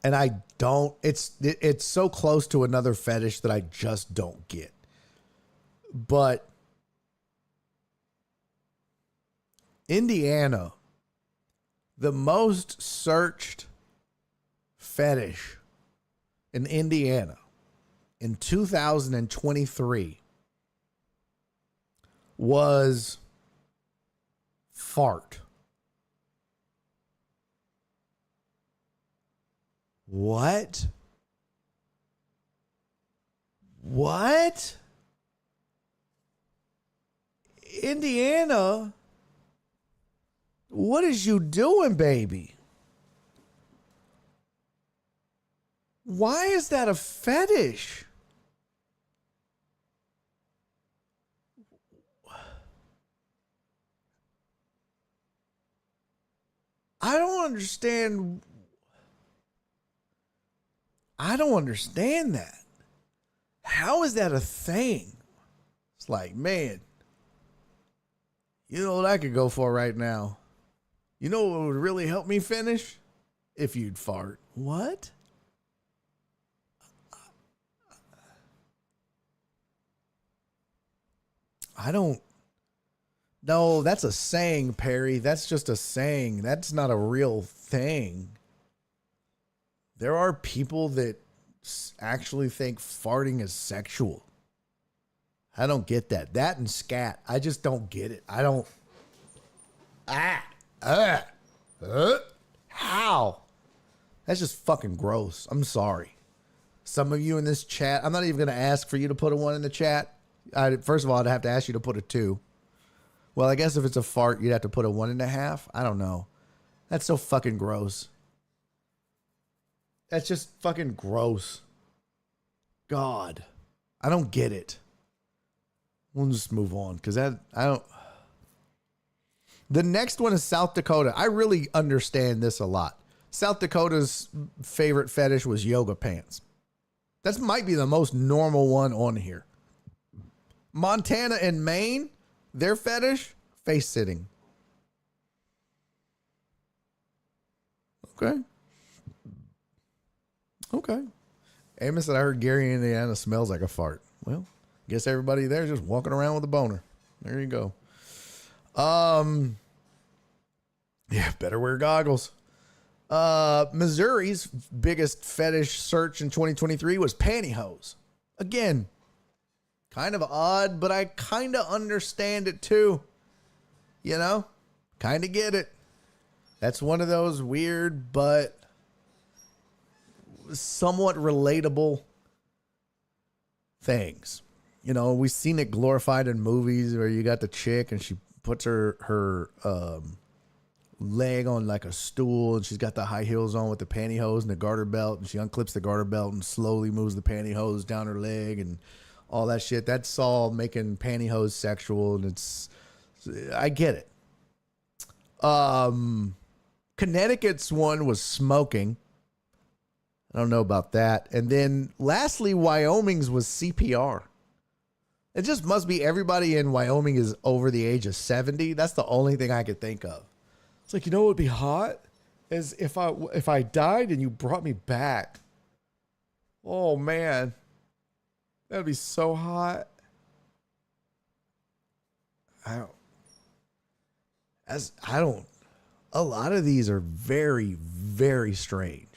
And I don't, it's so close to another fetish that I just don't get. But Indiana, the most searched fetish in Indiana in 2023 was fart. What? What? Indiana? What is you doing, baby? Why is that a fetish? I don't understand. I don't understand that. How is that a thing? It's like, man, you know what I could go for right now? You know what would really help me finish? If you'd fart. What? I don't. No, that's a saying, Perry. That's just a saying. That's not a real thing. There are people that actually think farting is sexual. I don't get that. That and scat. I just don't get it. I don't. How? That's just fucking gross. I'm sorry. Some of you in this chat, I'm not even going to ask for you to put a 1 in the chat. First of all, I'd have to ask you to put a 2. Well, I guess if it's a fart, you'd have to put a 1.5. I don't know. That's so fucking gross. That's just fucking gross. God. I don't get it. We'll just move on because I don't. The next one is South Dakota. I really understand this a lot. South Dakota's favorite fetish was yoga pants. That might be the most normal one on here. Montana and Maine, their fetish, face sitting. Okay. Okay. Amos said, I heard Gary, Indiana smells like a fart. Well, guess everybody there is just walking around with a boner. There you go. Yeah, better wear goggles. Missouri's biggest fetish search in 2023 was pantyhose. Again, kind of odd, but I kind of understand it too. You know, kind of get it. That's one of those weird, but somewhat relatable things. You know, we've seen it glorified in movies where you got the chick and she puts her leg on like a stool and she's got the high heels on with the pantyhose and the garter belt, and she unclips the garter belt and slowly moves the pantyhose down her leg and all that shit. That's all making pantyhose sexual, and I get it. Connecticut's one was smoking. I don't know about that. And then lastly, Wyoming's was CPR. It just must be everybody in Wyoming is over the age of 70. That's the only thing I could think of. It's like, you know what would be hot? Is if I died and you brought me back. Oh, man. That'd be so hot. A lot of these are very, very strange.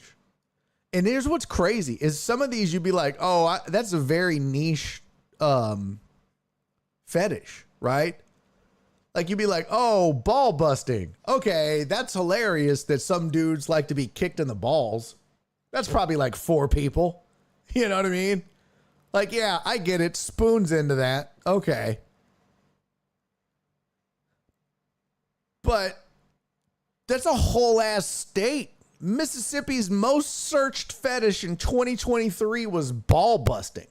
And here's what's crazy is some of these you'd be like, oh, that's a very niche fetish, right? Like you'd be like, oh, ball busting. Okay, that's hilarious that some dudes like to be kicked in the balls. That's probably like 4 people. You know what I mean? Like, yeah, I get it. Spoons into that. Okay. But that's a whole ass state. Mississippi's most searched fetish in 2023 was ball busting.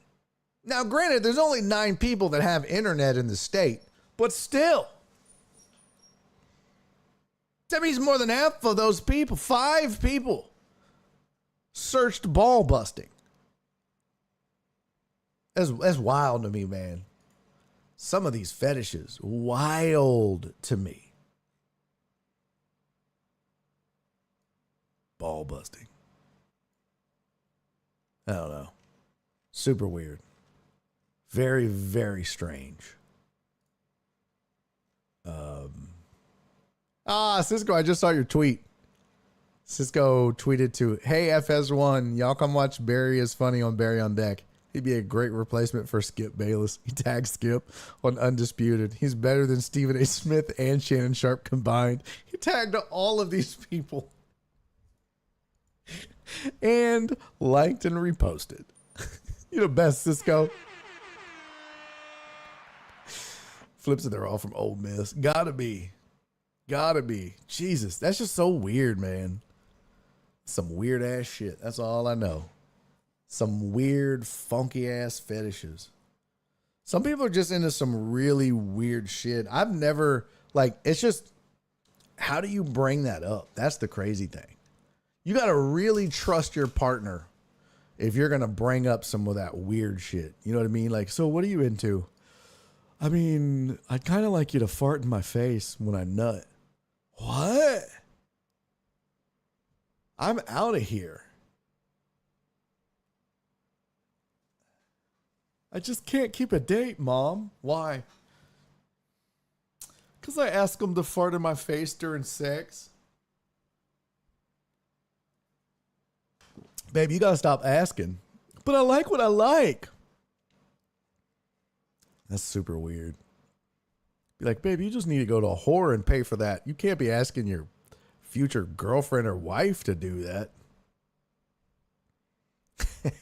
Now, granted, there's only 9 people that have internet in the state, but still. That means more than half of those people, 5 people, searched ball busting. That's wild to me, man. Some of these fetishes, wild to me. Ball busting. I don't know. Super weird. Very, very strange. Cisco, I just saw your tweet. Cisco tweeted to, hey, FS1, y'all come watch Barry is Funny on Barry on Deck. He'd be a great replacement for Skip Bayless. He tagged Skip on Undisputed. He's better than Stephen A. Smith and Shannon Sharp combined. He tagged all of these people. And liked and reposted. You're the best, Cisco. Flips it, they're all from Ole Miss. Gotta be. Jesus, that's just so weird, man. Some weird ass shit. That's all I know. Some weird, funky ass fetishes. Some people are just into some really weird shit. I've never, like, it's just, how do you bring that up? That's the crazy thing. You got to really trust your partner if you're going to bring up some of that weird shit. You know what I mean? Like, so what are you into? I mean, I'd kind of like you to fart in my face when I nut. What? I'm out of here. I just can't keep a date, Mom. Why? Because I asked him to fart in my face during sex. Babe, you got to stop asking. But I like what I like. That's super weird. Be like, babe, you just need to go to a whore and pay for that. You can't be asking your future girlfriend or wife to do that.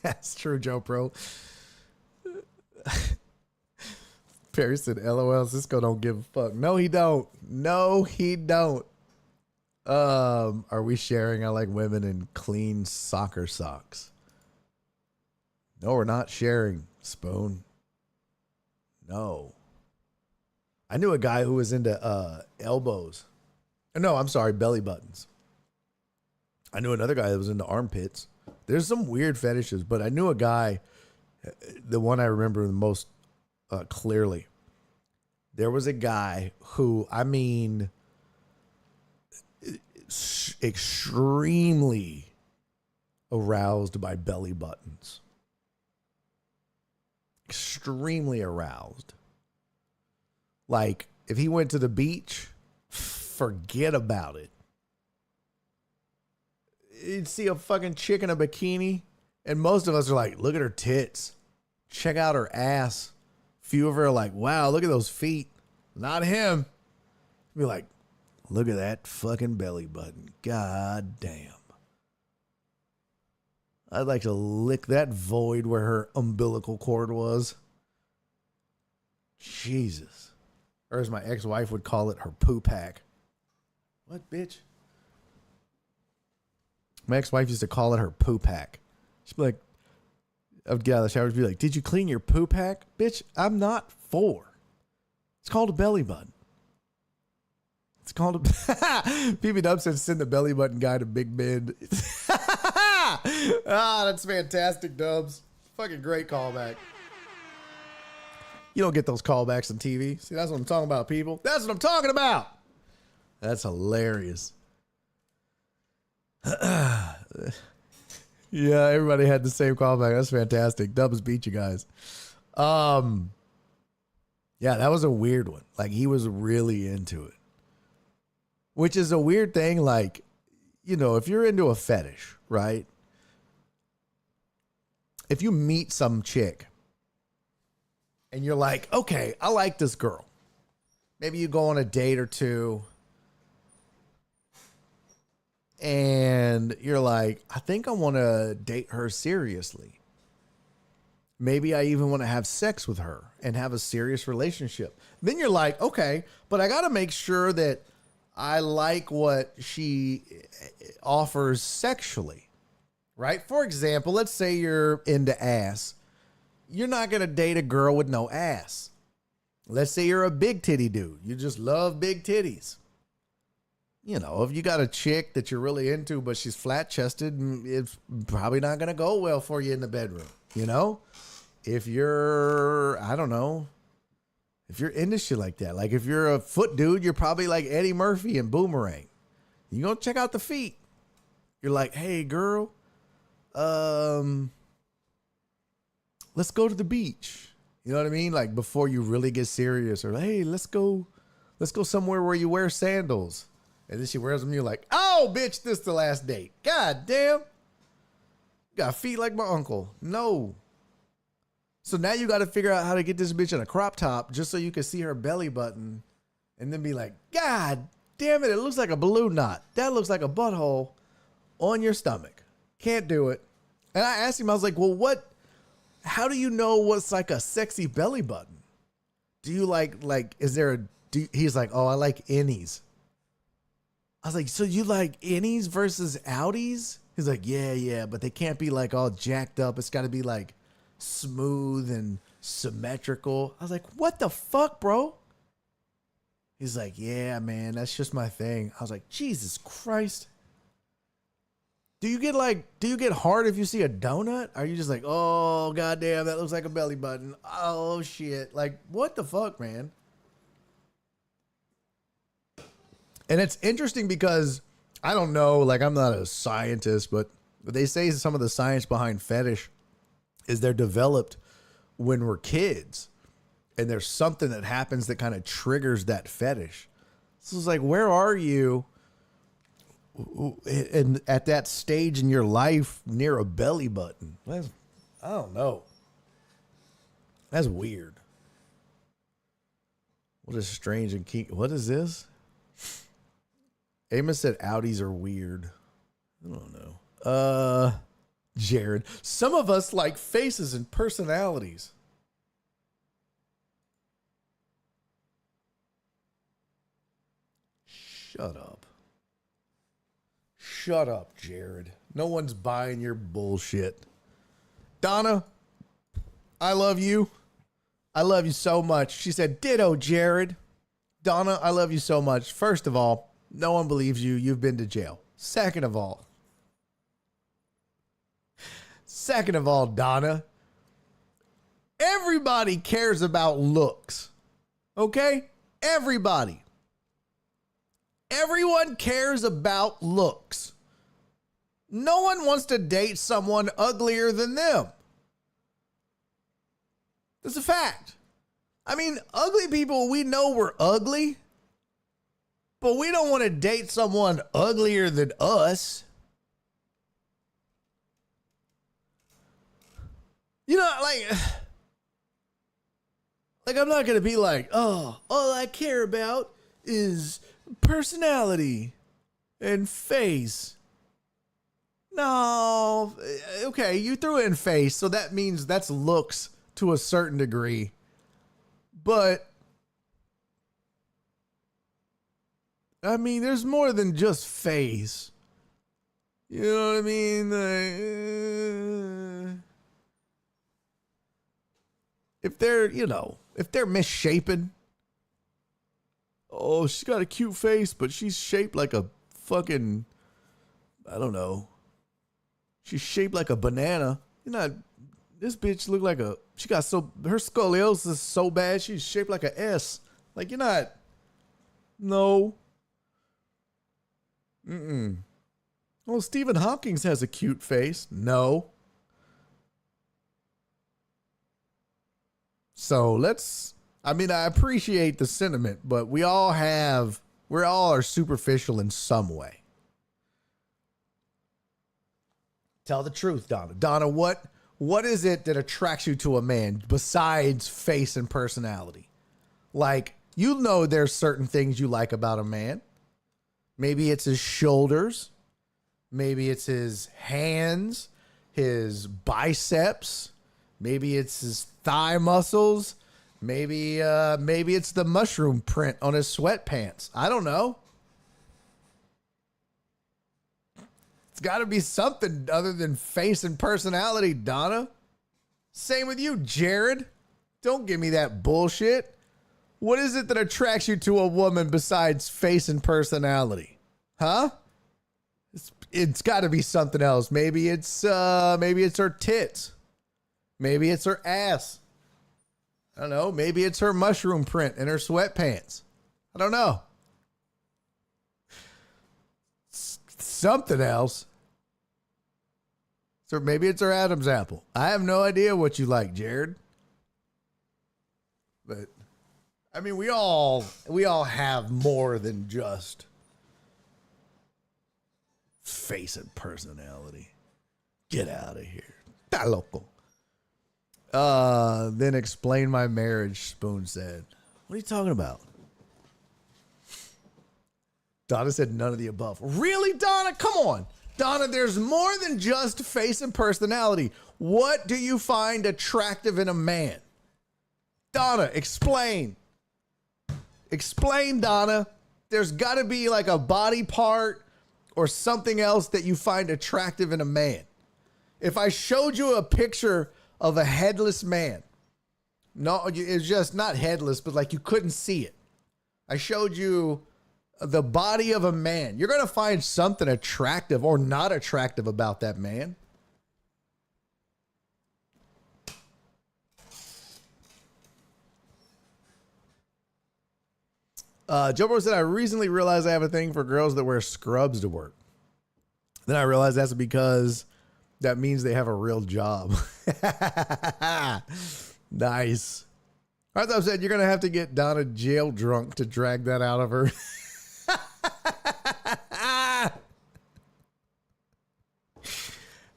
That's true, Joe Pro. Perry said, LOL, Cisco don't give a fuck. No, he don't. Are we sharing? I like women in clean soccer socks. No, we're not sharing, Spoon. No. I knew a guy who was into elbows. No, I'm sorry, belly buttons. I knew another guy that was into armpits. There's some weird fetishes, but I knew a guy, the one I remember the most clearly. There was a guy who, I mean, extremely aroused by belly buttons. Extremely aroused. Like, if he went to the beach, forget about it. You'd see a fucking chick in a bikini, and most of us are like, look at her tits. Check out her ass. Few of her are like, wow, look at those feet. Not him. Be like, look at that fucking belly button. God damn. I'd like to lick that void where her umbilical cord was. Jesus. Or as my ex-wife would call it, her poo pack. What, bitch? My ex-wife used to call it her poo pack. She'd be like, I would get out of the shower and be like, did you clean your poo pack? Bitch, I'm not 4. It's called a belly button. It's called a... PB Dub said send the belly button guy to Big Ben. That's fantastic, Dubs. Fucking great callback. You don't get those callbacks on TV. See, that's what I'm talking about, people. That's what I'm talking about. That's hilarious. Yeah, everybody had the same callback. That's fantastic. Dubs beat you guys. Yeah, that was a weird one. Like, he was really into it. Which is a weird thing. Like, you know, if you're into a fetish, right? If you meet some chick and you're like, okay, I like this girl. Maybe you go on a date or two and you're like, I think I want to date her seriously. Maybe I even want to have sex with her and have a serious relationship. Then you're like, okay, but I got to make sure that I like what she offers sexually, right? For example, let's say you're into ass. You're not going to date a girl with no ass. Let's say you're a big titty dude. You just love big titties. You know, if you got a chick that you're really into, but she's flat chested, it's probably not going to go well for you in the bedroom. You know, if you're, I don't know, if you're into shit like that, like if you're a foot dude, you're probably like Eddie Murphy and Boomerang. You go check out the feet. You're like, hey girl, let's go to the beach. You know what I mean? Like before you really get serious, or like, hey, let's go somewhere where you wear sandals. And then she wears them. You're like, oh, bitch, this the last date. God damn. Got feet like my uncle. No. So now you got to figure out how to get this bitch in a crop top just so you can see her belly button and then be like, God damn it. It looks like a balloon knot. That looks like a butthole on your stomach. Can't do it. And I asked him, I was like, well, how do you know what's like a sexy belly button? Do you he's like, oh, I like innies. I was like, so you like innies versus outies? He's like, yeah, but they can't be like all jacked up. It's got to be like smooth and symmetrical. I was like, what the fuck, bro? He's like, yeah, man, that's just my thing. I was like, Jesus Christ. Do you get hard if you see a donut? Are you just like, oh, goddamn, that looks like a belly button. Oh, shit. Like, what the fuck, man? And it's interesting because I don't know, like I'm not a scientist, but they say some of the science behind fetish is they're developed when we're kids. And there's something that happens that kind of triggers that fetish. So it's like, where are you at that stage in your life near a belly button? I don't know. That's weird. What is strange and key? What is this? Amos said Audis are weird. I don't know. Jared, some of us like faces and personalities. Shut up. Shut up, Jared. No one's buying your bullshit. Donna, I love you. I love you so much. She said, ditto, Jared. Donna, I love you so much. First of all, no one believes you. You've been to jail. Second of all, Donna, everybody cares about looks. Okay? Everybody. Everyone cares about looks. No one wants to date someone uglier than them. That's a fact. I mean, ugly people, we know we're ugly. But we don't want to date someone uglier than us. You know, like I'm not going to be like, oh, all I care about is personality and face. No. Okay, you threw in face, so that means that's looks to a certain degree. But I mean, there's more than just face. You know what I mean? If they're misshapen. Oh, she's got a cute face, but she's shaped like a fucking, I don't know. She's shaped like a banana. This bitch look like her scoliosis is so bad, she's shaped like a S. Like, no. Well, Stephen Hawking has a cute face. No. So I appreciate the sentiment, but we all are superficial in some way. Tell the truth, Donna. Donna, what is it that attracts you to a man besides face and personality? Like, there's certain things you like about a man. Maybe it's his shoulders. Maybe it's his hands, his biceps. Maybe it's his thigh muscles. Maybe it's the mushroom print on his sweatpants. I don't know. It's got to be something other than face and personality, Donna. Same with you, Jared. Don't give me that bullshit. What is it that attracts you to a woman besides face and personality? Huh? It's got to be something else. Maybe it's her tits. Maybe it's her ass. I don't know. Maybe it's her mushroom print in her sweatpants. I don't know. Something else. So maybe it's her Adam's apple. I have no idea what you like, Jared. But I mean, we all have more than just face and personality. Get out of here. Está loco. Then explain my marriage, Spoon said. What are you talking about? Donna said none of the above. Really, Donna? Come on. Donna, there's more than just face and personality. What do you find attractive in a man? Donna, explain. Explain, Donna. There's got to be like a body part or something else that you find attractive in a man. If I showed you a picture of a headless man, no, it's just not headless, but like you couldn't see it. I showed you the body of a man. You're going to find something attractive or not attractive about that man. Joe Bro said, I recently realized I have a thing for girls that wear scrubs to work. Then I realized that's because that means they have a real job. Nice. I thought I said, you're going to have to get Donna jail drunk to drag that out of her.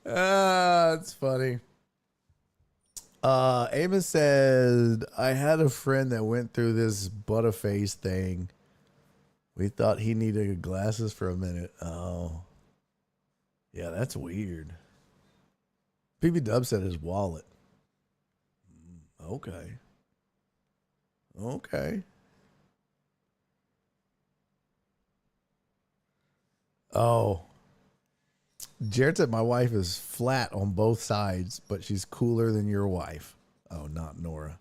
It's funny. Amos said, I had a friend that went through this Butterface thing. We thought he needed glasses for a minute. Oh. Yeah, that's weird. PB Dub said his wallet. Okay. Okay. Oh. Jared said my wife is flat on both sides, but she's cooler than your wife. Oh, not Nora.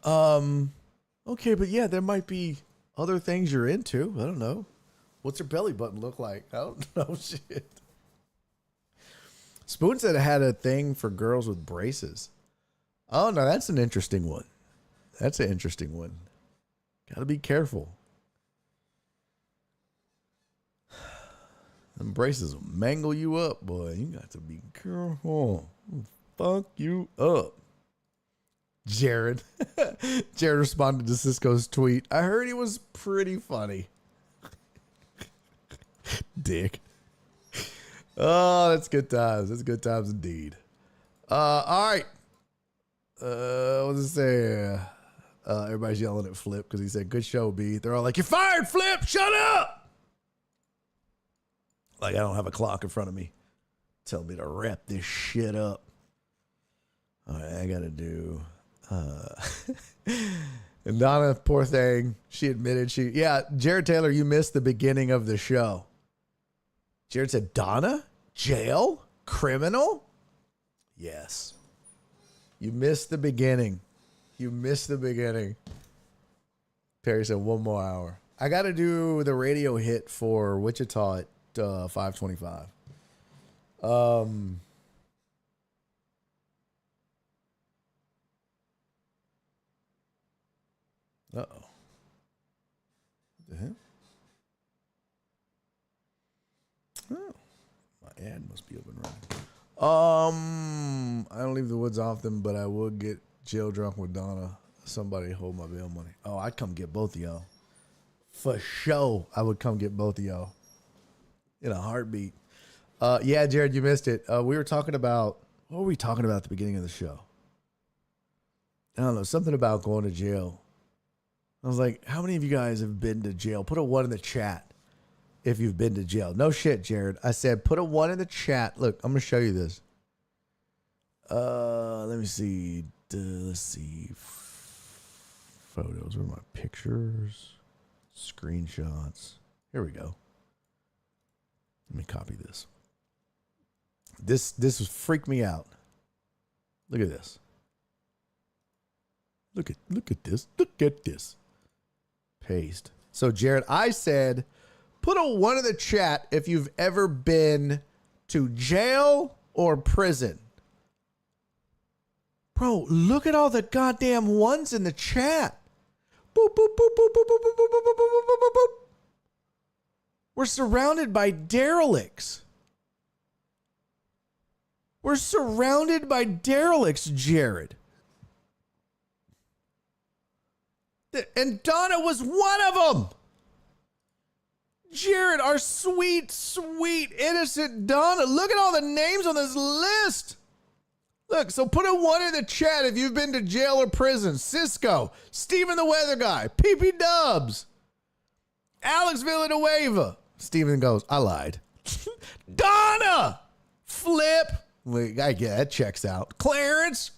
Okay, but yeah, there might be other things you're into. I don't know. What's her belly button look like? I don't know. Shit. Spoon said it had a thing for girls with braces. Oh, no, that's an interesting one. That's an interesting one. Gotta be careful. Them braces will mangle you up, boy. You got to be careful. Fuck you up. Jared. Jared responded to Cisco's tweet. I heard he was pretty funny. Dick. Oh, that's good times. That's good times indeed. All right. What does it say? Everybody's yelling at Flip because he said, good show, B. They're all like, you're fired, Flip. Shut up. Like I don't have a clock in front of me. Tell me to wrap this shit up. All right, I got to do. And Donna, poor thing, she admitted Jared Taylor, you missed the beginning of the show. Jared said, Donna? Jail? Criminal? Yes. You missed the beginning. You missed the beginning. Perry said, one more hour. I got to do the radio hit for Wichita at 5:25. Uh-oh. What the hell? Oh, my ad must be open running. I don't leave the woods often, but I would get jail drunk with Donna. Somebody hold my bail money. Oh, I'd come get both of y'all. For sure, I would come get both of y'all. In a heartbeat. Yeah, Jared, you missed it. We were talking about, what were we talking about at the beginning of the show? I don't know, something about going to jail. I was like, how many of you guys have been to jail? Put a 1 in the chat if you've been to jail. No shit, Jared. I said, put a 1 in the chat. Look, I'm going to show you this. Let me see. Let's see. Photos. Where are my pictures? Screenshots. Here we go. Let me copy this. This was freaked me out. Look at this. Look at this. Look at this. Paste. So Jared, I said, put a 1 in the chat if you've ever been to jail or prison. Bro, look at all the goddamn 1s in the chat. Boop, boop, boop, boop, boop, boop, boop, boop, boop, boop, boop, boop, boop. We're surrounded by derelicts. We're surrounded by derelicts, Jared. And Donna was one of them. Jared, our sweet, sweet, innocent Donna. Look at all the names on this list. Look, so put a 1 in the chat if you've been to jail or prison. Cisco, Steven the Weather Guy, PP Dubs, Alex Villanueva. Steven goes, I lied. Donna, Flip. I get that checks out. Clarence,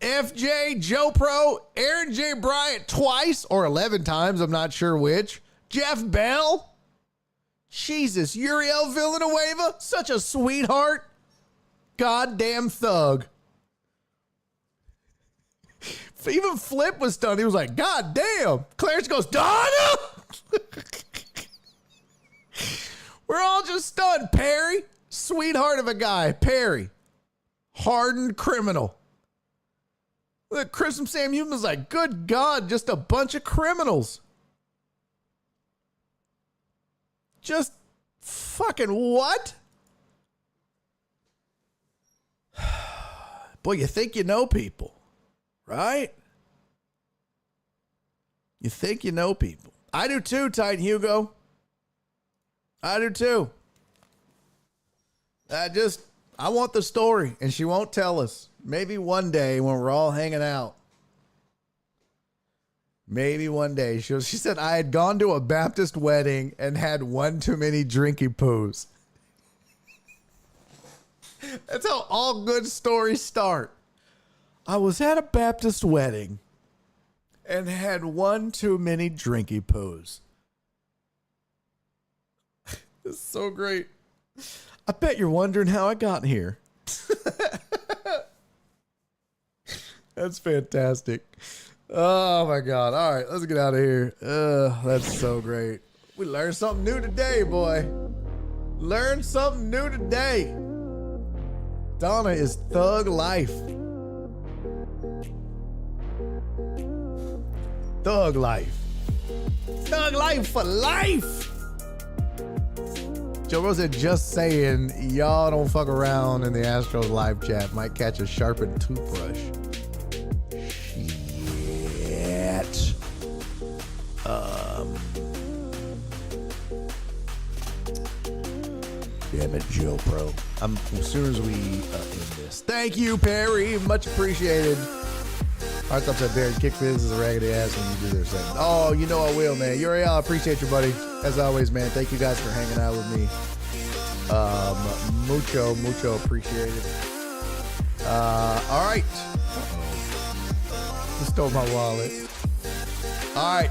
FJ, Joe Pro, Aaron J. Bryant twice or 11 times. I'm not sure which. Jeff Bell. Jesus, Uriel Villanueva. Such a sweetheart. Goddamn thug. Even Flip was stunned. He was like, God damn. Clarence goes, Donna. We're all just stunned. Perry, sweetheart of a guy. Perry, hardened criminal. Look, Chris from Sam Human was like, good God, just a bunch of criminals. Just fucking what? Boy, you think you know people, right? You think you know people. I do too, Titan Hugo. I do too. I want the story, and she won't tell us. Maybe one day when we're all hanging out. Maybe one day. She said, I had gone to a Baptist wedding and had one too many drinky poos. That's how all good stories start. I was at a Baptist wedding and had one too many drinky poos. It's so great. I bet you're wondering how I got here. That's fantastic. Oh my God. All right, let's get out of here. That's so great. We learned something new today, boy. Learned something new today. Donna is thug life. Thug life. Thug life for life. Joe Rose said, just saying, y'all don't fuck around in the Astros live chat. Might catch a sharpened toothbrush. Shit. Damn it, Joe Pro. As soon as we end this. Thank you, Perry. Much appreciated. Hearts up that Barry kick this is a raggedy ass when you do their segment. Oh, you know I will, man. Uriel, I appreciate you, buddy. As always, man. Thank you guys for hanging out with me. Mucho appreciated. All right. Just stole my wallet. All right.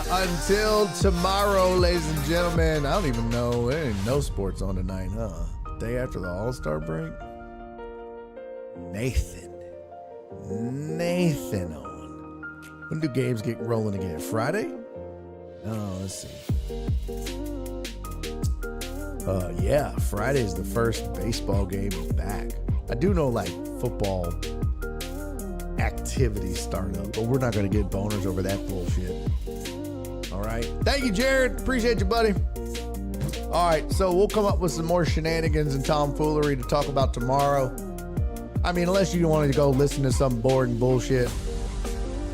Until tomorrow, ladies and gentlemen. I don't even know. There ain't no sports on tonight, huh? Day after the All-Star break. Nathan on. When do games get rolling again? Friday? Oh, let's see. Yeah, Friday's the first baseball game back. I do know like football activities start up, but we're not going to get boners over that bullshit. All right. Thank you, Jared. Appreciate you, buddy. All right, so we'll come up with some more shenanigans and tomfoolery to talk about tomorrow. I mean, unless you wanted to go listen to some boring bullshit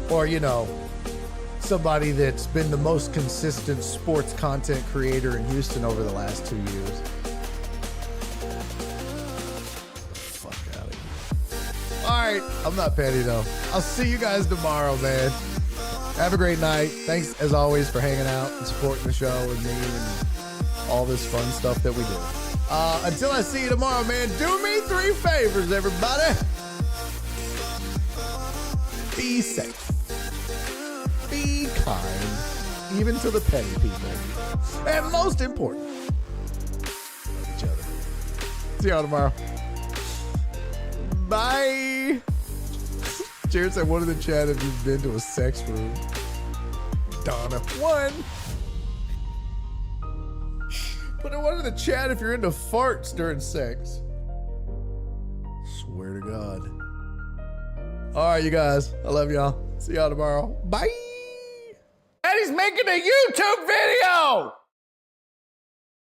or, you know, somebody that's been the most consistent sports content creator in Houston over the last 2 years. Fuck out of here. All right, I'm not petty though. I'll see you guys tomorrow, man. Have a great night. Thanks as always for hanging out and supporting the show with me and all this fun stuff that we do. Until I see you tomorrow, man, do me 3 favors, everybody. Be safe. Be kind, even to the petty people. And most important, love each other. See y'all tomorrow. Bye. Jared said, one in the chat if you've been to a sex room. Donna, 1. Put a 1 in the chat if you're into farts during sex. Swear to God. All right, you guys. I love y'all. See y'all tomorrow. Bye. And he's making a YouTube video.